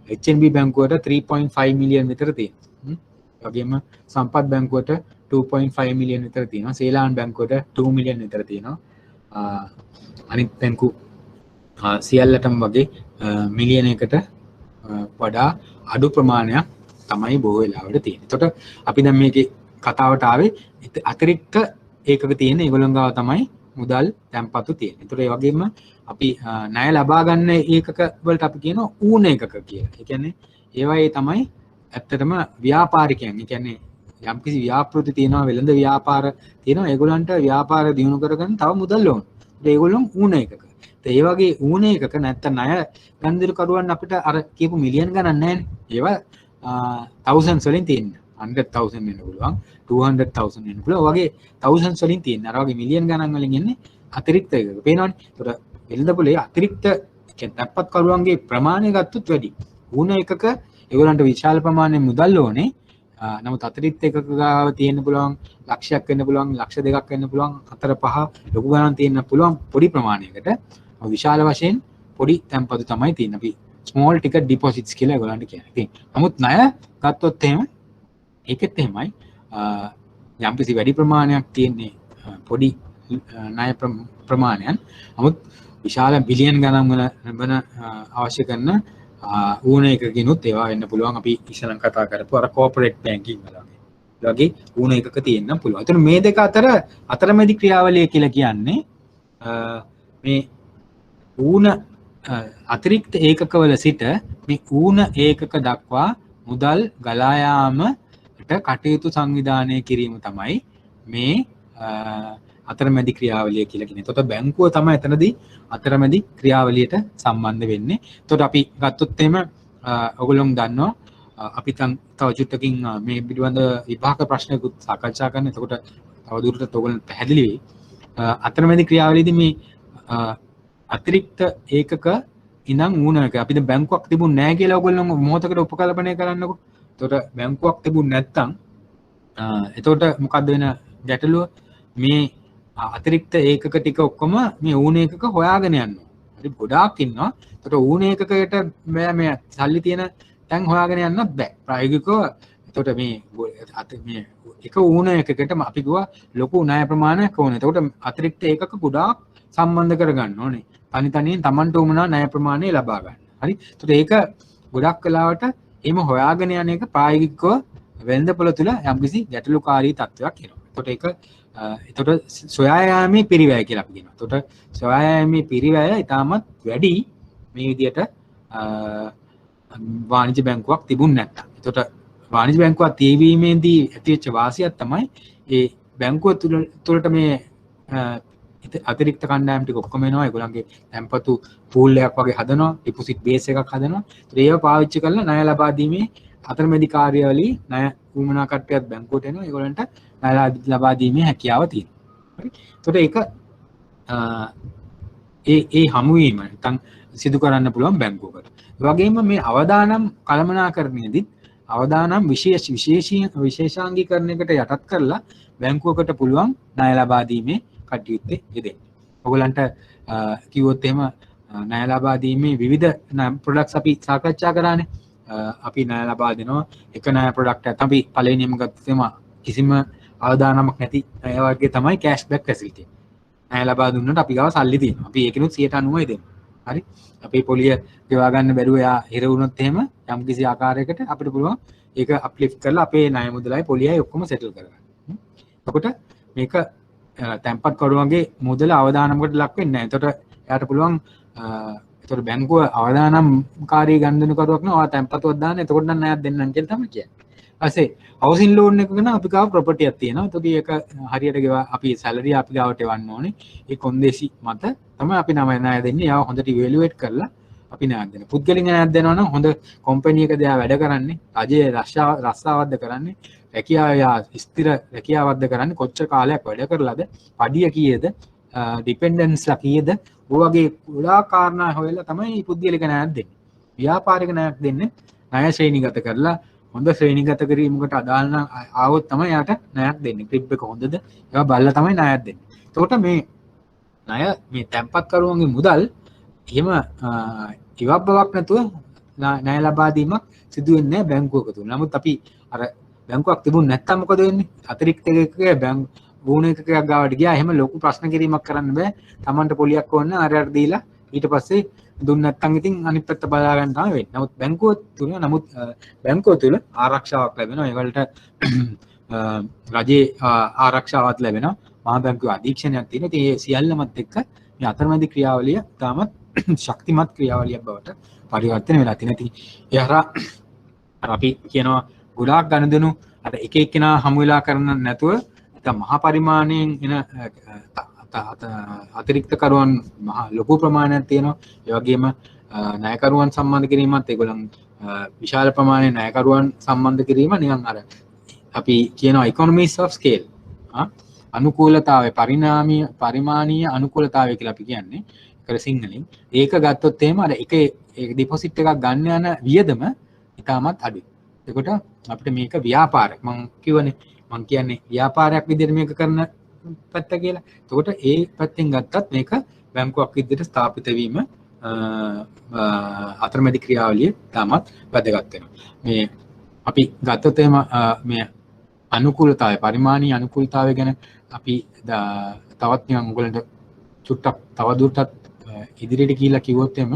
HNB බැංකුවට 3.5 මිලියන් විතර තියෙනවා. ඒ වගේම සම්පත් බැංකුවට 2.5 මිලියන් විතර තියෙනවා. සේලාන් බැංකුවට 2 මිලියන් විතර තියෙනවා. අනිත් බැංකු සියල්ලටම වගේ මිලියනයකට වඩා අඩු ප්‍රමාණයක් තමයි බොහෝ වෙලාවට තියෙන්නේ. එතකොට අපි දැන් මේකේ කතාවට ආවේ අතිරික්ත ඒකක තියෙන ඒගොල්ලෝ ගාව තමයි මුදල් තැන්පතු තියෙන්නේ. එතකොට ඒ වගේම අපි ණය ලබා ගන්න ඒකක වලට අපි කියනවා ඌන ඒකක කියලා. ඒ කියන්නේ ඒවායේ තමයි ඇත්තටම ව්‍යාපාරිකයන්. ඒ කියන්නේ යම්කිසි ව්‍යාපෘති තියෙනවා වෙළඳ ව්‍යාපාර තියෙනවා ඒගොල්ලන්ට ව්‍යාපාර දියුණු කරගන්න තව මුදල් ඕන. ඒගොල්ලෝ ඌන ඒකක. ඒ වගේ ඌන ඒකක නැත්තම් ණය ගන්දිරු කරුවන් අපිට අර කියපු මිලියන් ගණන් නැහැනේ. ඒවා thousands වලින් තියෙන. 100,000 වෙන්න පුළුවන් 200,000 වෙන්න පුළුවන්. වගේ thousands වලින් තියෙන. අර වගේ මිලියන් ගණන් වලින් එන්නේ අතිරික්ත එකක. පේනවනේ. ඒතකොට වෙළඳ පොලේ අතිරික්ත කියන්නේ තැන්පත් කරුවන්ගේ ප්‍රමාණය ගත්තොත් වැඩි. ඌන එකක ඒගොල්ලන්ට විශාල ප්‍රමාණයක් මුදල් ඕනේ. නමුත් අතිරික්ත එකක ගාව තියෙන්න පුළුවන් ලක්ෂයක් වෙන්න පුළුවන් ලක්ෂ දෙකක් වෙන්න පුළුවන් 4-5 ලොකු ගණන් තියෙන්න පුළුවන් පොඩි ප්‍රමාණයකට විශාල වශයෙන් පොඩි තැන්පතු තමයි තියෙන්නේ. අපි small ticket deposits කියලා ඒගොල්ලන්ට කියන්නේ. ඉතින් නමුත් ණය ගත්තොත් එහෙම ඒකෙත් එහෙමයි යම්කිසි වැඩි ප්‍රමාණයක් තියෙන්නේ පොඩි ණය ප්‍රමාණයන්. නමුත් විශාල බිලියන් ගණන් වන අවශ්‍ය කරන ඌන එකකිනුත් ඒවා වෙන්න පුළුවන්. අපි ඉස්සෙල්ලා කතා කරපු අර කෝපරේට් බැංකින් වගේ ඌන එකක තියෙන්න පුළුවන්. ඒතර මේ දෙක අතර අතරමැදි ක්‍රියාවලිය කියලා කියන්නේ මේ ඌන අතිරික්ත ඒකකවල සිට මේ ඌන ඒකක දක්වා මුදල් ගලා යාමට කටයුතු සංවිධානය කිරීම තමයි මේ අතරමැදි ක්‍රියාවලිය කියලා කියන්නේ. එතකොට බැංකුව තමයි එතනදී අතරමැදි ක්‍රියාවලියට සම්බන්ධ වෙන්නේ. එතකොට අපි ගත්තොත් එහෙම ඔයගොල්ලෝ දන්නවා අපි තව චුට්ටකින් මේ පිළිබඳ විභාග ප්‍රශ්නකුත් සාකච්ඡා කරන්න. එතකොට තව දුරටත් ඔයගොල්ලන්ට පැහැදිලි වෙයි. අතරමැදි ක්‍රියාවලියේදී මේ අතිරික්ත ඒකක ඉඳන් ඌනක අපි දැන් බැංකුවක් තිබුණ නැහැ කියලා ඔයගොල්ලෝ මොහොතකට උපකල්පනය කරන්නකෝ. එතකොට බැංකුවක් තිබුණ නැත්නම් එතකොට මොකද්ද වෙන ගැටලුව? මේ අතිරික්ත ඒකක ටික ඔක්කොම මේ ඌන ඒකක හොයාගෙන යනවා. හරි ගොඩාක් ඉන්නවා. එතකොට ඌන ඒකකයට මේ සල්ලි තියෙන තැන් හොයාගෙන යන්නත් බෑ. ප්‍රායෝගිකව එතකොට මේ එක ඌන ඒකකයට අපි ගියා ලොකු ණය ප්‍රමාණයක් ඕනේ. එතකොට අතිරික්ත ඒකක ගොඩාක් සම්බන්ධ කරගන්න ඕනේ. තනියෙන් Tamanට උමනා ණය ප්‍රමාණය ලබා ගන්න. හරි. එතකොට ඒක ගොඩක් වෙලාවට එහෙම හොයාගෙන යන එක ප්‍රායෝගිකව වෙළඳපොළ තුල යම්කිසි ගැටලුකාරී තත්ත්වයක් එනවා. එතකොට ඒක එතකොට සොයා යාමේ පිරිවැය කියලා අපි කියනවා. එතකොට සොයා යාමේ පිරිවැය ඉතාමත් වැඩි මේ විදිහට වාණිජ්‍ය බැංකුවක් තිබුණ නැත්නම්. එතකොට වාණිජ්‍ය බැංකුවක් තියවීමේදී ඇතිවෙච්ච වාසියක් තමයි ඒ බැංකුව තුළට මේ අතිරික්ත කණ්ඩායම් ටික ඔක්කොම එනවා. ඒගොල්ලන්ගේ තැන්පතු පූල් එකක් වගේ හදනවා, ඩිපොසිට් බේස් එකක් හදනවා. ඒව පාවිච්චි කරලා ණය ලබා දීමේ අතරමැදි කාර්යාවලී ණය උමනා කට්ටියත් බැංකුවට එනවා. ඒගොල්ලන්ට ණය ලබා දීමේ හැකියාව තියෙනවා. හරි. ඒතකොට ඒක ඒ හමුවීම නැත්නම් සිදු කරන්න පුළුවන් බැංකුවකට. ඒ වගේම මේ අවදානම් කළමනාකරණයේදී අවදානම් විශේෂාංගීකරණයකට යටත් කරලා බැංකුවකට පුළුවන් ණය ලබා දීමේ කටයුත්තේ යෙදෙන්න. ඔයගලන්ට කිව්වොත් එහෙම ණය ලබා දීමේ විවිධ ප්‍රොඩක්ට්ස් අපි සාකච්ඡා කරානේ. අපි ණය ලබා දෙනවා එක ණය ප්‍රොඩක්ට් එකක් අපි පළවෙනියම ගත්තම කිසිම අවදානමක් නැති ණය වර්ගය තමයි කෑෂ්බැක් ෆැසිලිටි. ණය ලබා දුන්නොත් අපි ගාව සල්ලි තියෙනවා. අපි ඒකිනුත් 90යි දෙනවා. හරි. අපේ පොලිය ගෙවා ගන්න බැරුව යා හිර වුණොත් එහෙම යම් කිසි ආකාරයකට අපිට පුළුවන් ඒක අප්ලිෆ්ට් කරලා අපේ ණය මුදලයි පොලියයි ඔක්කොම සෙටල් කරගන්න. එතකොට මේක තැන්පත් කරුවන්ගේ මුදල අවදානමකට ලක් වෙන්නේ නැහැ. එතකොට එයාට පුළුවන් එතකොට බැංකුව අවදානම්කාරී ගනුදෙනුකරුවක් නෝ ආ තැන්පතුවක් දාන්න එතකොට නම් ණයක් දෙන්නම් කියලා තමයි කියන්නේ. ඊපස්සේ හවුසින් ලෝන් එකක නම් අපි ගාව ප්‍රොපර්ටි එකක් තියෙනවා. එතකොට ඒක හරියට ගෙවා අපි සැලරි අපි ගාවට එවන්න ඕනේ. ඒ කොන්දේසි මත තමයි අපි ණය දෙන්නේ. යාව හොඳට ඉවැලුවේට් කරලා අපි ණයක් දෙනවා. පුද්ගලික ණයක් දෙනවා නම් හොඳ කම්පැනි එකක දෙයා වැඩ කරන්නේ, රජයේ රස්සාවක්ද කරන්නේ, රැකියාව ස්ථිර රැකියාවක්ද කරන්නේ, කොච්චර කාලයක් වැඩ කරලාද, පඩිය කීයද, ඩිපෙන්ඩන්ස්ලා කීයද, ඔය වගේ ගොඩාක් කාරණා හොයලා තමයි පුද්ගලික ණයක් දෙන්නේ. ව්‍යාපාරික ණයක් දෙන්නේ ණය ශ්‍රේණිගත කරලා හොඳ ශ්‍රේණිගත කිරීමකට අදාළ නම් ආවොත් තමයි යාට ණයක් දෙන්නේ. ක්‍රිප් එක හොඳද? ඒවා බලලා තමයි ණයක් දෙන්නේ. එතකොට මේ ණය මේ තැන්පත් කරුවන්ගේ මුදල් එහෙම ඉවක් බවක් නැතුව ණය ලබා දීමක් සිදු වෙන්නේ නැහැ බැංකුවක තුල. නමුත් අපි අර බැංකුවක් තිබුණ නැත්නම් මොකද වෙන්නේ? අතිරික්ත එකක වුණ එකක ගාවට ගියා. එහෙම ලොකු ප්‍රශ්න කිරීමක් කරන්න බෑ. Tamanට පොලියක් ඕන අරයට දීලා ඊට පස්සේ දුන්න නැත්නම් ඉතින් අනිත් පැත්ත බලා ගන්න තමයි වෙන්නේ. නමුත් බැංකුව තුල ආරක්ෂාවක් ලැබෙනවා. ඒවලට රජයේ ආරක්ෂාවක් ලැබෙනවා. මහා බැංකුවේ අධීක්ෂණයක් තියෙනවා. ඉතින් මේ සියල්ලමත් එක්ක මේ අතරමැදි ක්‍රියාවලිය තාමත් ශක්තිමත් ක්‍රියාවලියක් බවට පරිවර්තනය වෙලා තියෙනවා. ඉතින් ඒ හරහා අපි කියනවා ගොඩාක් ගනුදෙනු අර එක එක්කෙනා හමු වෙලා කරන්න නැතුව නැත්නම් මහා පරිමාණයෙන් එන අතිරික්ත කරුවන් මහා ලොකු ප්‍රමාණයක් තියෙනවා. ඒ වගේම ණයකරුවන් සම්බන්ධ කිරීමත් ඒගොල්ලන් විශාල ප්‍රමාණයේ ණයකරුවන් සම්බන්ධ කිරීම නිකන් අර අපි කියනවා economies of scale අනුකූලතාවය පරිමාණීය අනුකූලතාවය කියලා අපි කියන්නේ කර සිංහලෙන්. ඒක ගත්තොත් එහෙම අර එක ඩිපොසිට් එකක් ගන්න යන වියදම ඉතාමත් අඩුයි. එතකොට අපිට මේක ව්‍යාපාරයක් මම කියන්නේ ව්‍යාපාරයක් විදිහට මේක කරන පැත්ත කියලා. එතකොට ඒ පැත්තෙන් ගත්තත් මේක බැංකුවක් විදිහට ස්ථාපිත වීම අතරමැදි ක්‍රියාවලිය තාමත් වැදගත් වෙනවා. මේ අපි ගත්තොත් එහෙම මේ අනුකූලතාවය පරිමාණීය අනුකූලතාවය ගැන අපි තවත් නිකන් ඔයගලන්ට චුට්ටක් තවදුරටත් ඉදිරියට ගිහිල්ලා කිව්වොත් එහෙම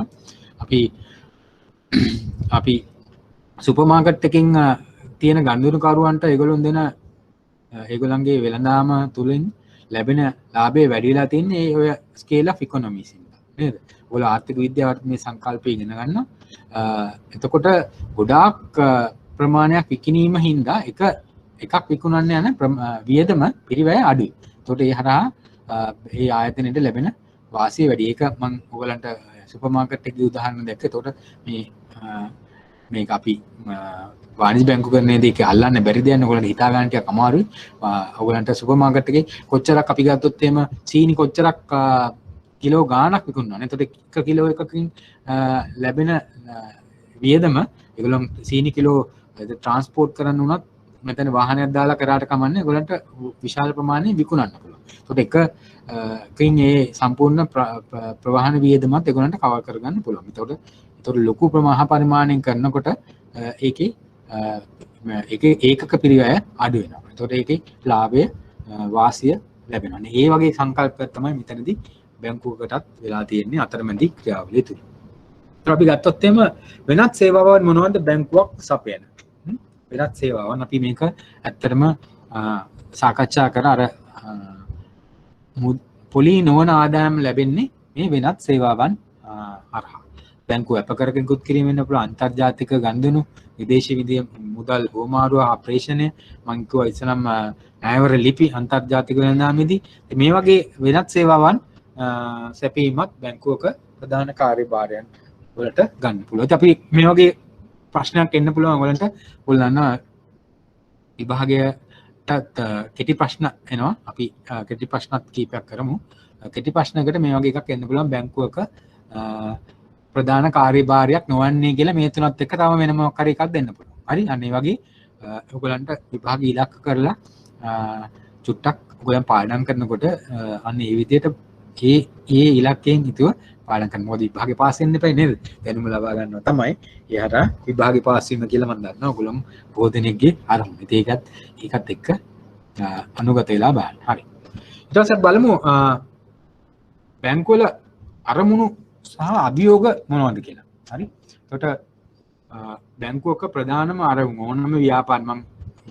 අපි සුපර් මාකට් එකකින් තියෙන ගනුදෙනුකරුවන්ට ඒගොල්ලන්ගේ වෙළඳාම තුලින් ලැබෙන ලාභය වැඩි වෙලා තියෙන්නේ ඔය ස්කේල් ඔෆ් ඉකොනොමීස් ඉඳලා නේද? ඔයගොල්ලෝ ආර්ථික විද්‍යාවට මේ සංකල්පය ඉගෙන ගන්නවා. එතකොට ගොඩාක් ප්‍රමාණයක් විකිණීම හින්දා එකක් විකුණන්න යන වියදම පිරිවැය අඩුයි. එතකොට ඒ හරහා ඒ ආයතනයට ලැබෙන වාසිය වැඩි. ඒක මම ඔයගලන්ට සුපර් මාකට් එකේ උදාහරණ දැක්ක. එතකොට මේක අපි වාණිජ බැංකු කරනේදී ඒක අල්ලන්න බැරි දෙයක් නේ. ඔයගලන්ට හිතා ගන්න ටිකක් අමාරුයි. ඔයගලන්ට සුපර් මාකට් එකේ කොච්චරක් අපි ගත්තොත් එහෙම සීනි කොච්චරක් කිලෝ ගාණක් විකුණනවා. එතකොට 1 කිලෝ එකකින් ලැබෙන වියදම ඒගොල්ලෝ සීනි කිලෝ ට්‍රාන්ස්පෝර්ට් කරන්න උනත් මෙතන වාහනයක් දාලා කරාට කමන්නේ ඒගොල්ලන්ට විශාල ප්‍රමාණයක් විකුණන්න පුළුවන්. ඒකට එකකින් ඒ සම්පූර්ණ ප්‍රවාහන වියදමත් ඒගොල්ලන්ට කවර් කරගන්න පුළුවන්. ඒතකොට ලොකු මහා පරිමාණයෙන් කරනකොට ඒකේ ඒකක පිරිවැය අඩු වෙනවා. ඒතකොට ඒකේ ලාභය වාසිය ලැබෙනවා. ඒ වගේ සංකල්පයක් තමයි මෙතනදී බැංකුවකටත් වෙලා තියෙන්නේ අතරමැදි ක්‍රියාවලිය තුල. ඒතර අපි ගත්තොත් එහෙම වෙනත් සේවාවන් මොනවද බැංකුවක් සපයන? වෙනත් සේවාවන් අපි මේක ඇත්තටම සාකච්ඡා කර අර පොලී නොවන ආදායම් ලැබෙන්නේ මේ වෙනත් සේවාවන් හරහා. බැංකුව අපකරක නිකුත් කිරීම වෙන්න පුළුවන්, අන්තර්ජාතික ගනුදෙනු, විදේශී විදිය මුදල් හුවමාරුව අපරේෂණය, මම කිව්වා ඉස්සනම් ණයවර ලිපි අන්තර්ජාතික වෙළඳාමේදී මේ වගේ වෙනත් සේවාවන් සැපීමත් බැංකුවක ප්‍රධාන කාර්යභාරයන් වලට ගන්න පුළුවන්. ඉතින් අපි මේ වගේ ප්‍රශ්නයක් එන්න පුළුවන් ඔයගලන්ට. ඔයගොල්ලෝ විභාගයට කෙටි ප්‍රශ්න එනවා. අපි කෙටි ප්‍රශ්නත් කීපයක් කරමු. කෙටි ප්‍රශ්නයකට මේ වගේ එකක් එන්න පුළුවන් බැංකුවක ප්‍රධාන කාර්යභාරයක් නොවන්නේ කියලා මේ තුනත් එක්ක තව වෙන මොකක් හරි එකක් දෙන්න පුළුවන්. හරි? අන්න ඒ වගේ ඔයගලන්ට විභාග ඉලක්ක කරලා චුට්ටක් ඔයගලන් පාඩම් කරනකොට අන්න ඒ විදිහට ඒ ඉලක්කයෙන් හිතුව පාඩම් කරන්න. මොකද විභාගේ පාස් වෙන්න එපා නේද? දැනුම ලබා ගන්නවා තමයි. ඒ හරහා විභාගේ පාස් වීම කියලා මම දන්නවා. ඔයගොල්ලෝ බොහෝ දෙනෙක්ගේ අරමුණ. ඒකත් එක්ක අනුගත වෙලා බලන්න. හරි. ඊට පස්සේ බලමු බැංකුවල අරමුණු සහ අභියෝග මොනවද කියලා. හරි. එතකොට බැංකුවක ප්‍රධානම අරමුණ ඕනම ව්‍යාපාර මම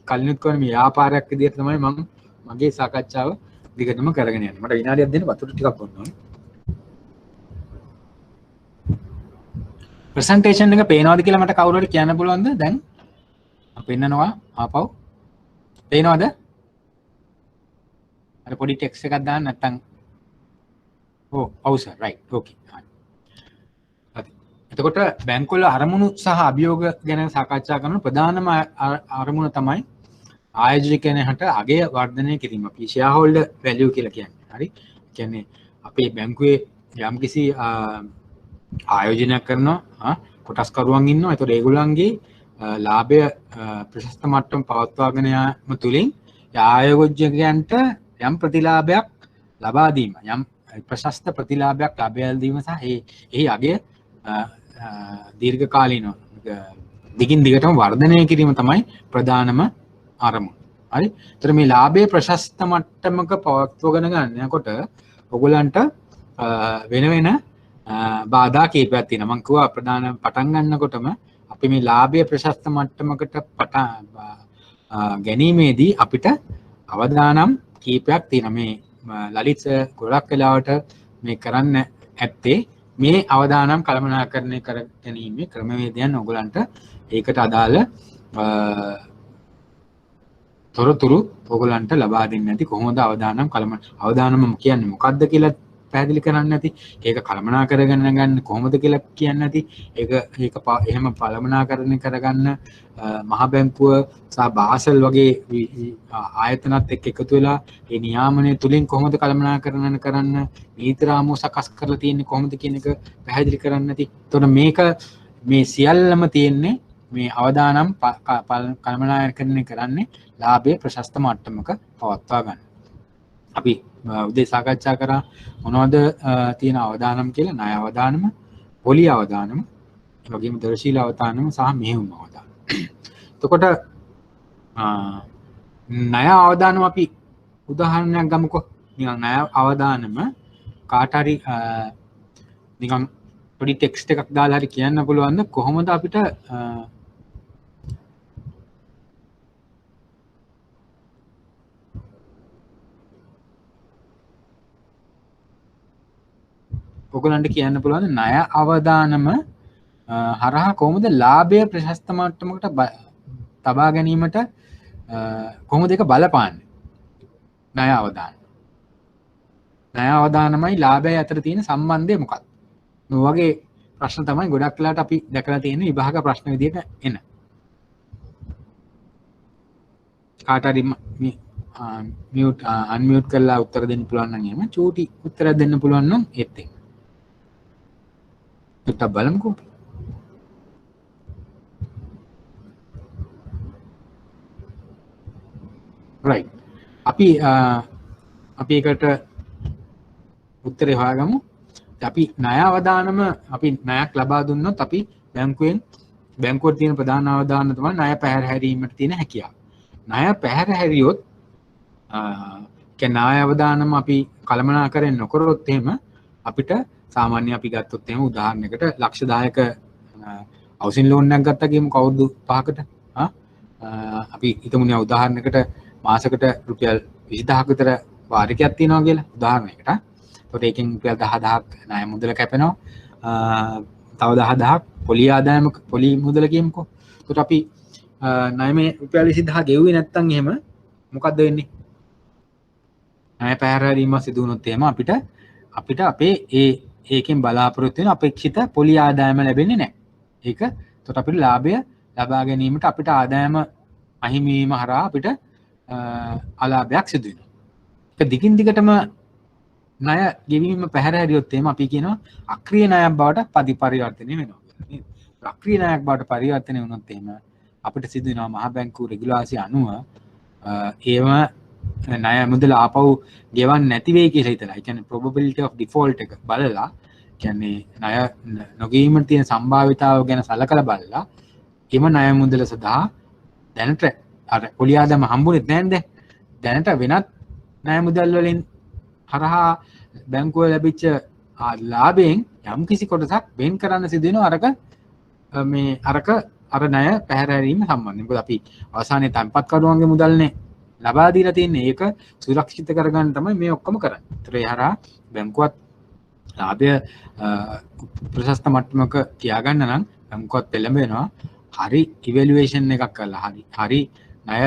කලිනුත් කරන ව්‍යාපාරයක් විදිහට තමයි මම මගේ සාකච්ඡාව දිගටම කරගෙන යන්නේ. මට විනාඩියක් දෙන්න වතුර ටිකක් බොන්න ඕනේ. ප්‍රසන්ටේෂන් එක පේනවද කියලා මට කවුරු හරි කියන්න පුළුවන්ද? දැන් මම පෙන්නනවා ආපහු. පේනවද? අර පොඩි ටෙක්ස්ට් එකක් දාන්න නැත්නම් ඔව් සර් රයිට් ඕකේ. හරි. එතකොට බැංකුවල අරමුණු සහ අභියෝග ගැන සාකච්ඡා කරන ප්‍රධානම අරමුණ තමයි ආයෝජකයන්ට අගය වර්ධනය කිරීම. අපි ෂෙයා හෝල්ඩර් වැලියු කියලා කියන්නේ. හරි. කියන්නේ අපේ බැංකුවේ යම්කිසි ආයෝජනයක් කරනවා කොටස්කරුවන් ඉන්නවා. ඒතකොට ඒගොල්ලන්ගේ ලාභය ප්‍රශස්ත මට්ටම පවත්වාගෙන යාම තුලින් ආයෝජකයන්ට යම් ප්‍රතිලාභයක් ලබා දීම, යම් ප්‍රශස්ත ප්‍රතිලාභයක් ලබා දීම සහ එහි අගය දීර්ඝ කාලීනව දිගින් දිගටම වර්ධනය කිරීම තමයි ප්‍රධානම අරමුණ. හරි. ඒතර මේ ලාභයේ ප්‍රශස්ත මට්ටමක පවත්වගෙන යනකොට ඔයගොල්ලන්ට වෙන වෙන බාධා කීපයක් තියෙනවා. මම කිව්වා ප්‍රධාන පටන් ගන්නකොටම අපි මේ ලාභයේ ප්‍රශස්ත මට්ටමකට ගැනීමේදී අපිට අවදානම් කීපයක් තියෙනවා. මේ ලලිත් ගොඩක් වෙලාවට මේ කරන්න ඇත්තේ මේ අවදානම් කළමනාකරණය කර ගැනීමේ ක්‍රමවේදයන් ඔයගලන්ට ඒකට අදාළ තොරතුරු ඔයගලන්ට ලබා දෙන්නේ නැති කොහොමද අවදානම් කියන්නේ මොකක්ද කියලා පැහැදිලි කරන්නේ නැති, ඒක කළමනාකරගෙන ගන්න කොහොමද කියලා කියන්නේ නැති, ඒක එහෙම කළමනාකරණය කරගන්න මහ බැංකුව සහ බාසල් වගේ ආයතනත් එක්ක එකතු වෙලා ඒ නියාමනය තුලින් කොහොමද කළමනාකරණය කරන්න නීති රාමුව සකස් කරලා තියෙන්නේ කොහොමද කියන එක පැහැදිලි කරන්නේ නැති. එතකොට මේ සියල්ලම තියෙන්නේ මේ අවදානම් කළමනාකරණය කරන්නේ ලාභයේ ප්‍රශස්ත මට්ටමක පවත්වා ගන්න. අපි උදේ සාකච්ඡා කරා මොනවද තියෙන අවදානම් කියලා. ණය අවදානම, පොලි අවදානම, ඒ වගේම දර්ශීල අවදානම සහ මෙහෙයුම් අවදානම. එතකොට ණය අවදානම අපි උදාහරණයක් ගමුකෝ. නිකන් ණය අවදානම කාට හරි නිකන් පොඩි ටෙක්ස්ට් එකක් දාලා හරි කියන්න පුළුවන්ද කොහොමද අපිට ඔයගලන්ට කියන්න පුළුවන් ණය අවදානම හරහා කොහොමද ලාභය ප්‍රශස්ත මට්ටමකට තබා ගැනීමට කොහොමද ඒක බලපාන්නේ? ණය අවදානමයි ලාභය අතර තියෙන සම්බන්ධය මොකක්ද? මේ වගේ ප්‍රශ්න තමයි ගොඩක් වෙලාවට අපි දැකලා තියෙන විභාග ප්‍රශ්න විදියට එන. කාට හරි මියුට් අන්මියුට් කරලා උත්තර දෙන්න පුළුවන් නම් එහෙම චූටි උත්තරයක් දෙන්න පුළුවන් නම් ඒත් එක්ක kita බලමුකෝ. right. අපි ඒකට උත්තරේ හොයාගමු. අපි ණය අවදානම අපි ණයක් ලබා දුන්නොත් අපි බැංකුවට තියෙන ප්‍රධාන අවදානම තමයි ණය පැහැර හැරීමට තියෙන හැකියාව. ණය පැහැර හැරියොත් ණය අවදානම අපි කළමනාකරණය නොකරොත් එහෙම අපිට සාමාන්‍ය අපි ගත්තොත් එහෙම උදාහරණයකට ලක්ෂ 10ක හවුසින් ලෝන් එකක් ගත්තා කියමු අවුරුදු 5කට. අපි හිතමුනේ උදාහරණයකට මාසෙකට රුපියල් 20000ක විතර වාරිකයක් තියෙනවා කියලා උදාහරණයකට. එතකොට ඒකෙන් රුපියල් 10000ක් ණය මුදල කැපෙනවා. තව 10000ක් පොලි ආදායම පොලි මුදල කියමුකෝ. එතකොට අපි ණයමේ රුපියල් 20000 ගෙව්වේ නැත්නම් එහෙම මොකද්ද වෙන්නේ? ණය පැහැරීම සිදු වුණොත් එහෙම අපිට අපේ ඒකෙන් බලාපොරොත්තු වෙන අපේක්ෂිත පොලි ආදායම ලැබෙන්නේ නැහැ. ඒක එතකොට අපිට ලාභය ලබා ගැනීමට අපිට ආදායම අහිමි වීම හරහා අපිට අලාභයක් සිදු වෙනවා. ඒක දිගින් දිගටම ණය ගෙවීම පැහැර හැරියොත් එහෙම අපි කියනවා අක්‍රීය ණයක් බවට පරිවර්තනය වෙනවා කියලා නේද? අක්‍රීය ණයක් බවට පරිවර්තනය වුණොත් එහෙම අපිට සිදු වෙනවා මහ බැංකුව රෙගුලාසි අනුව ඒව ණය මුදල ආපහු ගෙවන්න නැති වෙයි කියලා හිතලා. ඒ කියන්නේ probability of default එක බලලා කියන්නේ ණය නොගෙවීමට තියෙන සම්භාවිතාව ගැන සලකලා බලලා එම ණය මුදල සඳහා දැනට අර පොලි ආදායම හම්බුනේ නැහැ නේද? දැනට වෙනත් ණය මුදල් වලින් හරහා බැංකුව ලැබිච්ච ලාභයෙන් යම් කිසි කොටසක් වෙන් කරන්න සිදු වෙනවා අර ණය පැහැරීම සම්බන්ධයෙන්. මොකද අපි අවසානයේ තැන්පත් කරුවන්ගේ මුදල්නේ ලබා දීලා තින්නේ. ඒක සුරක්ෂිත කරගන්න තමයි මේ ඔක්කොම කරන්නේ. ඒතර ඒ හරහා බැංකුවත් ලාභය ප්‍රශස්ත මට්ටමක තියාගන්න නම් බැංකුවත් පෙළඹෙනවා හරි ඉවැලුවේෂන් එකක් කරලා හරි ණය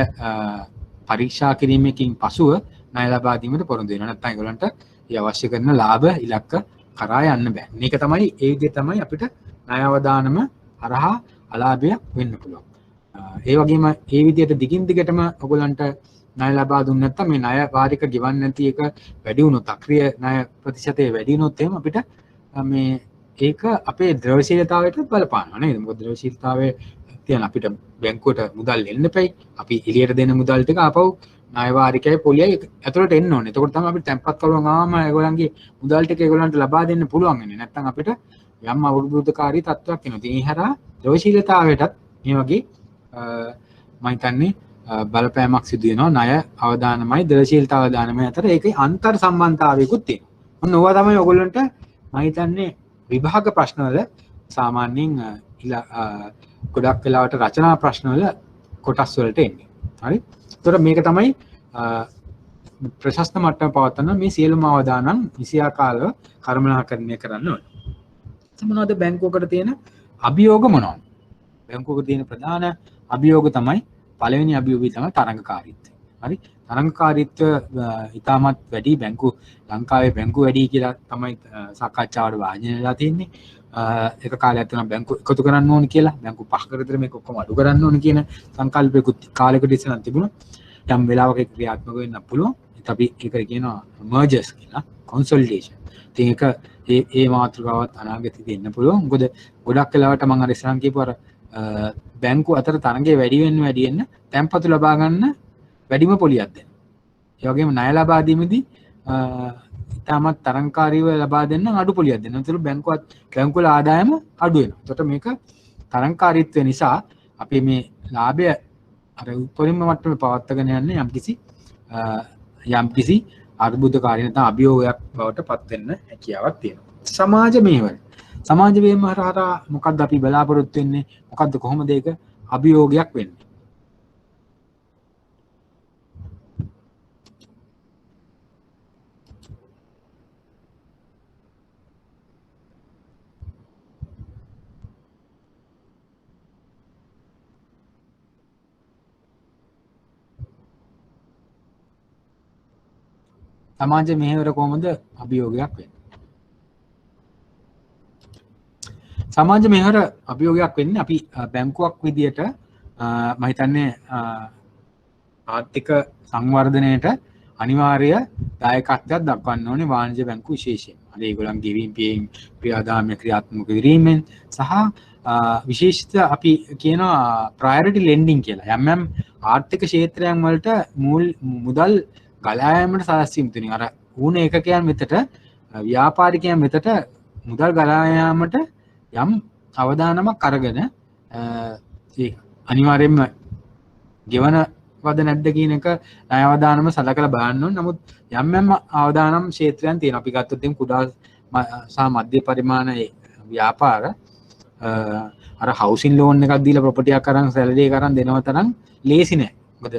පරීක්ෂා කිරීමකින් පසුව ණය ලබා දීමට පොරොන්දු වෙනවා. නැත්නම් ඒගොල්ලන්ට ඒ අවශ්‍ය කරන ලාභ ඉලක්ක කරා යන්න බෑ. මේක තමයි ඒ විදිහට තමයි අපිට ණය අවදානම හරහා අලාභය වෙන්න පුළුවන්. ඒ වගේම ඒ විදිහට දිගින් දිගටම ඔයගොල්ලන්ට ණය ලබා දුන්නේ නැත්නම් මේ ණය වාරික ගෙවන්න නැති එක වැඩි වුණොත් අක්‍රීය ණය ප්‍රතිශතය වැඩි වුණොත් එහෙම අපිට මේ ඒක අපේ ද්‍රවශීලතාවයට බලපානවා නේද? මොකද ද්‍රවශීලතාවයේ තියෙන අපිට බැංකුවට මුදල් එන්න එපයි. අපි එළියට දෙන මුදල් ටික ආපහු ණය වාරිකයේ පොලියයි ඇතුළට එන්න ඕනේ. එතකොට තමයි අපිට තැන්පත් කරුවන් ආවම ඒගොල්ලන්ගේ මුදල් ටික ඒගොල්ලන්ට ලබා දෙන්න පුළුවන් වෙන්නේ. නැත්නම් අපිට යම් අවුරුද්දකාරී තත්ත්වයක් එනවා. ඉතින් ඒ හරහා ද්‍රවශීලතාවයටත් මේ වගේ මම හිතන්නේ බලපෑමක් සිදු වෙනවා. ණය අවදානමයි ද්‍රවශීලතා අවදානමයි අතර ඒකේ අන්තර් සම්බන්ධතාවයකුත් තියෙනවා. ඔන්න ඕවා තමයි ඔයගොල්ලන්ට මම හිතන්නේ විභාග ප්‍රශ්නවල සාමාන්‍යයෙන් ගොඩක් වෙලාවට රචනා ප්‍රශ්නවල කොටස් වලට එන්නේ. හරි? ඒතර මේක තමයි ප්‍රශස්ත මට්ටම පවත්වන මේ සියලුම අවදානම් විෂයාකාරව කර්මනාකරණය කරන්න ඕනේ. මොනවද බැංකුවකට තියෙන අභියෝග මොනවද? බැංකුවක තියෙන ප්‍රධාන අභියෝග තමයි පළවෙනි අභියෝගය තමයි තරඟකාරීත්වය. හරි? තරඟකාරීත්වය ඉතාමත් වැඩි ලංකාවේ බැංකු වැඩි කියලා තමයි සාකච්ඡාවට වාජනය වෙලා තියෙන්නේ. එක කාලයක් තුන බැංකු එකතු කරන්න ඕන කියලා බැංකු පහකට විතර මේක ඔක්කොම අඩු කරන්න ඕන කියන සංකල්පයකුත් කාලයකට ඉස්සෙල්ලා තිබුණා. යම් වෙලාවක ඒක ක්‍රියාත්මක වෙන්න පුළුවන්. ඒත් අපි ඒකට කියනවා mergers කියලා consolidation. ඉතින් ඒක ඒ මාතෘකාවත් අනාගතයේදී දෙන්න පුළුවන්. මොකද ගොඩක් වෙලාවට මම අර ඉස්සරහන් කියපු අර බැංකු අතර තරඟය වැඩි වෙන්න තැන්පතු ලබා ගන්න වැඩිම පොලියක් දෙනවා. ඒ වගේම ණය ලබා දීමේදී ඉතාමත් තරංකාරීව ලබා දෙන්න අඩු පොලියක් දෙනවා. ඒතර බැංකුවල ආදායම අඩු වෙනවා. එතකොට මේක තරංකාරීත්වය නිසා අපි මේ ලාභය අර උපරිම මට්ටමේ පවත්වාගෙන යන්නේ යම්කිසි අර්බුදකාරී නැත්නම් අභියෝගයක් බවට පත් වෙන්න හැකියාවක් තියෙනවා. සමාජ මෙහෙවර. සමාජ මෙහෙවර හරහා මොකද්ද අපි බලාපොරොත්තු වෙන්නේ? මොකද්ද කොහොමද ඒක අභියෝගයක් වෙන්නේ? සමාජ මෙහෙවර කොහොමද අභියෝගයක් වෙන්නේ? සමාජ මෙහෙවර අභියෝගයක් වෙන්නේ අපි බැංකුවක් විදියට මම හිතන්නේ ආර්ථික සංවර්ධනයට අනිවාර්ය දායකත්වයක් දක්වන්න ඕනේ වාණිජ්‍ය බැංකු විශේෂයෙන්. අර ඒගොල්ලන් ගෙවීම් පියීම් ක්‍රියාදාමය ක්‍රියාත්මක කිරීමෙන් සහ විශේෂිත අපි කියනවා ප්‍රයොරිටි ලෙන්ඩින් කියලා. යම් ආර්ථික ක්ෂේත්‍රයන් වලට මුදල් ගලා යාමට සලස්වීම තුලින් අර ඌණ ඒකකයන් වෙතට ව්‍යාපාරිකයන් වෙතට මුදල් ගලා යාමට යම් අවදානමක් අරගෙන ඒ අනිවාර්යයෙන්ම ගෙවන වද නැද්ද කියන එක ණය අවදානම සලකලා බලන්න ඕනේ. නමුත් යම් අවදානම් ක්ෂේත්‍රයන් තියෙනවා. අපි ගත්තොත් එම් කුඩා සහ මධ්‍ය පරිමාණ ව්‍යාපාර අර හවුසින් ලෝන් එකක් දීලා ප්‍රොපර්ටි එකක් අරන් සැලරි එක අරන් දෙනව තරම් ලේසි නෑ. මොකද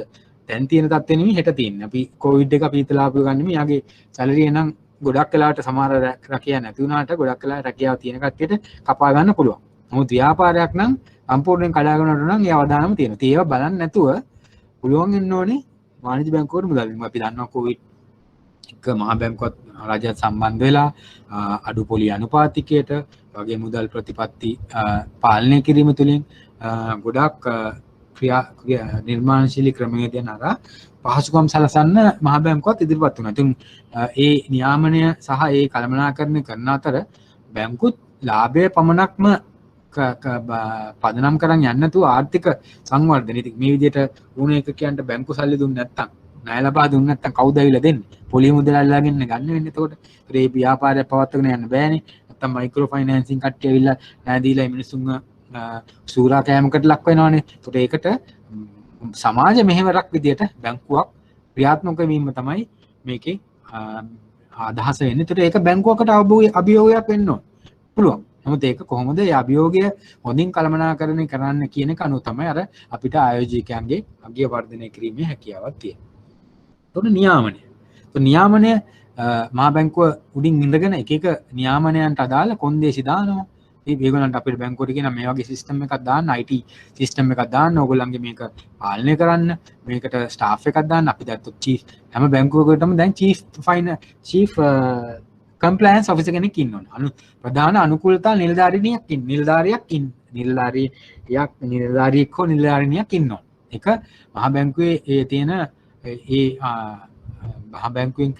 දැන් තියෙන තත්ත්වෙ නෙමෙයි හෙට තියෙන්නේ. අපි කොවිඩ් එක අපි හිතලා ආපු ගන්න නෙමෙයි. යාගේ සැලරිය නම් ගොඩක් වෙලාවට සමහර රැකියාව නැති වුණාට ගොඩක් වෙලාවට රැකියාව තියෙන කට්ටියට කපා ගන්න පුළුවන්. නමුත් ව්‍යාපාරයක් නම් සම්පූර්ණයෙන් කඩාගෙන යනට නම් ඒ අවදානම තියෙනවා. ඒවා බලන්න නැතුව පුළුවන් වෙන්න ඕනේ වාණිජ්‍ය බැංකුවට මුදල් දීම. අපි දන්නවා කොවිඩ් එක මහ බැංකුවත් රජයත් සම්බන්ධ වෙලා අඩු පොලි අනුපාතිකයට වගේ මුදල් ප්‍රතිපත්ති පාලනය කිරීම තුළින් ගොඩක් නිර්මාණශීලී ක්‍රමවේදයන් අරා පහසුකම් සලසන්න මහ බැංකුවත් ඉදිරිපත් වුණා. ඉතින් ඒ නියාමනය සහ ඒ කළමනාකරණය කරන අතර බැංකුත් ලාභය පමණක්ම පදනම් කරන් යන්නේ නැතුව ආර්ථික සංවර්ධනය. ඉතින් මේ විදිහට වුණ එක කියන්න බැංකු සල්ලි දුන්නේ නැත්නම් ණය ලබා දුන්නේ නැත්නම් කවුද ඇවිල්ලා දෙන්නේ? පොලිය මුදලාල්ලාගෙන ගන්න වෙන්නේ. එතකොට ඒ ව්‍යාපාරය පවත්වාගෙන යන්න බෑනේ. නැත්නම් මයික්‍රෝ ෆයිනෑන්සින් කට්ටිය ඇවිල්ලා ණය දීලා මිනිස්සුන්ව සූරා කෑමකට ලක් වෙනවනේ. ඒකට ඒකට සමාජ මෙහෙවරක් විදියට බැංකුවක් ක්‍රියාත්මක වීම තමයි මේකේ අදහස වෙන්නේ. ඒකට ඒක බැංකුවකට අභියෝගයක් වෙන්න ඕන. පුළුවන්. නමුත් ඒක කොහොමද මේ අභියෝගය හොඳින් කළමනාකරණය කරන්න කියන එක අනුව තමයි අර අපිට ආයෝජකයන්ගේ අගය වර්ධනය කිරීමේ හැකියාවක් තියෙන්නේ. ඒකට නියාමනය. නියාමනය මහා බැංකුව උඩින් ඉඳගෙන එක එක නියාමනයන්ට අදාළ කොන්දේසි දානවා. ඒගොල්ලන්ට අපිට බැංකුවට කියන මේ වගේ සිස්ටම් එකක් දාන්න, IT සිස්ටම් එකක් දාන්න, ඕගොල්ලන්ගේ මේක පාලනය කරන්න, මේකට ස්ටාෆ් එකක් දාන්න. අපි දැක්කොත් චීෆ් හැම බැංකුවකටම දැන් චීෆ් කම්ප්ලයන්ස් ඔෆිසර් කෙනෙක් ඉන්නවා. ප්‍රධාන අනුකූලතා නිලධාරියෙක් හෝ නිලධාරිනියක් ඉන්නවා. ඒක මහා බැංකුවේ ඒ තියෙන ඒ මහා බැංකුවෙන්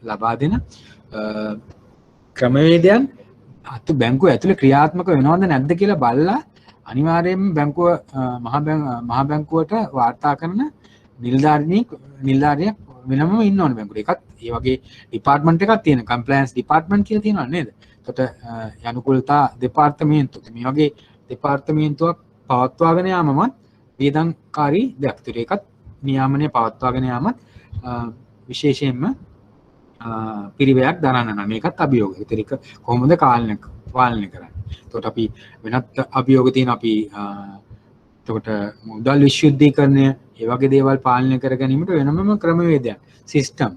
ලබා දෙන ක්‍රමවේදයන් අතු බැංකුව ඇතුලේ ක්‍රියාත්මක වෙනවද නැද්ද කියලා බලලා අනිවාර්යයෙන්ම බැංකුව මහා බැංකුවට වාර්තා කරන නිලධාරියෙක් වෙනම ඉන්න ඕනේ බැංකුවට. ඒකත් ඒ වගේ ඩිපාර්ට්මන්ට් එකක් තියෙන කම්ප්ලයන්ස් ඩිපාර්ට්මන්ට් කියලා තියෙනවා නේද? එතකොට අනුකූලතා දෙපාර්තමේන්තුව මේ වගේ දෙපාර්තමේන්තුවක් පවත්වාගෙන යාමමත් වේදන්කාරී දෙයක්. ඒකත් නියාමනය පවත්වාගෙන යාමත් විශේෂයෙන්ම පිරිවැයක් දරන්න නම් මේකත් අභියෝගය. ඒක කොහොමද පාලනය කරන්නේ? එතකොට අපි වෙනත් අභියෝග තියෙන අපි එතකොට මුදල් විශ්වවිද්‍යාලීකරණය ඒ වගේ දේවල් පාලනය කර ගැනීමට වෙනම ක්‍රමවේදයක් සිස්ටම්.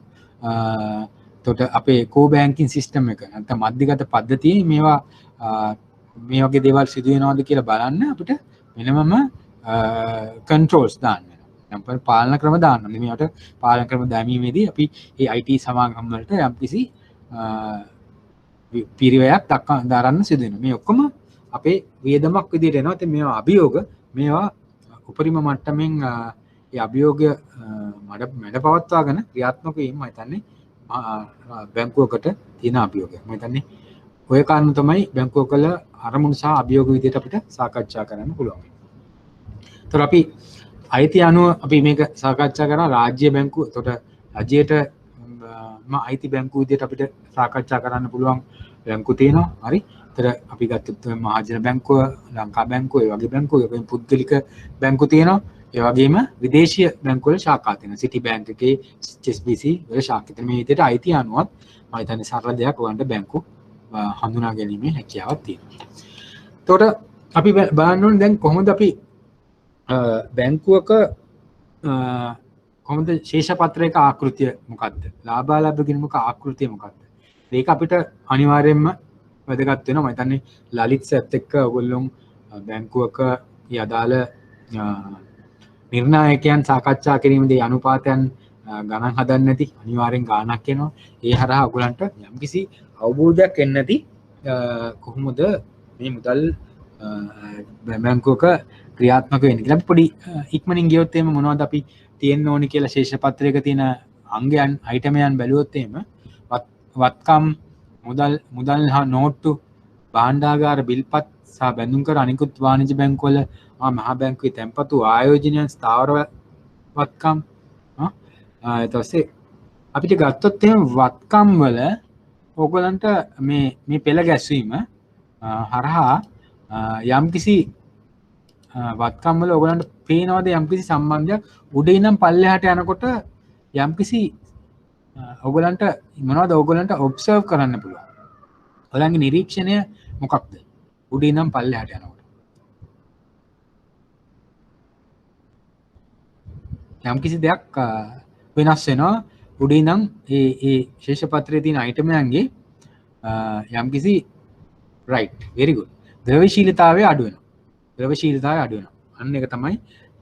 එතකොට අපේ කෝ බැංකින් සිස්ටම් එක නැත්නම් මධ්‍යගත පද්ධතියේ මේවා මේ වගේ දේවල් සිදු වෙනවද කියලා බලන්න අපිට වෙනමම කන්ට්‍රෝල්ස් දාන්න වෙනවා. පාලන ක්‍රම දාන්න. මේවට පාලන ක්‍රම දැමීමේදී අපි මේ IT සමාගම් වලට යම්කිසි පිරිවැයක් දරන්න සිදු වෙනවා. මේ ඔක්කොම අපේ වියදමක් විදිහට එනවා. ඉතින් මේවා අභියෝග මේවා උපරිම මට්ටමින් ඒ අභියෝගය මැඩ පවත්වාගෙන ක්‍රියාත්මක වීම මම හිතන්නේ බැංකුවකට තියෙන අභියෝගයක්. මම හිතන්නේ ඔය කාරණා තමයි බැංකුවකල අරමුණු සහ අභියෝග විදිහට අපිට සාකච්ඡා කරන්න පුළුවන්. ඒතර අපි අයිති අනුව අපි මේක සාකච්ඡා කරන රාජ්‍ය බැංකුව. එතකොට රජයට අයිති බැංකුව විදිහට අපිට සාකච්ඡා කරන්න පුළුවන් බැංකු තියෙනවා. හරි. ඒතර අපි ගත්තොත් මහජන බැංකුව, ලංකා බැංකුව, ඒ වගේ බැංකුව, ඒ වගේම පුද්ගලික බැංකු තියෙනවා. ඒ වගේම විදේශීය බැංකු වල ශාඛා තියෙනවා. සිටි බැංක් එකේ HSBC වල ශාඛා. මේ විදිහට අයිති අනුවත් මම හිතන්නේ සරල දෙයක් වන්ට බැංකු හඳුනා ගැනීමේ හැකියාවක් තියෙනවා. එතකොට අපි බලන්න ඕනේ දැන් කොහොමද අපි බැංකුවක කොහොමද ශේෂ පත්‍රයක ආකෘතිය මොකක්ද? ලාභාලාභ ගිණුමක ආකෘතිය මොකක්ද? මේක අපිට අනිවාර්යයෙන්ම වැදගත් වෙනවා. මම හිතන්නේ ලලිත් සර්ත් එක්ක ඔයගොල්ලෝ බැංකුවක යදාළ නිර්ණායකයන් සාකච්ඡා කිරීමේදී අනුපාතයන් ගණන් හදන්න නැති අනිවාර්යෙන් ගාණක් එනවා. ඒ හරහා ඔයගලන්ට යම්කිසි අවබෝධයක් එන්න නැති කොහොමද මේ මුදල් බැංකුවක ක්‍රියාත්මක වෙන්නේ කියලා පොඩි ඉක්මනින් ගියොත් එහෙම මොනවද අපි තියෙන්න ඕනි කියලා ශේෂ පත්‍රයක තියෙන අංගයන් අයිටමයන් බැලුවොත් එහෙම වත්කම් මුදල් හා නෝට්ටු භාණ්ඩාගාර බිල්පත් සහ බැඳුම් කර අනිකුත් වාණිජ්‍ය බැංකුවල මහා බැංකුවේ තැන්පතු ආයෝජනයන් ස්ථාවර වත්කම් ඊට පස්සේ අපිට ගත්තොත් එහෙම වත්කම් වල ඕගලන්ට මේ පෙළ ගැස්වීම හරහා යම්කිසි වත්කම් වල ඕගලන්ට පේනවාද යම්කිසි සම්බන්ධයක් උඩ ඉඳන් පල්ලෙහාට යනකොට යම්කිසි ඕගලන්ට මොනවද ඕගලන්ට ඔබ්සර්ව් කරන්න පුළුවන්. ඔයගලන්ගේ නිරීක්ෂණය මොකක්ද? උඩ ඉඳන් පල්ලෙහාට යනකොට යම් කිසි දෙයක් වෙනස් වෙනවා උඩින් නම් ඒ ශේෂ පත්‍රයේ තියෙන අයිටම් එකන්ගේ යම් කිසි right very good ද්‍රව්‍යශීලතාවය අඩු වෙනවා. ද්‍රව්‍යශීලතාවය අඩු වෙනවා. අන්න ඒක තමයි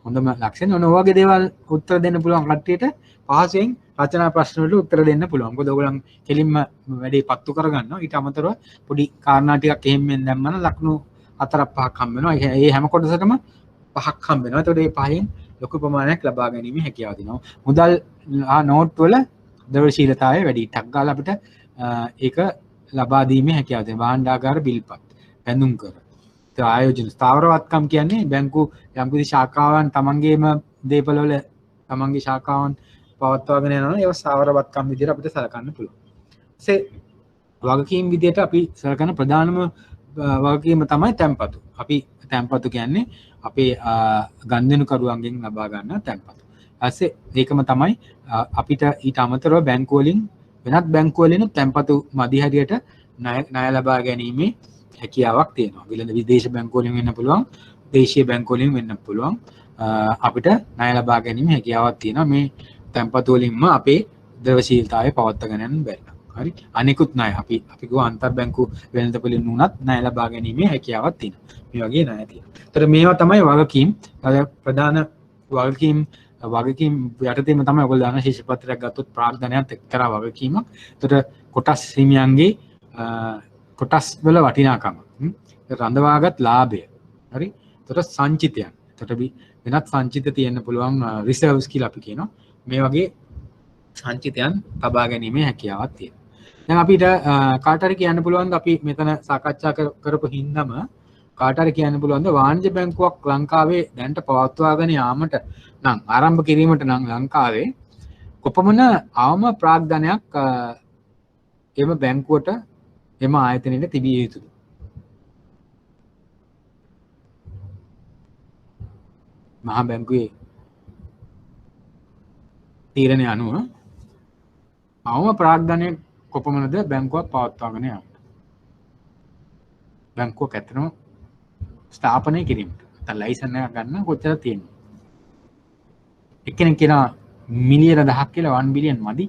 හොඳම ලක්ෂණය. ඔන්න ඔය වගේ දේවල් උත්තර දෙන්න පුළුවන් කට්ටියට පහසෙන් රචනා ප්‍රශ්න වලට උත්තර දෙන්න පුළුවන්. මොකද ඔයගොල්ලන් කෙලින්ම වැඩේ පත්තු කරගන්නවා. ඊට අමතරව පොඩි කාරණා ටිකක් එහෙම්ෙන් දැම්මම ලකුණු 4-5ක් හම්බ වෙනවා. ඒ හැම කොටසකම 5ක් හම්බ වෙනවා. එතකොට මේ පහෙන් ලොකු ප්‍රමාණයක් ලබා ගැනීම හැකියාව දෙනවා. මුදල් නෝට් වල ද්‍රව්‍යශීලතාවය වැඩි. ටක් ගාලා අපිට ඒක ලබා දීමේ හැකියාව දෙනවා. භාණ්ඩාගාර බිල්පත්, බැඳුම් කර, ආයෝජන ස්ථාවරවත්කම් කියන්නේ බැංකු යම්කිසි ශාඛාවන් තමන්ගේම දේපළ වල තමන්ගේ ශාඛාවන් පවත්වාගෙන යනවා. ඒවා ස්ථාවරවත්කම් විදිහට අපිට සලකන්න පුළුවන්. වගකීම් විදිහට අපි සලකන ප්‍රධානම වගකීම තමයි තැන්පතු. අපි තැන්පතු කියන්නේ අපේ ගනුදෙනුකරුවන්ගෙන් ලබා ගන්න තැන්පතු. ඊපස්සේ ඒකම තමයි අපිට ඊට අමතරව බැංකු වලින් වෙනත් බැංකු වලින් තැන්පතු මදි හැටියට ණය ලබා ගැනීමේ හැකියාවක් තියෙනවා. විලඳ විදේශ බැංකු වලින් වෙන්න පුළුවන්, දේශීය බැංකු වලින් වෙන්න පුළුවන්. අපිට ණය ලබා ගැනීම හැකියාවක් තියෙනවා. මේ තැන්පතු වලින්ම අපේ ද්‍රව්‍යශීලතාවය පවත්වාගෙන යන්න බැරි. හරි. අනිකුත් ණය අපි ගෝ අන්තර් බැංකු වෙළඳ පොලින් උනත් ණය ලබා ගැනීමේ හැකියාවක් තියෙනවා. මේ වගේ ණය තියෙනවා. ඒතර මේවා තමයි වගකීම්. ප්‍රධාන වගකීම් යටතේම තමයි ඔයගොල්ලෝ දාන ශීර්ෂ පත්‍රයක් ගත්තොත් ප්‍රාග්ධනයත් එක්තරා වගකීමක්. ඒතර කොටස් හිමියන්ගේ කොටස් වල වටිනාකම. රඳවාගත් ලාභය. හරි. ඒතර සංචිතයන්. ඒතර වෙනත් සංචිත තියෙන්න පුළුවන් රිසර්ව්ස් කියලා අපි කියනවා. මේ වගේ සංචිතයන් තබා ගැනීමේ හැකියාවක් තියෙනවා. දැන් අපිට කාට හරි කියන්න පුළුවන්ද අපි මෙතන සාකච්ඡා කරපු හින්දාම කාට හරි කියන්න පුළුවන්ද වාණිජ්‍ය බැංකුවක් ලංකාවේ දැනට පවත්වාගෙන යාමට නම් ආරම්භ කිරීමට නම් ලංකාවේ කොපමණ අවම ප්‍රාග්ධනයක් එම බැංකුවට එම ආයතනයේ තිබිය යුතුද? මහා බැංකුවේ තීරණය අනුව අවම ප්‍රාග්ධනය කොපමණද බැංකුවක් පවත්වාගෙන යාමට? බැංකුවක් ඇත්තටම ස්ථාපනය කිරීමට නැත්නම් ලයිසන් එකක් ගන්න කොච්චර තියෙනවද? එක්කෙනෙක් කියනවා මිලියන 10ක් කියලා 1 බිලියන් මදි.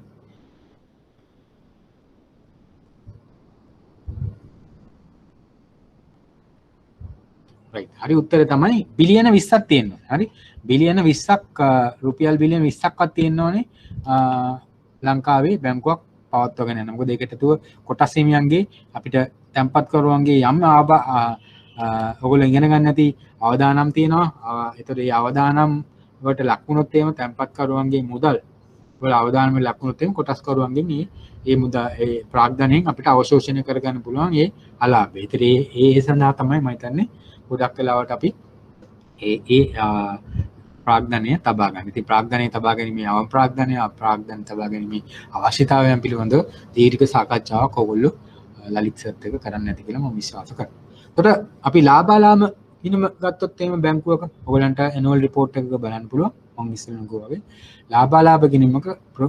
right. හරි උත්තරේ තමයි බිලියන 20ක් තියෙනවා. හරි. බිලියන 20ක් රුපියල් බිලියන 20ක්වත් තියෙන්න ඕනේ ලංකාවේ බැංකුවක් පවත්වාගෙන යන්න. මොකද ඒකට තුව කොටස් හිමියන්ගේ අපිට තැන්පත්කරුවන්ගේ යම් ඔයගොල්ලෝ ඉගෙන ගන්න නැති අවදානම් තියෙනවා. ඒතකොට මේ අවදානම් වලට ලක් වුණොත් එහෙම තැන්පත්කරුවන්ගේ මුදල් වල අවදානම් ලක් වුණොත් එහෙම කොටස්කරුවන්ගේ මේ මුදල් ඒ ප්‍රාග්ධනයෙන් අපිට අවශෝෂණය කරගන්න පුළුවන් ඒ අලාභය. ඒතර ඒ සඳහා තමයි මම හිතන්නේ ගොඩක් වෙලාවට අපි ඒ ප්‍රාග්ධනය තබා ගන්න. ඉතින් ප්‍රාග්ධනය තබා ගැනීමේ අවම ප්‍රාග්ධනය අප්‍රාග්ධනය තබා ගැනීමේ අවශ්‍යතාවයන් පිළිබඳව දීර්ඝ සාකච්ඡාවක් ඔයගොල්ලෝ ලලිත් සර්ත් එක කරන්න ඇති කියලා මම විශ්වාස කරනවා. එතකොට අපි ලාභාලාභ ඉනම ගත්තොත් එහෙම බැංකුවක ඔයගලන්ට ඇනුවල් රිපෝට් එකක බලන්න පුළුවන්. මම ඉස්සෙල්ලා කිව්වා වගේ ලාභාලාභ ගිණුමක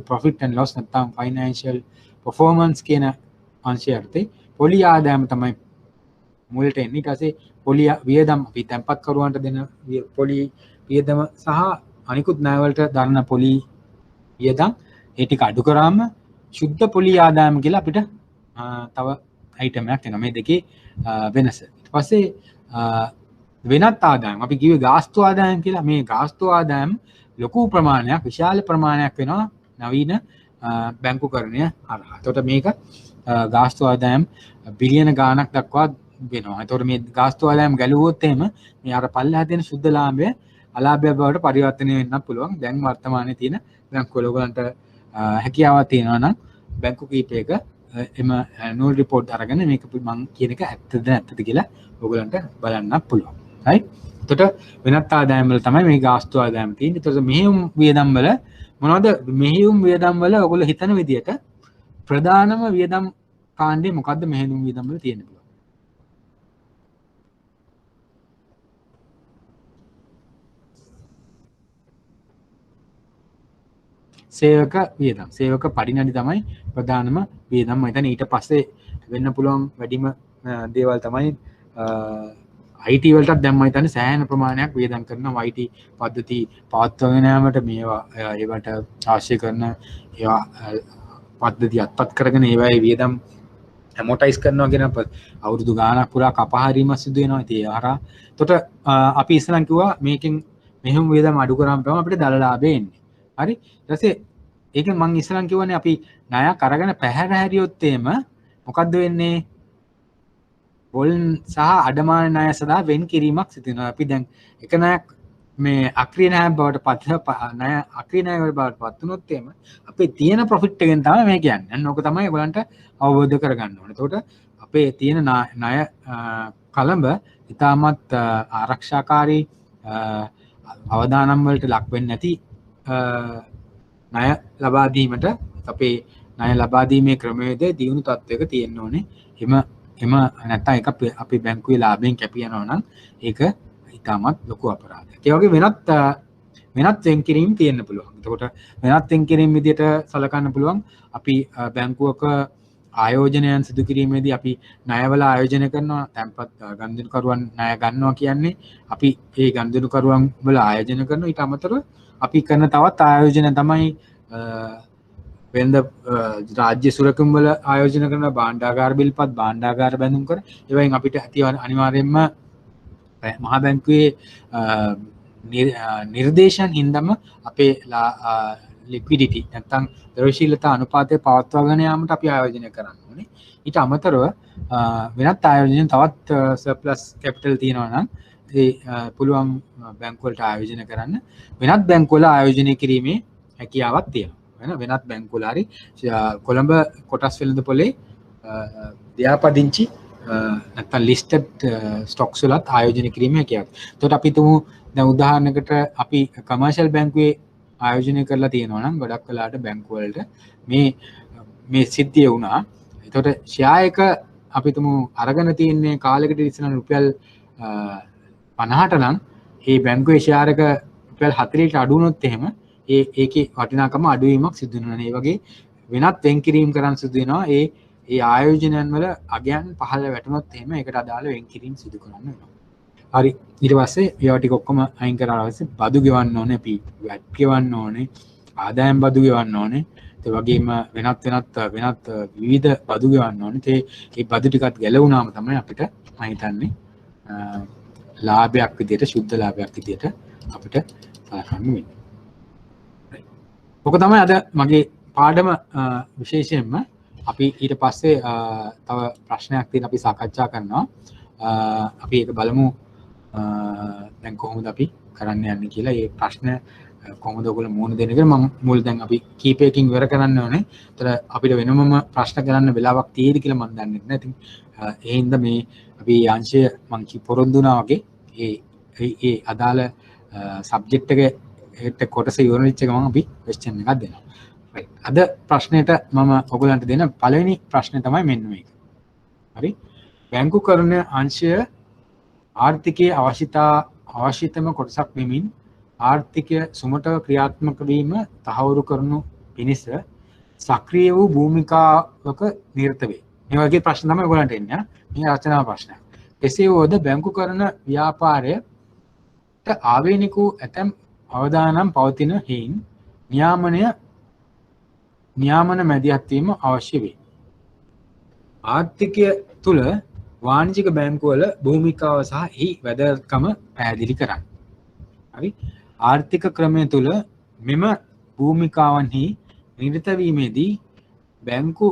ප්‍රොෆිට් ඇන්ඩ් ලොස් නැත්නම් ෆයිනෑන්ෂල් පර්ෆෝමන්ස් කියන අංශය යටතේ පොලි ආදායම තමයි මුලට එන්නේ. ඊට පස්සේ පොලි වියදම් අපි තැන්පත් කරුවන්ට දෙන පොලි වියදම සහ අනිකුත් ණය වලට දරන පොලි වියදම් ඒ ටික අඩු කරාම සුද්ධ පොලි ආදායම කියලා අපිට තව අයිටම් එකක් එනවා. මේ දෙකේ වෙනස. ඊට පස්සේ වෙනත් ආදායම් අපි කිව්වේ ගාස්තු ආදායම් කියලා. මේ ගාස්තු ආදායම් ලොකු ප්‍රමාණයක් විශාල ප්‍රමාණයක් වෙනවා නවීන බැංකුකරණය හරහා. එතකොට මේක ගාස්තු ආදායම් බිලියන ගාණක් දක්වා වෙනවා. එතකොට මේ ගාස්තු ආදායම් ගැලුවොත් එහෙම මේ අර පල්ලෙහා තියෙන සුද්ධ ලාභය අලාභය බවට පරිවර්තනය වෙන්නත් පුළුවන්. දැන් වර්තමානයේ තියෙන බැංකු වල ඔයගලන්ට හැකියාවක් තියෙනවා නම් බැංකු කීපයක එම ඇනුවල් රිපෝට් අරගෙන මේක මම කියන එක ඇත්තද නැත්තද කියලා ඔයගලන්ට බලන්නත් පුළුවන්. right? එතකොට වෙනත් ආදායම් වල තමයි මේ ගාස්තු ආදායම් තියෙන්නේ. එතකොට මෙහෙයුම් වියදම් වල මොනවද මෙහෙයුම් වියදම් වල ඔයගොල්ලෝ හිතන විදියට ප්‍රධානම වියදම් කාණ්ඩේ මොකද්ද මෙහෙයුම් වියදම් වල තියෙන්නේ? සේවක වියදම්. සේවක පරිණඩි තමයි ප්‍රධානම වියදම්. මම හිතන්නේ ඊට පස්සේ වෙන්න පුළුවන් වැඩිම දේවල් තමයි IT වලටත් දැන් මම හිතන්නේ සෑහෙන ප්‍රමාණයක් වියදම් කරනවා IT පද්ධති පවත්වාගෙන යාමට මේවා ඒවට අවශ්‍ය කරන ඒවා පද්ධති අත්පත් කරගෙන ඒවායේ වියදම් ඇමෝටයිස් කරනවා කියන අවුරුදු ගාණක් පුරා කපහරීම සිදු වෙනවා. ඉතින් ඒ හරහා එතකොට අපි ඉස්සරන් කිව්වා මේකෙන් මෙහෙම වියදම් අඩු කරාම තමයි අපිට දල ලාභය එන්නේ. හරි. ඊට පස්සේ ඒකෙන් මම ඉස්සරන් කිව්වනේ අපි ණයක් අරගෙන පැහැර හැරියොත් එහෙම මොකද්ද වෙන්නේ? පොල් සහ අඩමාන ණය සඳහා වෙන් කිරීමක් සිදු වෙනවා. අපි දැන් එක ණයක් මේ අක්‍රීය ණයක් බවට පත් ණය අක්‍රීය ණය බවට පත් වුණොත් එහෙම අපේ තියෙන ප්‍රොෆිට් එකෙන් තමයි මේ කියන්නේ. අන්න ඕක තමයි ඔයගලන්ට අවබෝධ කරගන්න ඕනේ. එතකොට අපේ තියෙන ණය කලඹ ඉතාමත් ආරක්ෂාකාරී අවදානම් වලට ලක් වෙන්නේ නැති ණය ලබා දීමට අපේ ණය ලබා දීමේ ක්‍රමවේදය දියුණු තත්වයක තියෙන්න ඕනේ. එම නැත්නම් ඒක අපි බැංකුවේ ලාභයෙන් කැපී යනවා නම් ඒක ඉතාමත් ලොකු අපරාධයක්. ඒ වගේ වෙනත් වෙන් කිරීම් තියෙන්න පුළුවන්. එතකොට වෙනත් වෙන් කිරීම් විදිහට සලකන්න පුළුවන් අපි බැංකුවක ආයෝජනයන් සිදු කිරීමේදී අපි ණයවල ආයෝජනය කරනවා. තැන්පත් ගනුදෙනුකරුවන් ණය ගන්නවා කියන්නේ අපි ඒ ගනුදෙනුකරුවන් වල ආයෝජනය කරනවා. ඊට අමතරව අපි කරන තවත් ආයෝජන තමයි වෙනද රාජ්‍ය සුරකම් වල ආයෝජන කරන භාණ්ඩාගාර බිල්පත් භාණ්ඩාගාර බැඳුම් කර ඒවයින් අපිට ඇති අනිවාර්යයෙන්ම මහා බැංකුවේ නිර්දේශන් හින්දම අපේ ලික්විඩිටි නැත්නම් ද්‍රව්‍යශීලතා අනුපාතය පවත්වාගෙන යාමට අපි ආයෝජනය කරන්න ඕනේ. ඊට අමතරව වෙනත් ආයෝජන තවත් සර්ප්ලස් කැපිටල් තියෙනවා නම් ඒ පුළුවන් බැංකු වලට ආයෝජනය කරන්න. වෙනත් බැංකු වල ආයෝජනය කිරීමේ හැකියාවක් තියෙනවා. වෙනත් බැංකු වල හරි කොළඹ කොටස් වෙළඳපොලේ ව්‍යාපදිංචි නැත්නම් ලිස්ටඩ් ස්ටොක්ස් වලත් ආයෝජනය කිරීමේ හැකියාවක්. එතකොට අපි තුමු දැන් උදාහරණයකට අපි කමර්ෂල් බැංකුවේ ආයෝජනය කරලා තියෙනවා නම් ගොඩක් වෙලාට බැංකු වලට මේ සිද්ධිය වුණා. එතකොට ෂෙයා එක අපි තුමු අරගෙන තියෙන්නේ කාලයකට ඉස්සෙල්ලා රුපියල් 50ට නම් මේ බැංකුවේ ෂෙයාර් එක රුපියල් 40ට අඩු වුණොත් එහෙම ඒකේ වටිනාකම අඩුවීමක් සිදු වෙනවා. ඒ වගේ වෙනත් වෙන් කිරීම කරන් සිදු වෙනවා. ඒ ආයෝජනයන් වල අගයන් පහළ වැටුණොත් එහෙම ඒකට අදාළ වෙන් කිරීම සිදු කරන්න වෙනවා. හරි. ඊට පස්සේ ඒවා ටික ඔක්කොම අයින් කරලා පස්සේ බදු ගෙවන්න ඕනේ, අපි වැට් ගෙවන්න ඕනේ, ආදායම් බදු ගෙවන්න ඕනේ. ඒ වගේම වෙනත් විවිධ බදු ගෙවන්න ඕනේ. ඒ බදු ටිකත් ගැලවුණාම තමයි අපිට මම හිතන්නේ ලාභයක් විදියට, සුද්ධ ලාභයක් විදියට අපිට සලකන්න වෙන්නේ. ඔක තමයි අද මගේ පාඩම විශේෂයෙන්ම අපි ඊට පස්සේ තව ප්‍රශ්නයක් තියෙන අපි සාකච්ඡා කරනවා. අපි ඒක බලමු දැන් කොහොමද අපි කරන්න යන්නේ කියලා. මේ ප්‍රශ්න කොහොමද ඔයගොල්ලෝ මුහුණ දෙන්නේ කියලා මම මුල් දැන් අපි කීපයකින් ඉවර කරන්න ඕනේ. ඒතර අපිට වෙනමම ප්‍රශ්න කරන්න වෙලාවක් තියෙද කියලා මම දන්නේ නැහැ. ඉතින් ඒ හින්දා මේ අපි අංශය මම පොරොන්දු වුණා වගේ ඒ අදාළ සබ්ජෙක්ට් එකේ කොටස ඉවර වෙච්ච ගමන් අපි ක්වෙස්චන් එකක් දෙනවා. රයිට්. අද ප්‍රශ්නෙට මම ඔයගලන්ට දෙන පළවෙනි ප්‍රශ්නේ තමයි මෙන්න මේක. හරි. බැංකුකරණ අංශය ආර්ථිකයේ අවශ්‍යතම කොටසක් වෙමින් ආර්ථිකය සුමටව ක්‍රියාත්මක වීම තහවුරු කරනු පිණිස සක්‍රිය වූ භූමිකාවක නිරත වේ. මේ වගේ ප්‍රශ්න තමයි ඔයගලන්ට එන්නේ. මේ රචනා ප්‍රශ්නයක්. එසේ වුවද බැංකුකරණ ව්‍යාපාරයට ආවේනික වූ ඇතැම් අවදානම් පවතින හේයින් නියාමන මැදිහත් වීම අවශ්‍ය වේ. ආර්ථිකය තුළ වාණිජික බැංකුවල භූමිකාව සහ එහි වැදගත්කම පැහැදිලි කරන්න. හරි. ආර්ථික ක්‍රමය තුළ මෙම භූමිකාවන්හි නිරත වීමේදී බැංකු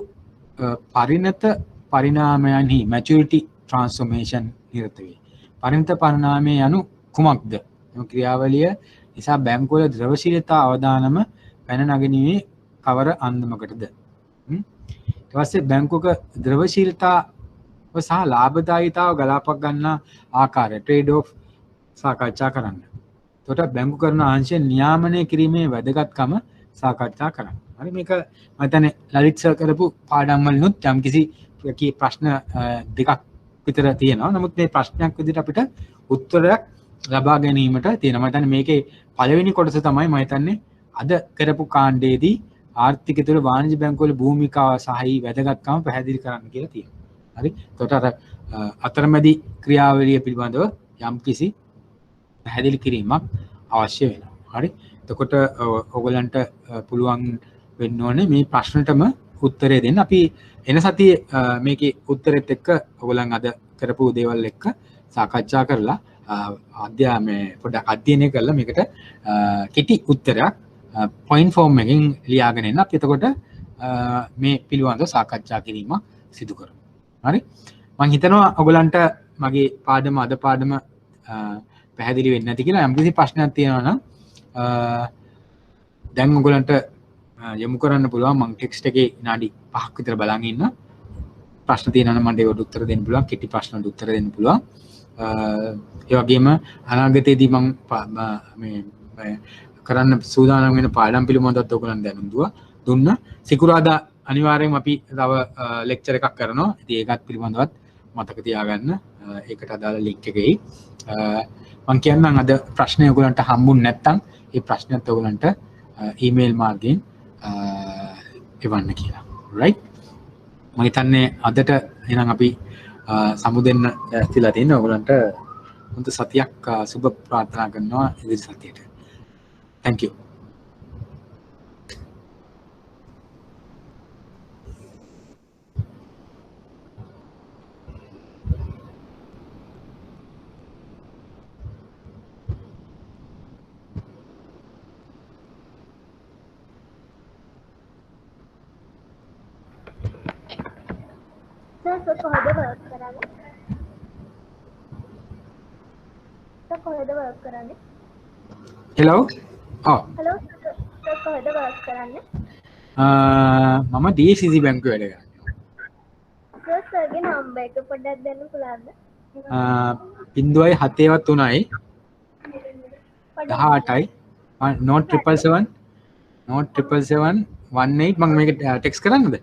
පරිණත පරිණාමයන්හි maturity transformation නිරත වේ. පරිණත පරිණාමය යනු කුමක්ද? එම ක්‍රියාවලිය නිසා බැංකුවල ද්‍රවශීලතා අවදානම පැන නගිනීමේ කවර අන්දමකටද? ඊට පස්සේ බැංකුවක ද්‍රවශීලතා සහ ලාභදායීතාව ගලාපක් ගන්නා ආකාරය ට්‍රේඩ් ඔෆ් සාකච්ඡා කරන්න. එතකොට බැංකුකරණ අංශය නියාමනය කිරීමේ වැදගත්කම සාකච්ඡා කරන්න. හරි. මේක මම හිතන්නේ ලලිත් සර් කරපු පාඩම් වලිනුත් යම්කිසි ප්‍රශ්න දෙකක් විතර තියෙනවා. නමුත් මේ ප්‍රශ්නයක් විදිහට අපිට උත්තරයක් ලබා ගැනීමට තියෙනවා. මම හිතන්නේ මේකේ පළවෙනි කොටස තමයි මම හිතන්නේ අද කරපු කාණ්ඩයේදී ආර්ථිකය තුළ වාණිජ්‍ය බැංකුවල භූමිකාව සහ වැදගත්කම පැහැදිලි කරන්න කියලා තියෙනවා. හරි. එතකොට අර අතරමැදි ක්‍රියාවලිය පිළිබඳව යම් කිසි පැහැදිලි කිරීමක් අවශ්‍ය වෙනවා. හරි. එතකොට ඔයගලන්ට පුළුවන් වෙන්න ඕනේ මේ ප්‍රශ්නටම උත්තරය දෙන්න. අපි එන සතියේ මේකේ උත්තරෙත් එක්ක ඔයගලන් අද කරපු දේවල් එක්ක සාකච්ඡා කරලා පොඩ්ඩක් අධ්‍යයනය කරලා මේකට කෙටි උත්තරයක් පොයින්ට් ෆෝම් එකකින් ලියාගෙන එන්න. අපි එතකොට මේ පිළිබඳව සාකච්ඡා කිරීමක් සිදු කරමු. හරි. මම හිතනවා ඔයගලන්ට මගේ පාඩම අද පාඩම පැහැදිලි වෙන්නේ නැති කියලා. යම් කිසි ප්‍රශ්නයක් තියෙනවා නම් දැන් ඔයගලන්ට යොමු කරන්න පුළුවන්. මම ටෙක්ස්ට් එකේ විනාඩි 5ක් විතර බලන් ඉන්න. ප්‍රශ්න තියෙනවා නම් මට ඒකට උත්තර දෙන්න පුළුවන්. කෙටි ප්‍රශ්නවලට උත්තර දෙන්න පුළුවන්. ඒ වගේම අනාගතයේදී මම මේ කරන්න සූදානම් වෙන පාඩම් පිළිබඳවත් ඔයගලන් දැනුම් දුන්න. සිකුරාදා අනිවාර්යයෙන්ම අපි තව ලෙක්චර් එකක් කරනවා. ඉතින් ඒකත් පිළිබඳවත් මතක තියාගන්න. ඒකට අදාළ ලින්ක් එකේ මම කියන්නම් අද ප්‍රශ්න ඔයගලන්ට හම්බුනේ නැත්නම් ඒ ප්‍රශ්නත් ඔයගලන්ට ඊමේල් මාර්ගයෙන් එවන්න කියලා. right? මම හිතන්නේ අදට එහෙනම් අපි සමුදෙන්න ඇස්තිලා තියෙන ඔයගලන්ට හොඳ සතියක් සුබ ප්‍රාර්ථනා කරනවා ඉදිරි සතියේට. thank you. කොහොමද වර්ක් කරන්නේ? කොහොමද වර්ක් කරන්නේ? hello hello කොහොමද වර්ක් කරන්නේ? මම DCC බැංකුවේ වැඩ කරනවා. සර්ගේ නම්බර් එක පොඩ්ඩක් දෙන්න පුළුවන්ද? 0.73යි 18යි note 777 18 මම මේක ටෙක්ස්ට් කරන්නද?